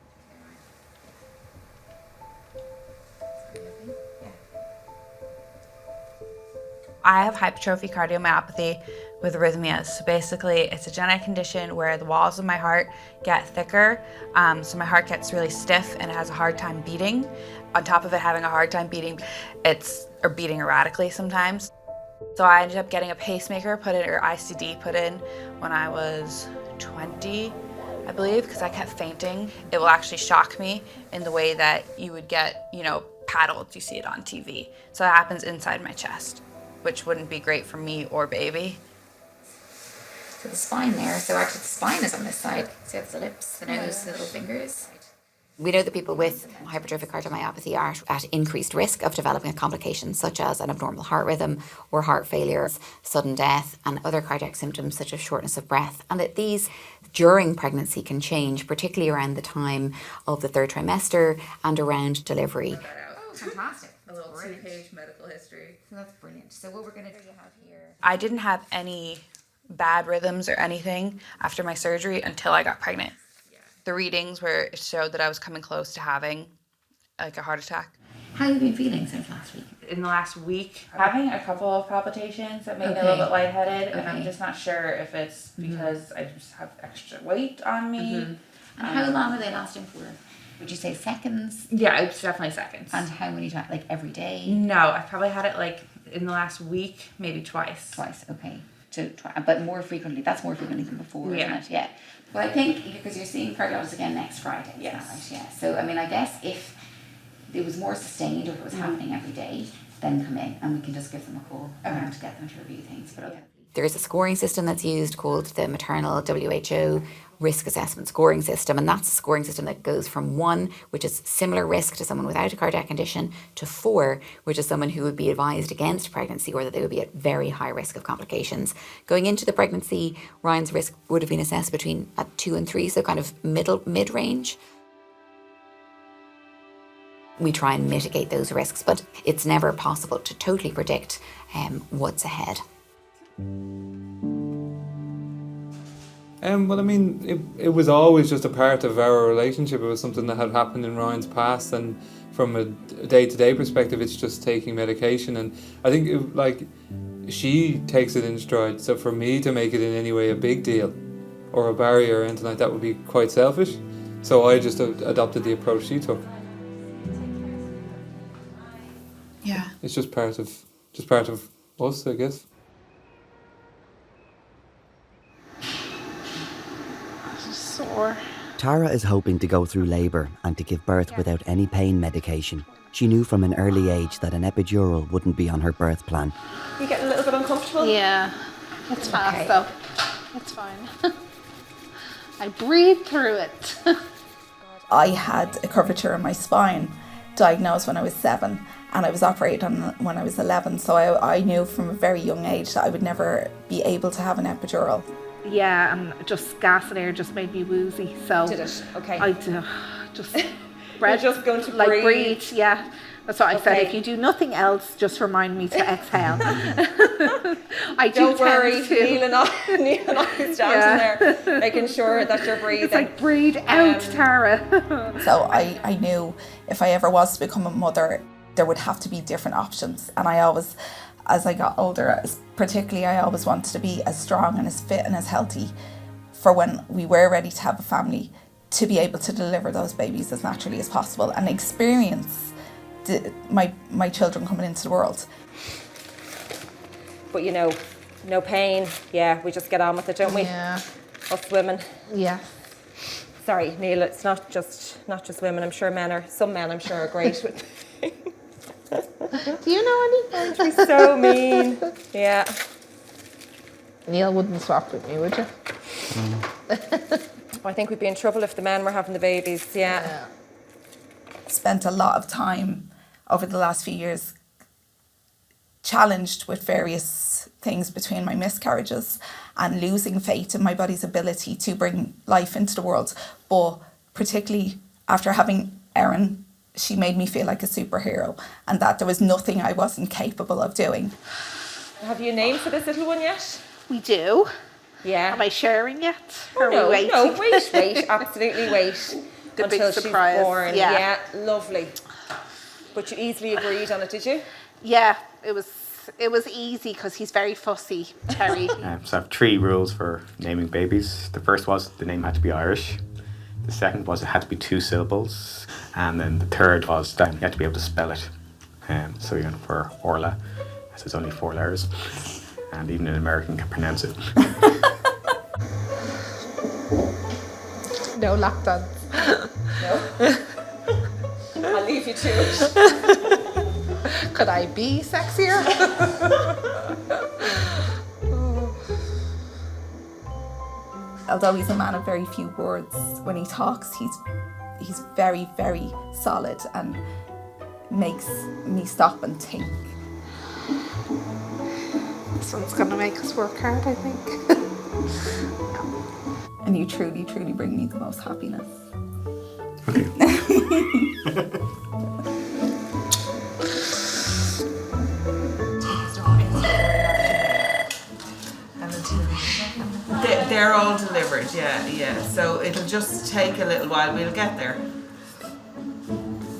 Speaker 3: I have hypertrophic cardiomyopathy with arrhythmias. So basically, it's a genetic condition where the walls of my heart get thicker, so my heart gets really stiff and it has a hard time beating. On top of it having a hard time beating, or beating erratically sometimes. So I ended up getting a pacemaker put in, or ICD put in, when I was 20, I believe, because I kept fainting. It will actually shock me in the way that you would get, you know, paddled. You see it on TV. So that happens inside my chest, which wouldn't be great for me or baby.
Speaker 14: So the spine there, so actually the spine is on this side. So it's the lips, the nose, the little fingers.
Speaker 15: We know that people with hypertrophic cardiomyopathy are at increased risk of developing complications such as an abnormal heart rhythm or heart failure, sudden death, and other cardiac symptoms such as shortness of breath. And that these during pregnancy can change, particularly around the time of the 3rd trimester and around delivery.
Speaker 14: Oh, fantastic.
Speaker 3: A little 2-page medical history.
Speaker 14: So that's brilliant. So what we're going to do have here.
Speaker 3: I didn't have any bad rhythms or anything after my surgery until I got pregnant. The readings where it showed that I was coming close to having like a heart attack.
Speaker 14: How have you been feeling since last week?
Speaker 3: In the last week, having a couple of palpitations that made me a little bit lightheaded, and I'm just not sure if it's because I just have extra weight on me.
Speaker 14: And how long are they lasting for? Would you say seconds?
Speaker 3: Yeah, it's definitely seconds.
Speaker 14: And how many times? Like every day?
Speaker 3: No, I've probably had it like in the last week, maybe twice.
Speaker 14: Twice, okay. So, but more frequently. That's more frequently than before,
Speaker 3: Yeah.
Speaker 14: isn't it? Yeah. Well, I think because you're seeing cardiologists again next Friday.
Speaker 3: Yes.
Speaker 14: Right? Yeah. So, I mean, I guess if it was more sustained or if it was happening every day, then come in and we can just give them a call to get them to review things. But okay.
Speaker 15: There is a scoring system that's used called the Maternal WHO Risk Assessment Scoring System, and that's a scoring system that goes from 1, which is similar risk to someone without a cardiac condition, to 4, which is someone who would be advised against pregnancy or that they would be at very high risk of complications. Going into the pregnancy, Ryan's risk would have been assessed between 2 and 3, so kind of mid-range. We try and mitigate those risks, but it's never possible to totally predict what's ahead.
Speaker 6: Well, I mean, it was always just a part of our relationship. It was something that had happened in Ryan's past, and from a day-to-day perspective, it's just taking medication. And I think, she takes it in stride. So for me to make it in any way a big deal or a barrier or anything like that would be quite selfish. So I just adopted the approach she took.
Speaker 3: Yeah.
Speaker 6: It's just part of just part of us, I guess.
Speaker 5: Sore.
Speaker 1: Tara is hoping to go through labour and to give birth without any pain medication. She knew from an early age that an epidural wouldn't be on her birth plan.
Speaker 8: You getting a little bit uncomfortable?
Speaker 5: Yeah, it's fast though. It's fine. I breathe through it.
Speaker 24: I had a curvature in my spine, diagnosed when I was 7, and I was operated on when I was 11. So I knew from a very young age that I would never be able to have an epidural.
Speaker 5: Yeah, and just gas and air just made me woozy. So
Speaker 8: Did it? Okay.
Speaker 5: I just
Speaker 8: You're just going to
Speaker 5: like
Speaker 8: breathe.
Speaker 5: Yeah. That's what I said.
Speaker 8: Okay.
Speaker 5: If you do nothing else, just remind me to exhale.
Speaker 8: Don't worry, Neil and I is standing there, making sure that you're breathing.
Speaker 5: It's like breathe out, Tara.
Speaker 24: So I knew if I ever was to become a mother, there would have to be different options. And I always, as I got older, particularly I always wanted to be as strong and as fit and as healthy for when we were ready to have a family, to be able to deliver those babies as naturally as possible and experience my children coming into the world.
Speaker 8: But you know, no pain. Yeah, we just get on with it, don't we?
Speaker 5: Yeah.
Speaker 8: Us women.
Speaker 5: Yeah.
Speaker 8: Sorry, Neil, it's not just women. I'm sure some men I'm sure are great with.
Speaker 5: Do you know any?
Speaker 8: She's so mean. Yeah.
Speaker 5: Neil wouldn't swap with me, would you?
Speaker 8: I think we'd be in trouble if the men were having the babies. Yeah.
Speaker 24: Spent a lot of time over the last few years challenged with various things between my miscarriages and losing faith in my body's ability to bring life into the world. But particularly after having Erin, she made me feel like a superhero and that there was nothing I wasn't capable of doing.
Speaker 8: Have you a name for this little one yet?
Speaker 5: We do.
Speaker 8: Yeah.
Speaker 5: Am I sharing yet?
Speaker 8: Oh, no, wait, absolutely wait.
Speaker 5: The big
Speaker 8: until
Speaker 5: surprise.
Speaker 8: She's born.
Speaker 5: Yeah.
Speaker 8: Lovely. But you easily agreed on it, did you?
Speaker 5: Yeah, it was easy because he's very fussy, Terry.
Speaker 23: So I have 3 rules for naming babies. The first was the name had to be Irish. The second was it had to be 2 syllables. And then the third was that you had to be able to spell it. So we went for Orla, as it's only 4 letters. And even an American can pronounce it.
Speaker 5: No lap dance.
Speaker 8: No. I'll leave you to it.
Speaker 5: Could I be sexier?
Speaker 24: Although he's a man of very few words, when he talks, he's very, very solid and makes me stop and think.
Speaker 5: This one's gonna make us work hard, I think.
Speaker 24: And you truly, truly bring me the most happiness.
Speaker 23: Okay.
Speaker 9: They're all delivered, yeah. So it'll just take a little while. We'll get there.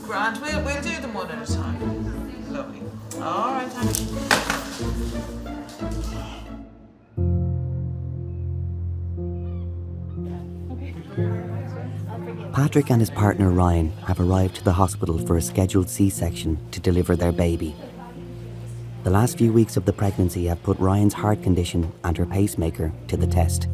Speaker 9: Grant, we'll do them one at a time. Lovely. All right, thank you.
Speaker 1: Patrick and his partner Ryan have arrived to the hospital for a scheduled C-section to deliver their baby. The last few weeks of the pregnancy have put Ryan's heart condition and her pacemaker to the test.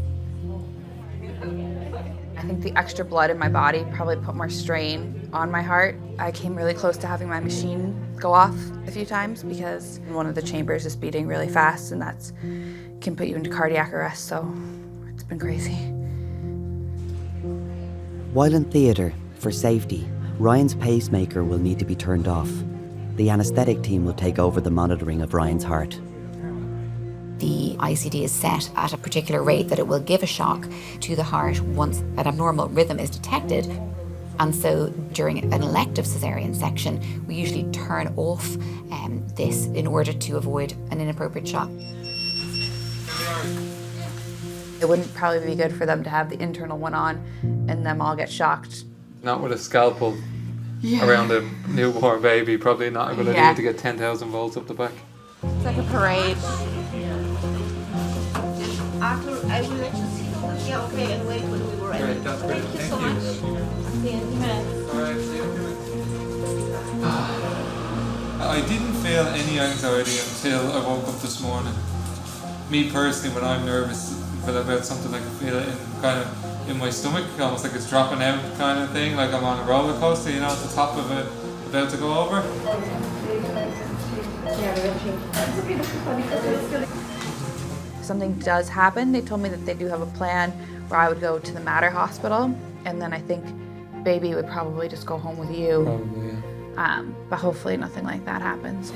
Speaker 3: I think the extra blood in my body probably put more strain on my heart. I came really close to having my machine go off a few times because one of the chambers is beating really fast and that can put you into cardiac arrest, so it's been crazy.
Speaker 1: While in theatre, for safety, Ryan's pacemaker will need to be turned off. The anaesthetic team will take over the monitoring of Ryan's heart.
Speaker 15: The ICD is set at a particular rate that it will give a shock to the heart once an abnormal rhythm is detected. And so during an elective caesarean section, we usually turn off this in order to avoid an inappropriate shock.
Speaker 3: It wouldn't probably be good for them to have the internal one on and them all get shocked.
Speaker 6: Not with a scalpel around a newborn baby, probably not a good idea to get 10,000 volts up the back.
Speaker 3: It's like a parade.
Speaker 5: After, I will let you see them. Yeah, okay, and wait when we were ready.
Speaker 6: Great, that's great.
Speaker 5: Thank you so much. See you in a minute.
Speaker 6: All right, see you in a minute. I didn't feel any anxiety until I woke up this morning. Me personally, when I'm nervous about something, I can feel it in my stomach, almost like it's dropping out kind of thing, like I'm on a roller coaster, you know, at the top of it, about to go over.
Speaker 3: If something does happen, they told me that they do have a plan where I would go to the Maternity Hospital, and then I think baby would probably just go home with you.
Speaker 6: Probably, yeah.
Speaker 3: But hopefully nothing like that happens.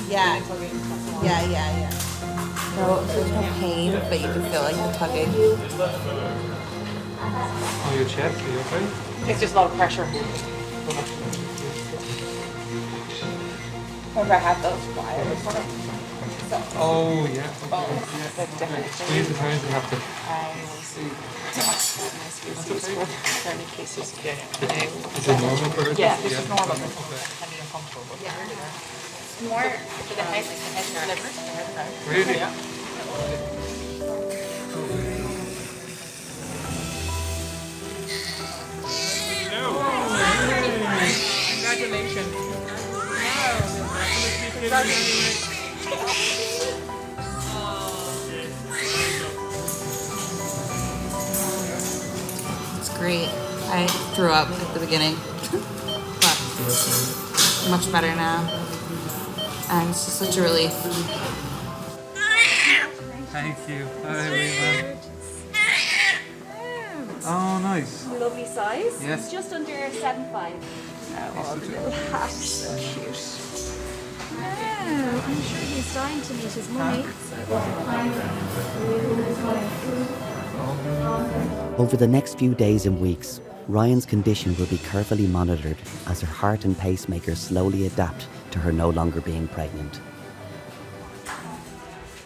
Speaker 8: Yeah. Yeah.
Speaker 2: No, there's no pain, but you can feel like the tugging.
Speaker 6: Oh, your chest, are you okay?
Speaker 20: It's just a lot of pressure.
Speaker 3: Remember I had those wires.
Speaker 6: Oh, yeah.
Speaker 3: That's different.
Speaker 6: Squeeze the turns and have to.
Speaker 20: Any cases.
Speaker 6: Is it normal for her?
Speaker 20: Yeah, this is normal.
Speaker 6: Okay.
Speaker 20: More for the head, liver.
Speaker 6: Really?
Speaker 20: Yeah. Congratulations.
Speaker 2: It's great. I threw up at the beginning, but much better now. And it's just such a relief.
Speaker 6: Thank you. Hi, everyone. Oh, nice.
Speaker 12: Lovely size.
Speaker 6: Yes.
Speaker 12: It's just under 7'5". Oh, the little hat. So cute. Oh, I'm sure he's dying to meet his mummy.
Speaker 1: Over the next few days and weeks, Ryan's condition will be carefully monitored as her heart and pacemaker slowly adapt to her no longer being pregnant.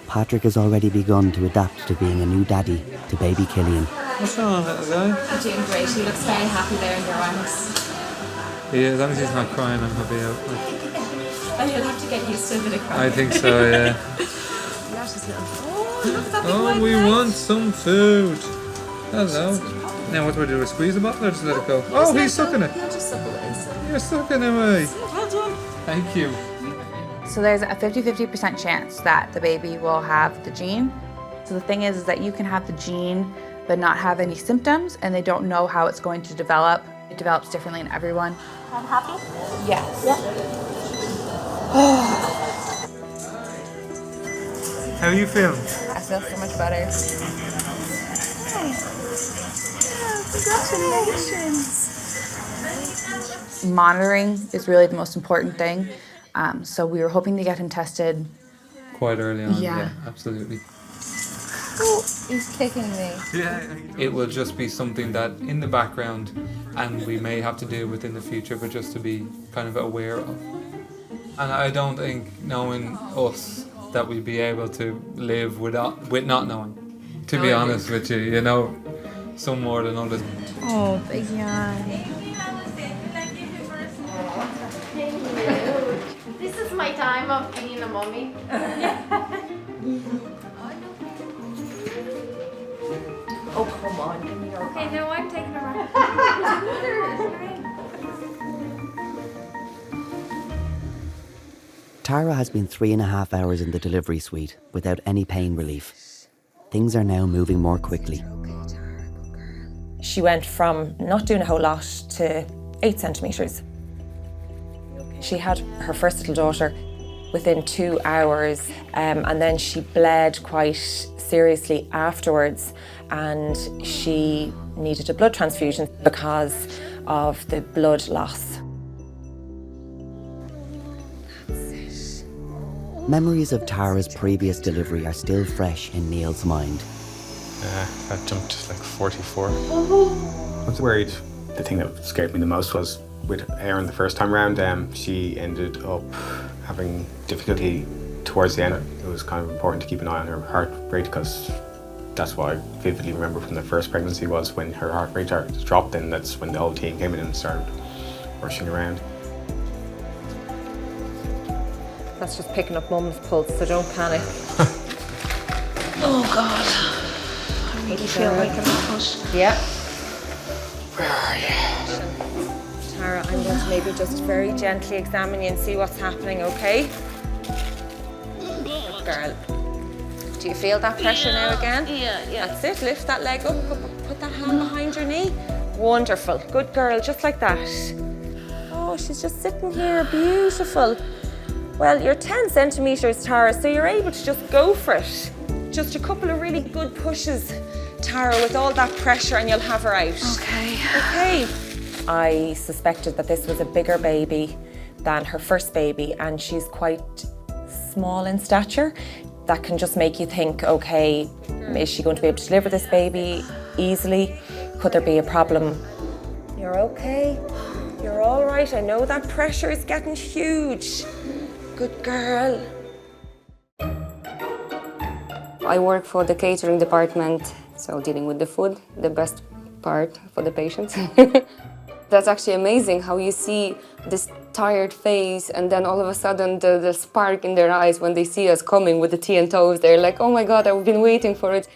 Speaker 1: Patrick has already begun to adapt to being a new daddy to baby Killian.
Speaker 6: What's wrong, little guy?
Speaker 12: You're doing great. He looks very happy there in your arms.
Speaker 6: Yeah, as long as he's not crying, I'm happy out.
Speaker 12: Oh, you'll have to get used to a bit of crying.
Speaker 6: I think so, yeah.
Speaker 12: Oh, look at that big
Speaker 6: Oh,
Speaker 12: white
Speaker 6: we
Speaker 12: leg.
Speaker 6: want some food. Hello. Now what do we do? Squeeze the bottle or just let it go? Oh, he's sucking it.
Speaker 12: He'll just suck away. So.
Speaker 6: You're sucking away.
Speaker 12: Well done.
Speaker 6: Thank you.
Speaker 3: So there's a 50-50% chance that the baby will have the gene. So the thing is that you can have the gene but not have any symptoms, and they don't know how it's going to develop. It develops differently in everyone.
Speaker 12: I'm happy?
Speaker 3: Yes.
Speaker 12: Yeah.
Speaker 6: How are you feeling?
Speaker 3: I feel so much better.
Speaker 12: Congratulations.
Speaker 3: Monitoring is really the most important thing. So we were hoping to get him tested.
Speaker 6: Quite early on,
Speaker 3: Yeah.
Speaker 6: yeah, absolutely.
Speaker 12: Oh, he's kicking me.
Speaker 6: Yeah. It will just be something that in the background, and we may have to deal with in the future, but just to be kind of aware of. And I don't think knowing us that we'd be able to live with not knowing. To be honest with you, you know, some more than others.
Speaker 3: Oh, big yawn.
Speaker 12: This is my time of being a mummy. Oh, come on. Give me your okay, no, I'm taking a run.
Speaker 1: Tara has been 3.5 hours in the delivery suite without any pain relief. Things are now moving more quickly.
Speaker 17: She went from not doing a whole lot to 8 centimetres. She had her first little daughter within 2 hours, and then she bled quite seriously afterwards, and she needed a blood transfusion because of the blood loss.
Speaker 1: Memories of Tara's previous delivery are still fresh in Neil's mind.
Speaker 23: That jumped to like 44. I was worried. The thing that scared me the most was with Erin the first time round, she ended up having difficulty towards the end. It was kind of important to keep an eye on her heart rate because that's what I vividly remember from the first pregnancy was when her heart rate dropped, and that's when the whole team came in and started rushing around.
Speaker 25: That's just picking up mum's pulse, so don't panic.
Speaker 12: Oh, God. I really feel like I'm a push.
Speaker 25: Yeah.
Speaker 23: Where are you?
Speaker 17: Tara, I'm going to maybe just very gently examine you and see what's happening, okay? Good girl. Do you feel that pressure now again? Yeah. That's it. Lift that leg up. Put that hand behind your knee. Wonderful. Good girl, just like that. Oh, she's just sitting here. Beautiful. Well, you're 10 centimetres, Tara, so you're able to just go for it. Just a couple of really good pushes, Tara, with all that pressure, and you'll have her out.
Speaker 3: Okay.
Speaker 17: Okay. I suspected that this was a bigger baby than her first baby, and she's quite small in stature. That can just make you think, okay, is she going to be able to deliver this baby easily? Could there be a problem? You're okay. You're all right. I know that pressure is getting huge. Good girl.
Speaker 11: I work for the catering department, so dealing with the food, the best part for the patients. That's actually amazing how you see this tired face and then all of a sudden the spark in their eyes when they see us coming with the tea and toast. They're like, oh my God, I've been waiting for it.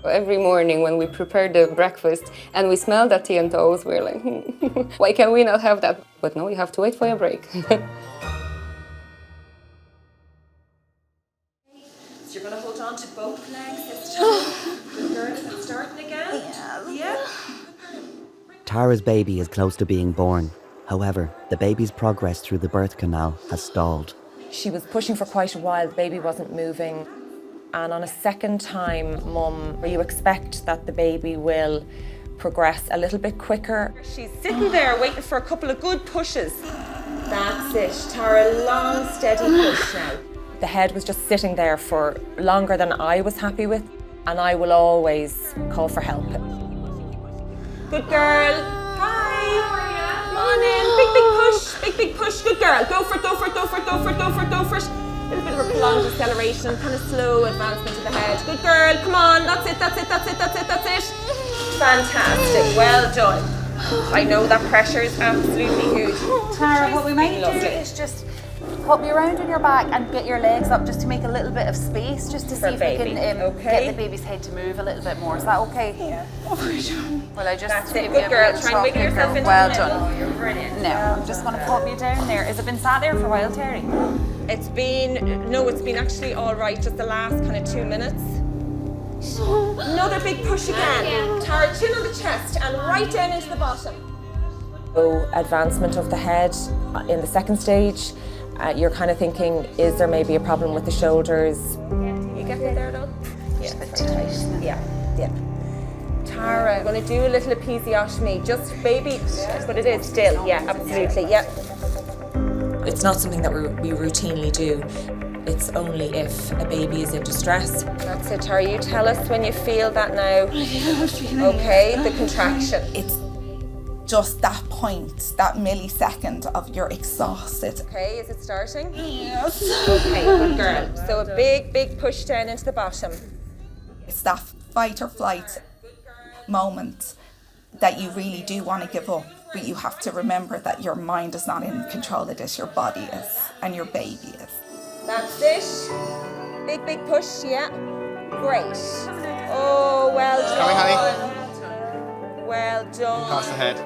Speaker 11: Every morning when we prepare the breakfast and we smell that tea and toast, we're like, why can we not have that? But no, you have to wait for your break.
Speaker 17: So you're going to hold on to both legs this time. Good girl, is it starting again? Yeah.
Speaker 1: Tara's baby is close to being born. However, the baby's progress through the birth canal has stalled.
Speaker 17: She was pushing for quite a while, the baby wasn't moving. And on a second time, Mum, you expect that the baby will progress a little bit quicker. She's sitting there waiting for a couple of good pushes. That's it, Tara, long, steady push now. The head was just sitting there for longer than I was happy with, and I will always call for help. Good girl. Hi. Come on in. Big push. Good girl. Go for it. A little bit of a prolonged acceleration, kind of slow advancement of the head. Good girl. Come on. That's it. Fantastic. Well done. I know that pressure is absolutely huge.
Speaker 3: Tara, what we might do is just pop you around on your back and get your legs up just to make a little bit of space, just to see if we can get the baby's head to move a little bit more. Is that okay? Yeah. Well, I just
Speaker 17: That's it. Good girl. Try and wiggle yourself into
Speaker 3: well
Speaker 17: the
Speaker 3: done.
Speaker 17: middle. You're brilliant.
Speaker 3: Now, I'm just going to pop you down there. Has it been sat there for a while, Terry?
Speaker 17: It's been actually all right, just the last kind of 2 minutes. Another big push again. Tara, chin on the chest and right down into the bottom. So, advancement of the head in the second stage. You're kind of thinking, is there maybe a problem with the shoulders? You get me there, though? Yeah, very tight. Yeah. Tara, I'm going to do a little episiotomy, just baby, but it is still, yeah, absolutely, yeah.
Speaker 13: It's not something that we routinely do. It's only if a baby is in distress.
Speaker 17: That's it, Tara. You tell us when you feel that now. Okay, the contraction.
Speaker 24: It's just that point, that millisecond of you're exhausted.
Speaker 17: Okay, is it starting?
Speaker 24: Yes.
Speaker 17: Okay, good girl. So a big push down into the bottom.
Speaker 24: It's that fight or flight moment that you really do want to give up, but you have to remember that your mind is not in control of this, your body is, and your baby is.
Speaker 17: That's it. Big push, yeah. Great. Oh, well done.
Speaker 23: Honey.
Speaker 17: Well done.
Speaker 23: Pass the head.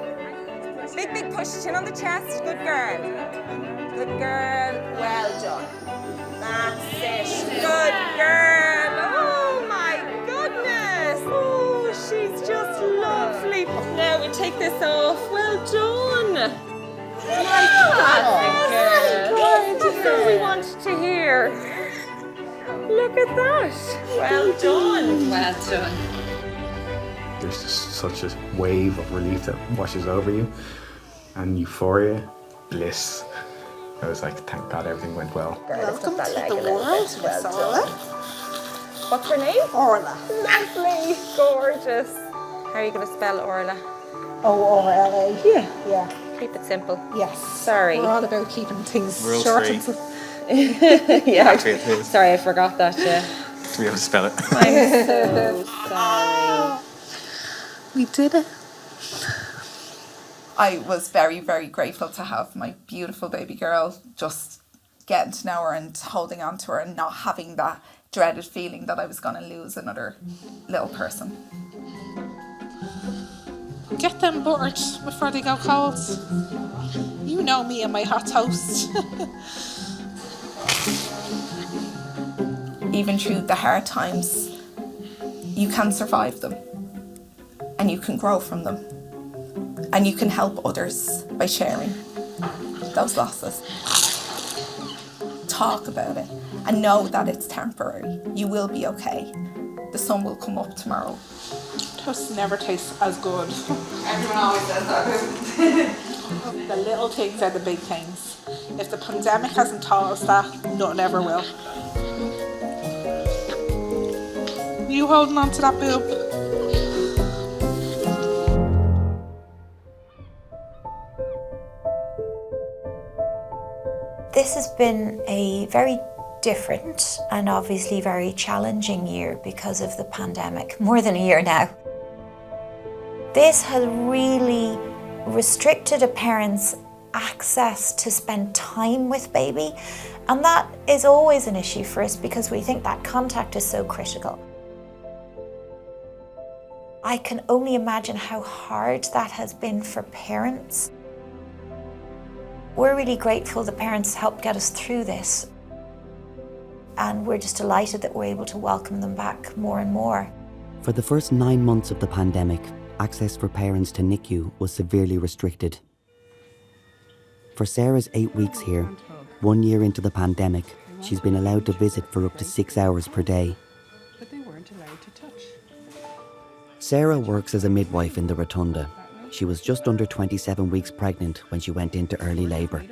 Speaker 17: Big push, chin on the chest. Good girl. Well done. That's it. Good girl. Oh my goodness. Oh, she's just lovely. Now we take this off. Well done. That's what we wanted to hear. Look at that. Well done.
Speaker 23: There's just such a wave of relief that washes over you, and euphoria, bliss. I was like, thank God everything went well.
Speaker 24: Welcome to the world, Miss Orla.
Speaker 17: What's her name?
Speaker 24: Orla.
Speaker 17: Lovely, gorgeous. How are you going to spell Orla?
Speaker 24: O-R-L-A. Yeah.
Speaker 17: Keep it simple.
Speaker 24: Yes.
Speaker 17: Sorry.
Speaker 24: We're all about keeping things
Speaker 23: Rule
Speaker 24: short
Speaker 23: 3.
Speaker 24: and simple.
Speaker 17: Yeah. Sorry, I forgot that. Yeah.
Speaker 23: To be able to spell it.
Speaker 17: I'm so sorry.
Speaker 24: We did it. I was very, very grateful to have my beautiful baby girl, just getting to know her and holding on to her and not having that dreaded feeling that I was going to lose another little person.
Speaker 5: Get them buttered before they go cold. You know me and my hot toast.
Speaker 24: Even through the hard times, you can survive them and you can grow from them and you can help others by sharing those losses. Talk about it and know that it's temporary. You will be okay. The sun will come up tomorrow.
Speaker 5: Toast never tastes as good.
Speaker 24: Everyone always says that.
Speaker 5: The little things are the big things. If the pandemic hasn't taught us that, nothing ever will. You holding on to that boob?
Speaker 7: This has been a very different and obviously very challenging year because of the pandemic, more than a year now. This has really restricted a parent's access to spend time with baby, and that is always an issue for us because we think that contact is so critical. I can only imagine how hard that has been for parents. We're really grateful the parents helped get us through this, and we're just delighted that we're able to welcome them back more and more.
Speaker 1: For the first 9 months of the pandemic, access for parents to NICU was severely restricted. For Sarah's 8 weeks here, 1 year into the pandemic, she's been allowed to visit for up to 6 hours per day.
Speaker 20: But they weren't allowed to touch.
Speaker 1: Sarah works as a midwife in the Rotunda. She was just under 27 weeks pregnant when she went into early labour.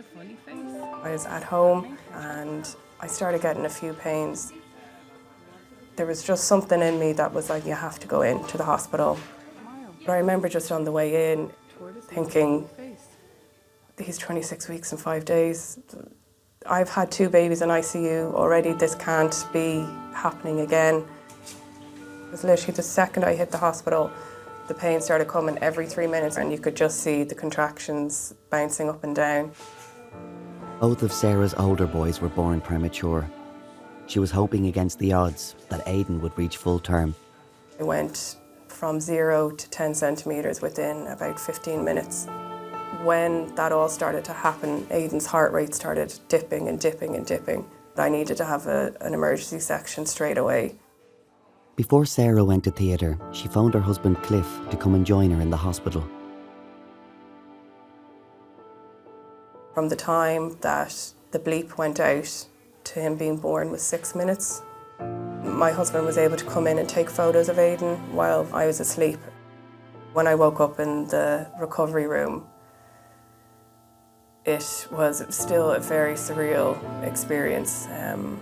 Speaker 10: I was at home and I started getting a few pains. There was just something in me that was like, you have to go into the hospital. But I remember just on the way in thinking, these 26 weeks and 5 days, I've had 2 babies in ICU already, this can't be happening again. It was literally the second I hit the hospital, the pain started coming every 3 minutes and you could just see the contractions bouncing up and down.
Speaker 1: Both of Sarah's older boys were born premature. She was hoping against the odds that Aidan would reach full term.
Speaker 10: I went from 0 to 10 centimetres within about 15 minutes. When that all started to happen, Aidan's heart rate started dipping and dipping and dipping. I needed to have an emergency section straight away.
Speaker 1: Before Sarah went to theatre, she phoned her husband Cliff to come and join her in the hospital.
Speaker 10: From the time that the bleep went out to him being born was 6 minutes. My husband was able to come in and take photos of Aidan while I was asleep. When I woke up in the recovery room, it was still a very surreal experience. And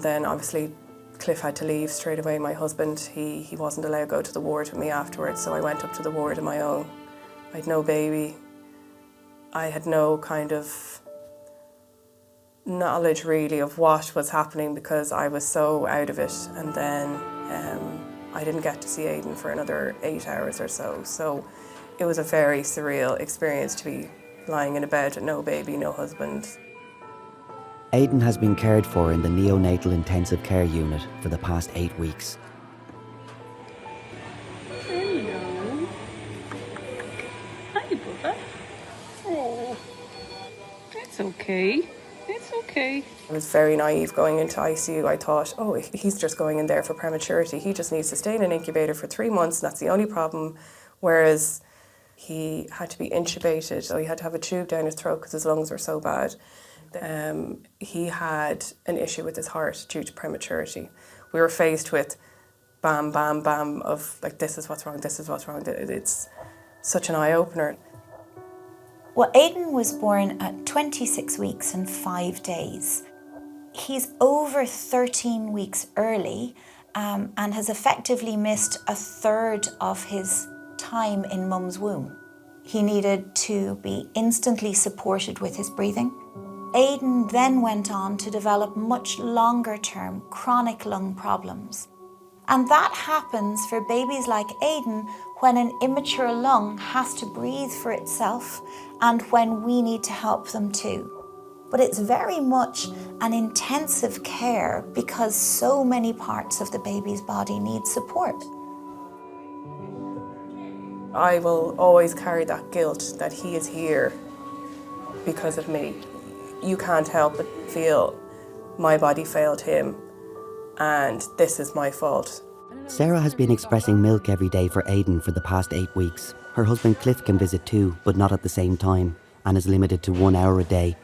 Speaker 10: then obviously Cliff had to leave straight away. My husband, he wasn't allowed to go to the ward with me afterwards, so I went up to the ward on my own. I had no baby. I had no kind of knowledge really of what was happening because I was so out of it. And then I didn't get to see Aidan for another 8 hours or so. So it was a very surreal experience to be lying in a bed with no baby, no husband.
Speaker 1: Aidan has been cared for in the neonatal intensive care unit for the past 8 weeks.
Speaker 12: Hello. Hi, Bubba. Oh, it's okay. It's okay.
Speaker 10: I was very naive going into ICU. I thought, oh, he's just going in there for prematurity. He just needs to stay in an incubator for 3 months, and that's the only problem. Whereas he had to be intubated, so he had to have a tube down his throat because his lungs were so bad. He had an issue with his heart due to prematurity. We were faced with bam, bam, bam of like, this is what's wrong, this is what's wrong. It's such an eye-opener.
Speaker 7: Well, Aidan was born at 26 weeks and 5 days. He's over 13 weeks early and has effectively missed a third of his time in mum's womb. He needed to be instantly supported with his breathing. Aidan then went on to develop much longer-term chronic lung problems. And that happens for babies like Aidan when an immature lung has to breathe for itself and when we need to help them too. But it's very much an intensive care because so many parts of the baby's body need support.
Speaker 10: I will always carry that guilt that he is here because of me. You can't help but feel my body failed him and this is my fault.
Speaker 1: Sarah has been expressing milk every day for Aidan for the past 8 weeks. Her husband Cliff can visit too, but not at the same time, and is limited to 1 hour a day.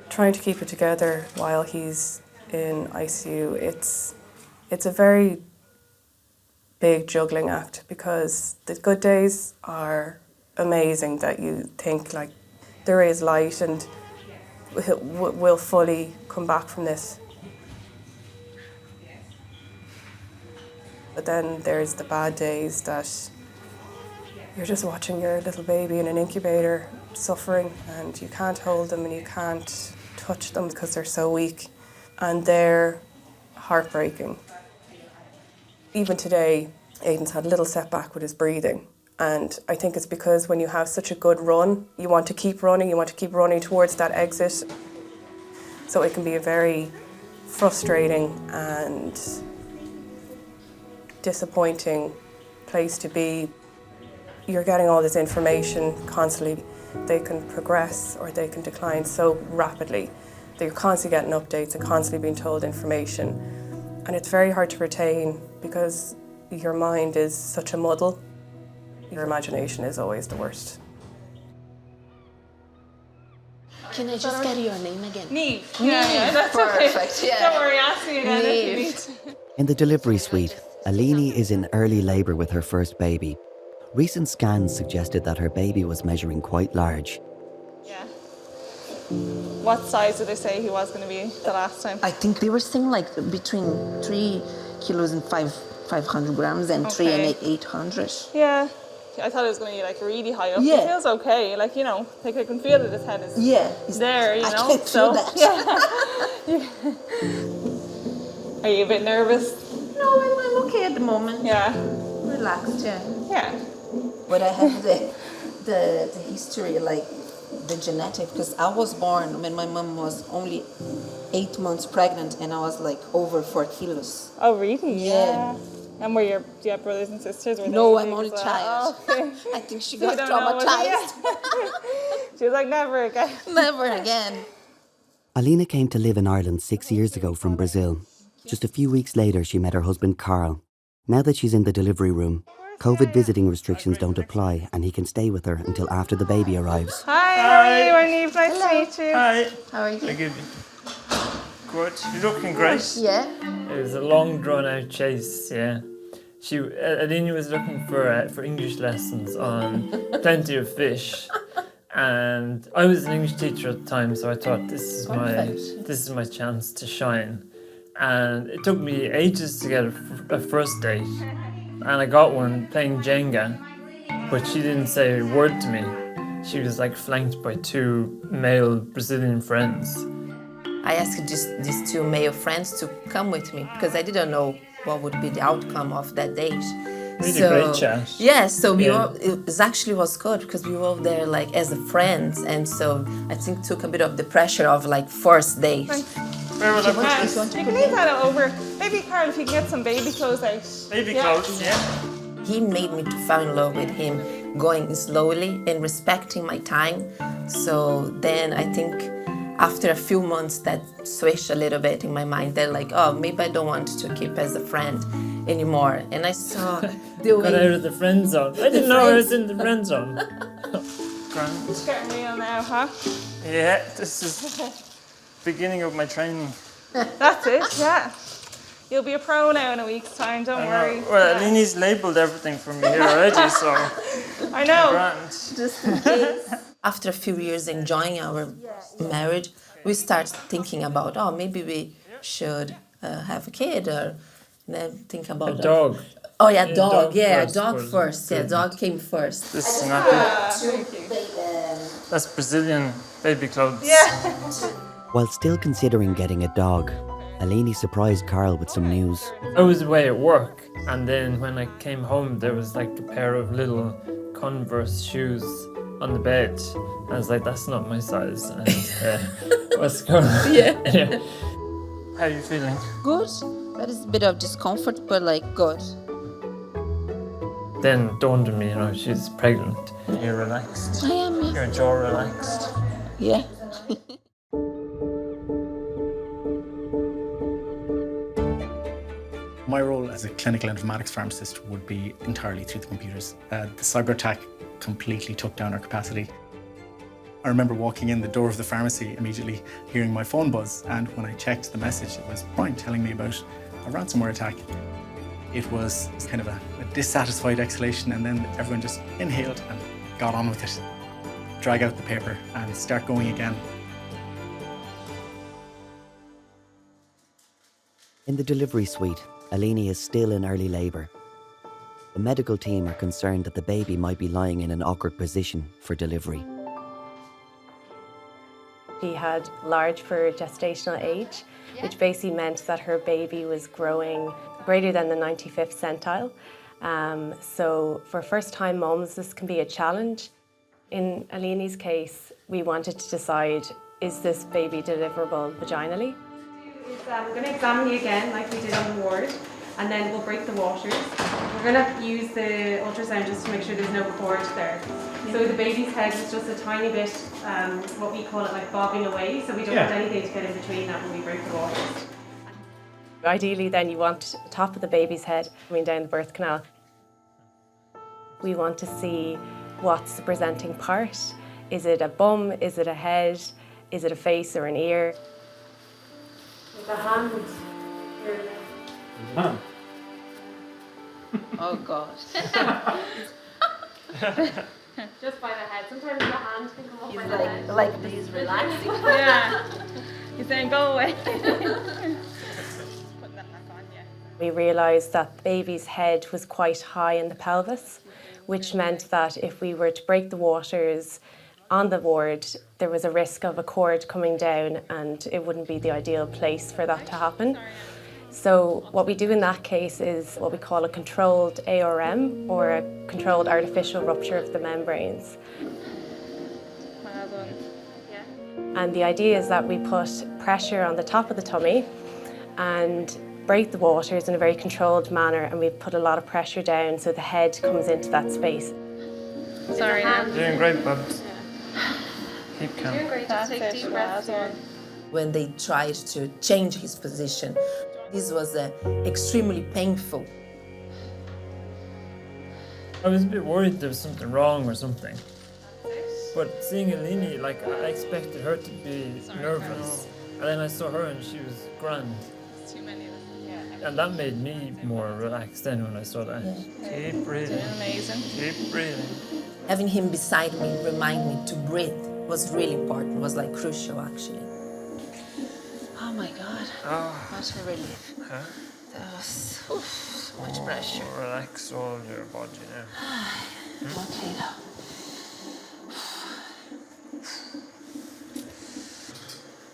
Speaker 10: Trying to keep it together while he's in ICU, it's a very big juggling act, because the good days are amazing, that you think like there is light and we'll fully come back from this. But then there's the bad days that you're just watching your little baby in an incubator suffering, and you can't hold them and you can't touch them because they're so weak, and they're heartbreaking. Even today, Aidan's had a little setback with his breathing, and I think it's because when you have such a good run, you want to keep running towards that exit. So it can be a very frustrating and disappointing place to be. You're getting all this information constantly. They can progress or they can decline so rapidly that you're constantly getting updates and constantly being told information. And it's very hard to retain because your mind is such a muddle. Your imagination is always the worst.
Speaker 12: Can I just get your name again?
Speaker 5: Neve.
Speaker 12: Yeah,
Speaker 5: that's
Speaker 12: perfect.
Speaker 5: Okay.
Speaker 12: Yeah.
Speaker 5: Don't worry, ask me again if you need.
Speaker 1: In the delivery suite, Alini is in early labour with her first baby. Recent scans suggested that her baby was measuring quite large.
Speaker 5: Yeah. What size did they say he was going to be the last time?
Speaker 12: I think they were saying like between 3 kilos and 500 grams and 3 and 800.
Speaker 5: Yeah. I thought it was going to be like really high up.
Speaker 12: Yeah.
Speaker 5: It feels okay. Like, you know, like I can feel that his head is there, you
Speaker 12: I
Speaker 5: know.
Speaker 12: can feel that.
Speaker 5: Yeah. Are you a bit nervous?
Speaker 12: No, I'm okay at the moment.
Speaker 5: Yeah.
Speaker 12: Relaxed, yeah.
Speaker 5: Yeah.
Speaker 12: But I have the history, like the genetic, because I was born when my mom was only 8 months pregnant and I was like over 4 kilos.
Speaker 5: Oh, really?
Speaker 12: Yeah.
Speaker 5: And do you have brothers and sisters?
Speaker 12: No, I'm only child.
Speaker 5: Oh, okay.
Speaker 12: I think she
Speaker 5: So
Speaker 12: got
Speaker 5: you don't know what-
Speaker 12: traumatized.
Speaker 5: She was like, never again.
Speaker 12: Never again.
Speaker 1: Alina came to live in Ireland 6 years ago from Brazil. Just a few weeks later, she met her husband Carl. Now that she's in the delivery room, COVID visiting restrictions don't apply and he can stay with her until after the baby arrives.
Speaker 5: Hi, how are you? I'm Neve. Nice to meet you.
Speaker 16: Hi.
Speaker 12: How are you?
Speaker 16: Good. Good. You're looking great.
Speaker 12: Yeah.
Speaker 16: It was a long, drawn-out chase. Yeah. Alina was looking for English lessons on Plenty of Fish, and I was an English teacher at the time, so I thought this is my chance to shine. And it took me ages to get a first date, and I got one playing Jenga, but she didn't say a word to me. She was like flanked by 2 male Brazilian friends.
Speaker 12: I asked these 2 male friends to come with me because I didn't know what would be the outcome of that date.
Speaker 16: Really great chat.
Speaker 12: Yeah, so it actually was good because we were there like as friends, and so I think took a bit of the pressure of like first date.
Speaker 16: Where will I put
Speaker 5: And
Speaker 16: this?
Speaker 5: you can leave that over. Maybe, Carl, if you can get some baby clothes out.
Speaker 16: Baby clothes, yeah.
Speaker 12: He made me to fall in love with him, going slowly and respecting my time. So then I think after a few months that switched a little bit in my mind. They're like, oh, maybe I don't want to keep as a friend anymore. And I saw the way...
Speaker 16: Got out of the friend zone. I didn't know I was in the friend zone.
Speaker 5: It's getting real now, huh?
Speaker 16: Yeah, this is beginning of my training.
Speaker 5: That's it, yeah. You'll be a pro now in a week's time, don't worry.
Speaker 16: Well, Alini's labelled everything for me here already, so...
Speaker 5: I know.
Speaker 16: Grand.
Speaker 12: Just in case. After a few years enjoying our marriage, we start thinking about, oh, maybe we should have a kid, or then think about...
Speaker 16: A dog.
Speaker 12: Oh, yeah, dog.
Speaker 16: Dog
Speaker 12: first. Yeah, dog came first.
Speaker 16: This is not That's Brazilian baby clothes.
Speaker 5: Yeah.
Speaker 1: While still considering getting a dog, Alini surprised Carl with some news.
Speaker 16: I was away at work, and then when I came home, there was like a pair of little Converse shoes on the bed. I was like, that's not my size. And what's going on?
Speaker 12: Yeah.
Speaker 16: Anyway, how are you feeling?
Speaker 12: Good. That is a bit of discomfort, but like good.
Speaker 16: then dawned on me, you know, she's pregnant. You're relaxed.
Speaker 14: I am, yeah.
Speaker 16: Your jaw relaxed.
Speaker 14: Yeah.
Speaker 4: My role as a clinical informatics pharmacist would be entirely through the computers. The cyber attack completely took down our capacity. I remember walking in the door of the pharmacy, immediately hearing my phone buzz, and when I checked the message, it was Brian telling me about a ransomware attack. It was kind of a dissatisfied exhalation, and then everyone just inhaled and got on with it. Drag out the paper and start going again.
Speaker 1: In the delivery suite, Eleni is still in early labour. The medical team are concerned that the baby might be lying in an awkward position for delivery.
Speaker 10: She had large for gestational age, which basically meant that her baby was growing greater than the 95th centile. So for first-time mums, this can be a challenge. In Eleni's case, we wanted to decide, is this baby deliverable vaginally? We're going to examine you again like we did on the ward, and then we'll break the waters. We're going to use the ultrasound just to make sure there's no cord there. So the baby's head is just a tiny bit, what we call it, like bobbing away, so we don't want anything to get in between that when we break the waters. Ideally then you want the top of the baby's head coming down the birth canal. We want to see what's the presenting part. Is it a bum? Is it a head? Is it a face or an ear? The hand.
Speaker 14: Oh God.
Speaker 10: Just by the head. Sometimes the hand can come up by the head.
Speaker 14: Like he's relaxing.
Speaker 10: Yeah. He's saying, go away. We realised that the baby's head was quite high in the pelvis, which meant that if we were to break the waters on the ward, there was a risk of a cord coming down and it wouldn't be the ideal place for that to happen. So what we do in that case is what we call a controlled ARM, or a controlled artificial rupture of the membranes.
Speaker 14: Well done. Yeah.
Speaker 10: And the idea is that we put pressure on the top of the tummy and break the waters in a very controlled manner, and we put a lot of pressure down so the head comes into that space.
Speaker 14: Sorry.
Speaker 16: Doing great, Bubs. Keep calm.
Speaker 14: Doing great. Just take deep breaths here.
Speaker 12: When they tried to change his position, this was extremely painful.
Speaker 16: I was a bit worried there was something wrong or something. But seeing Eleni, like, I expected her to be nervous. And then I saw her and she was grand.
Speaker 14: Too many of them.
Speaker 16: And that made me more relaxed then when I saw that.
Speaker 12: Yeah.
Speaker 16: Keep breathing.
Speaker 14: Amazing.
Speaker 16: Keep breathing.
Speaker 12: Having him beside me remind me to breathe was really important, was like crucial actually.
Speaker 14: Oh my God.
Speaker 16: Oh.
Speaker 14: What a relief.
Speaker 16: Huh?
Speaker 14: That was so much pressure.
Speaker 16: Relax all your body now.
Speaker 14: Okay now.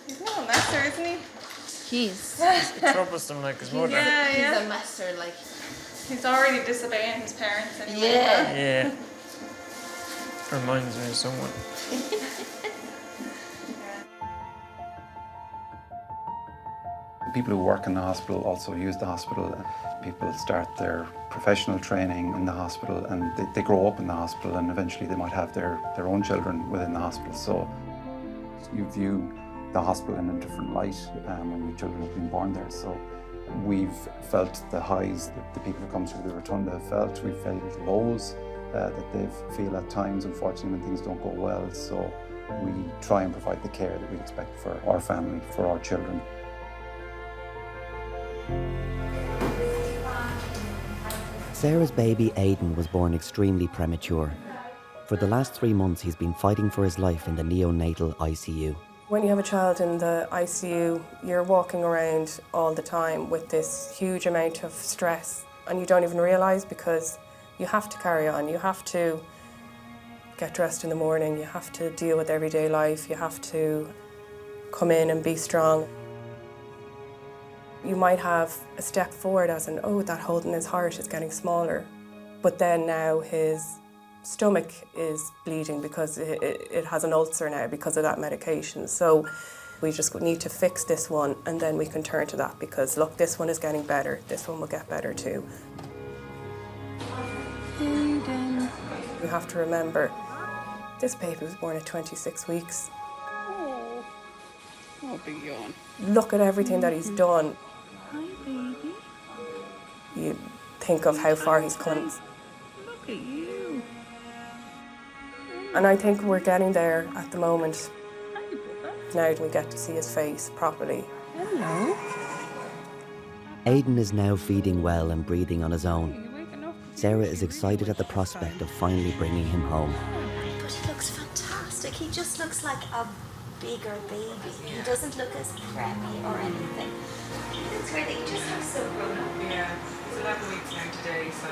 Speaker 5: He's not a messer, isn't he?
Speaker 14: He's
Speaker 16: troublesome like his mother.
Speaker 5: Yeah, yeah.
Speaker 14: He's a messer, like.
Speaker 5: He's already disobeying his parents anyway.
Speaker 14: Yeah.
Speaker 16: Yeah. Reminds me of someone.
Speaker 18: People who work in the hospital also use the hospital. People start their professional training in the hospital and they grow up in the hospital, and eventually they might have their own children within the hospital. So you view the hospital in a different light when your children have been born there. So we've felt the highs that the people who come through the Rotunda have felt. We've felt lows that they feel at times, unfortunately, when things don't go well. So we try and provide the care that we expect for our family, for our children.
Speaker 1: Sarah's baby Aidan was born extremely premature. For the last 3 months, he's been fighting for his life in the neonatal ICU.
Speaker 10: When you have a child in the ICU, you're walking around all the time with this huge amount of stress, and you don't even realise, because you have to carry on. You have to get dressed in the morning, you have to deal with everyday life, you have to come in and be strong. You might have a step forward as in, oh, that hole in his heart is getting smaller. But then now his stomach is bleeding because it has an ulcer now because of that medication. So we just need to fix this one, and then we can turn to that, because look, this one is getting better, this one will get better too. You have to remember, this baby was born at 26 weeks.
Speaker 5: Oh, big yawn.
Speaker 10: Look at everything that he's done.
Speaker 5: Hi, baby.
Speaker 10: You think of how far he's come.
Speaker 5: Look at you.
Speaker 10: And I think we're getting there at the moment. Now we get to see his face properly.
Speaker 5: Hello.
Speaker 1: Aidan is now feeding well and breathing on his own. Sarah is excited at the prospect of finally bringing him home.
Speaker 7: But he looks fantastic. He just looks like a bigger baby. He doesn't look as preppy or anything. He looks really, he just looks so grown up.
Speaker 9: Yeah, it's 11 weeks now today, so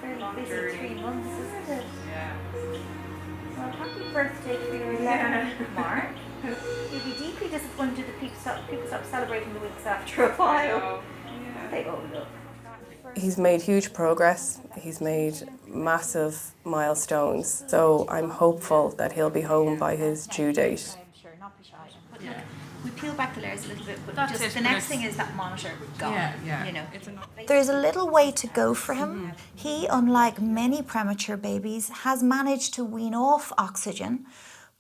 Speaker 7: Very busy 3 months, isn't it?
Speaker 9: yeah.
Speaker 7: Well, happy birthday for your 11th mark. You'll be deeply disappointed that people stop celebrating the weeks after a while. They all look.
Speaker 10: He's made huge progress. He's made massive milestones. So I'm hopeful that he'll be home by his due date.
Speaker 7: But look, we peel back the layers a little bit, but
Speaker 5: That's
Speaker 7: just
Speaker 5: it,
Speaker 7: the
Speaker 5: but
Speaker 7: next
Speaker 5: it's-
Speaker 7: thing is that monitor gone.
Speaker 5: Yeah.
Speaker 7: You know.
Speaker 15: There's a little way to go for him. He, unlike many premature babies, has managed to wean off oxygen,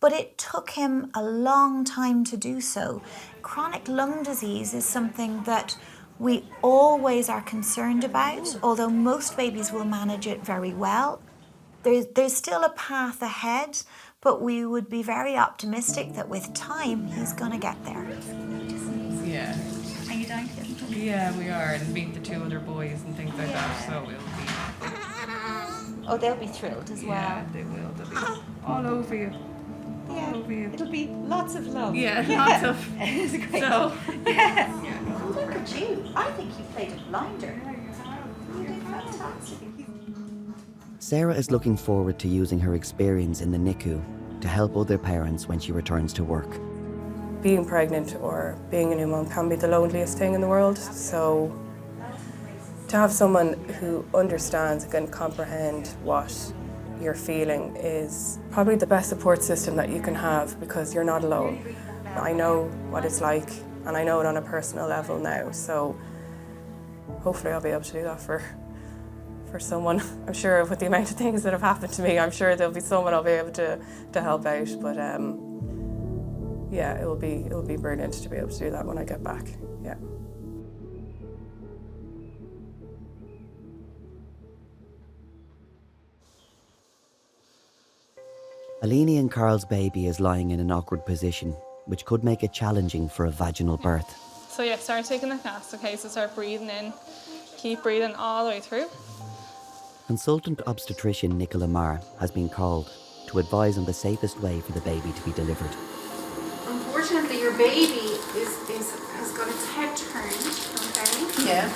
Speaker 15: but it took him a long time to do so. Chronic lung disease is something that we always are concerned about, although most babies will manage it very well. There's still a path ahead, but we would be very optimistic that with time, he's going to get there.
Speaker 9: Yeah.
Speaker 7: Are you dying to get him?
Speaker 9: Yeah, we are, and meet the 2 other boys and things like that, so it'll be...
Speaker 7: Oh, they'll be thrilled as well.
Speaker 9: Yeah, they will. They'll be all over you.
Speaker 7: Yeah,
Speaker 9: All over you.
Speaker 7: it'll be lots of love.
Speaker 9: Yeah, lots of...
Speaker 7: It's great.
Speaker 9: So...
Speaker 7: Oh, look at you. I think you played it blinder. You did fantastic.
Speaker 1: Sarah is looking forward to using her experience in the NICU to help other parents when she returns to work.
Speaker 10: Being pregnant or being a new mum can be the loneliest thing in the world. So to have someone who understands and can comprehend what you're feeling is probably the best support system that you can have, because you're not alone. I know what it's like, and I know it on a personal level now, so hopefully I'll be able to do that for someone. I'm sure with the amount of things that have happened to me, I'm sure there'll be someone I'll be able to help out, but yeah, it'll be brilliant to be able to do that when I get back, yeah.
Speaker 1: Alini and Carl's baby is lying in an awkward position, which could make it challenging for a vaginal birth.
Speaker 19: So yeah, start taking the gas, okay? So start breathing in. Keep breathing all the way through.
Speaker 1: Consultant obstetrician Nicola Marr has been called to advise on the safest way for the baby to be delivered.
Speaker 5: Unfortunately, your baby has got its head turned, okay?
Speaker 12: Yeah.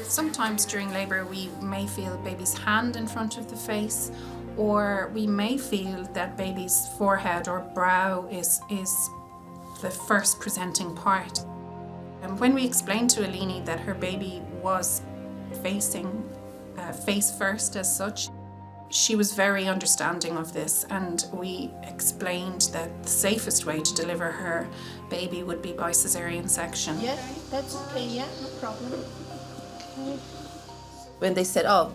Speaker 5: Sometimes during labour, we may feel baby's hand in front of the face, or we may feel that baby's forehead or brow is the first presenting part. And when we explained to Alini that her baby was facing face first as such, she was very understanding of this, and we explained that the safest way to deliver her baby would be by caesarean section.
Speaker 12: Yeah, that's okay, yeah, no problem. When they said, oh,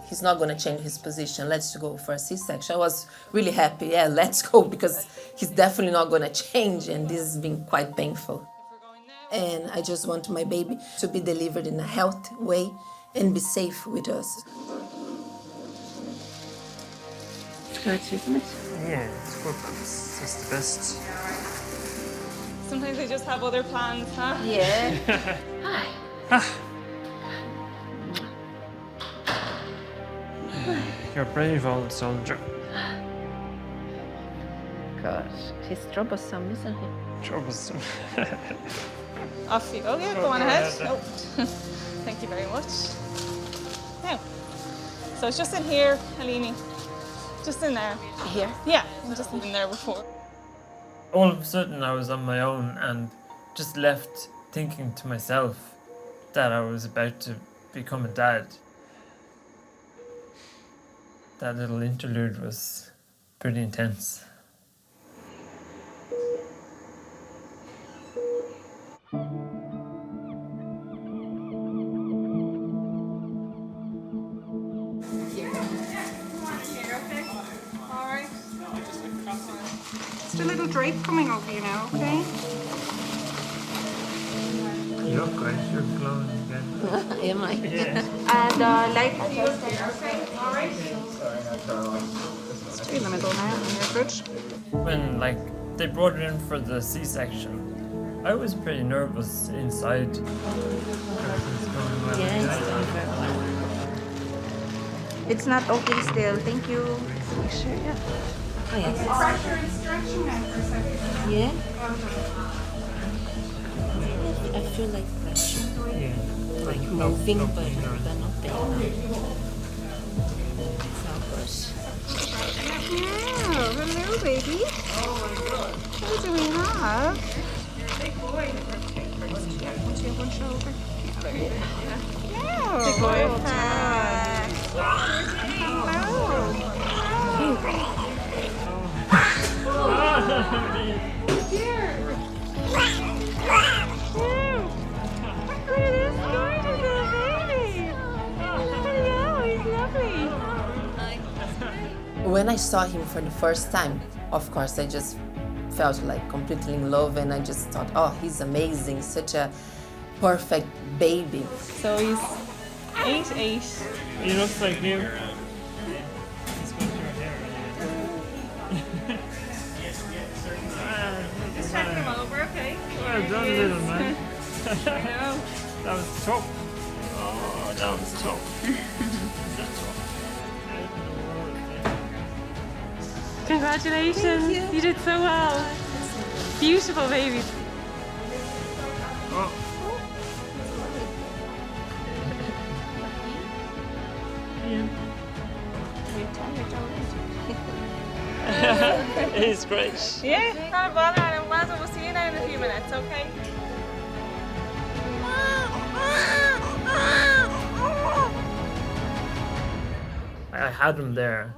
Speaker 12: he's not going to change his position, let's go for a C-section, I was really happy, yeah, let's go, because he's definitely not going to change, and this has been quite painful. And I just want my baby to be delivered in a healthy way and be safe with us.
Speaker 5: It's good, isn't it?
Speaker 16: Yeah, it's good. That's the best.
Speaker 19: Sometimes they just have other plans, huh?
Speaker 7: Yeah.
Speaker 16: You're a brave old soldier.
Speaker 5: God, he's troublesome, isn't he?
Speaker 16: Troublesome.
Speaker 19: Off you go, yeah, go on ahead. Oh. Thank you very much. Now, so it's just in here, Alini. Just in there.
Speaker 5: Here?
Speaker 19: Yeah, I'm just in there before.
Speaker 16: All of a sudden I was on my own and just left thinking to myself that I was about to become a dad. That little interlude was pretty intense.
Speaker 19: a little drape coming over you now, okay?
Speaker 16: You look great, you're glowing again.
Speaker 12: Am I?
Speaker 16: Yeah.
Speaker 19: And light for you, okay? Alright. It's 3 in the middle now, and you're good.
Speaker 16: When they brought it in for the C-section, I was pretty nervous inside. Everything's going well.
Speaker 19: Yeah, it's going very well. It's not okay still, thank you. Sure, yeah.
Speaker 14: Oh, yeah.
Speaker 19: Pressure and stretching now for a second.
Speaker 14: Yeah. I feel like pressure.
Speaker 16: Yeah.
Speaker 14: Like moving, but they're not there now. It's not good.
Speaker 19: Yeah, hello, baby. Oh my god. What do we have? Big boy. Once you have one shoulder. There you go. Yeah. Big boy.
Speaker 12: When I saw him for the first time, of course, I just felt like completely in love, and I just thought, oh, he's amazing, such a perfect baby.
Speaker 19: So he's 8'8".
Speaker 16: He looks like you.
Speaker 19: Just turn him over, okay?
Speaker 16: Well done, little man.
Speaker 19: I know.
Speaker 16: That was tough. Oh, that was tough.
Speaker 19: Congratulations. You did so well. Beautiful baby.
Speaker 16: Oh. He's great.
Speaker 19: Yeah, not a bother, and we'll see you now in a few minutes, okay?
Speaker 16: I had him there,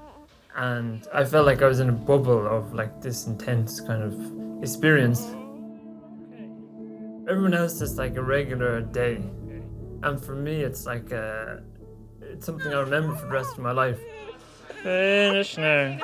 Speaker 16: and I felt like I was in a bubble of this intense kind of experience. Everyone else is like a regular day, and for me it's it's something I remember for the rest of my life. Finish now.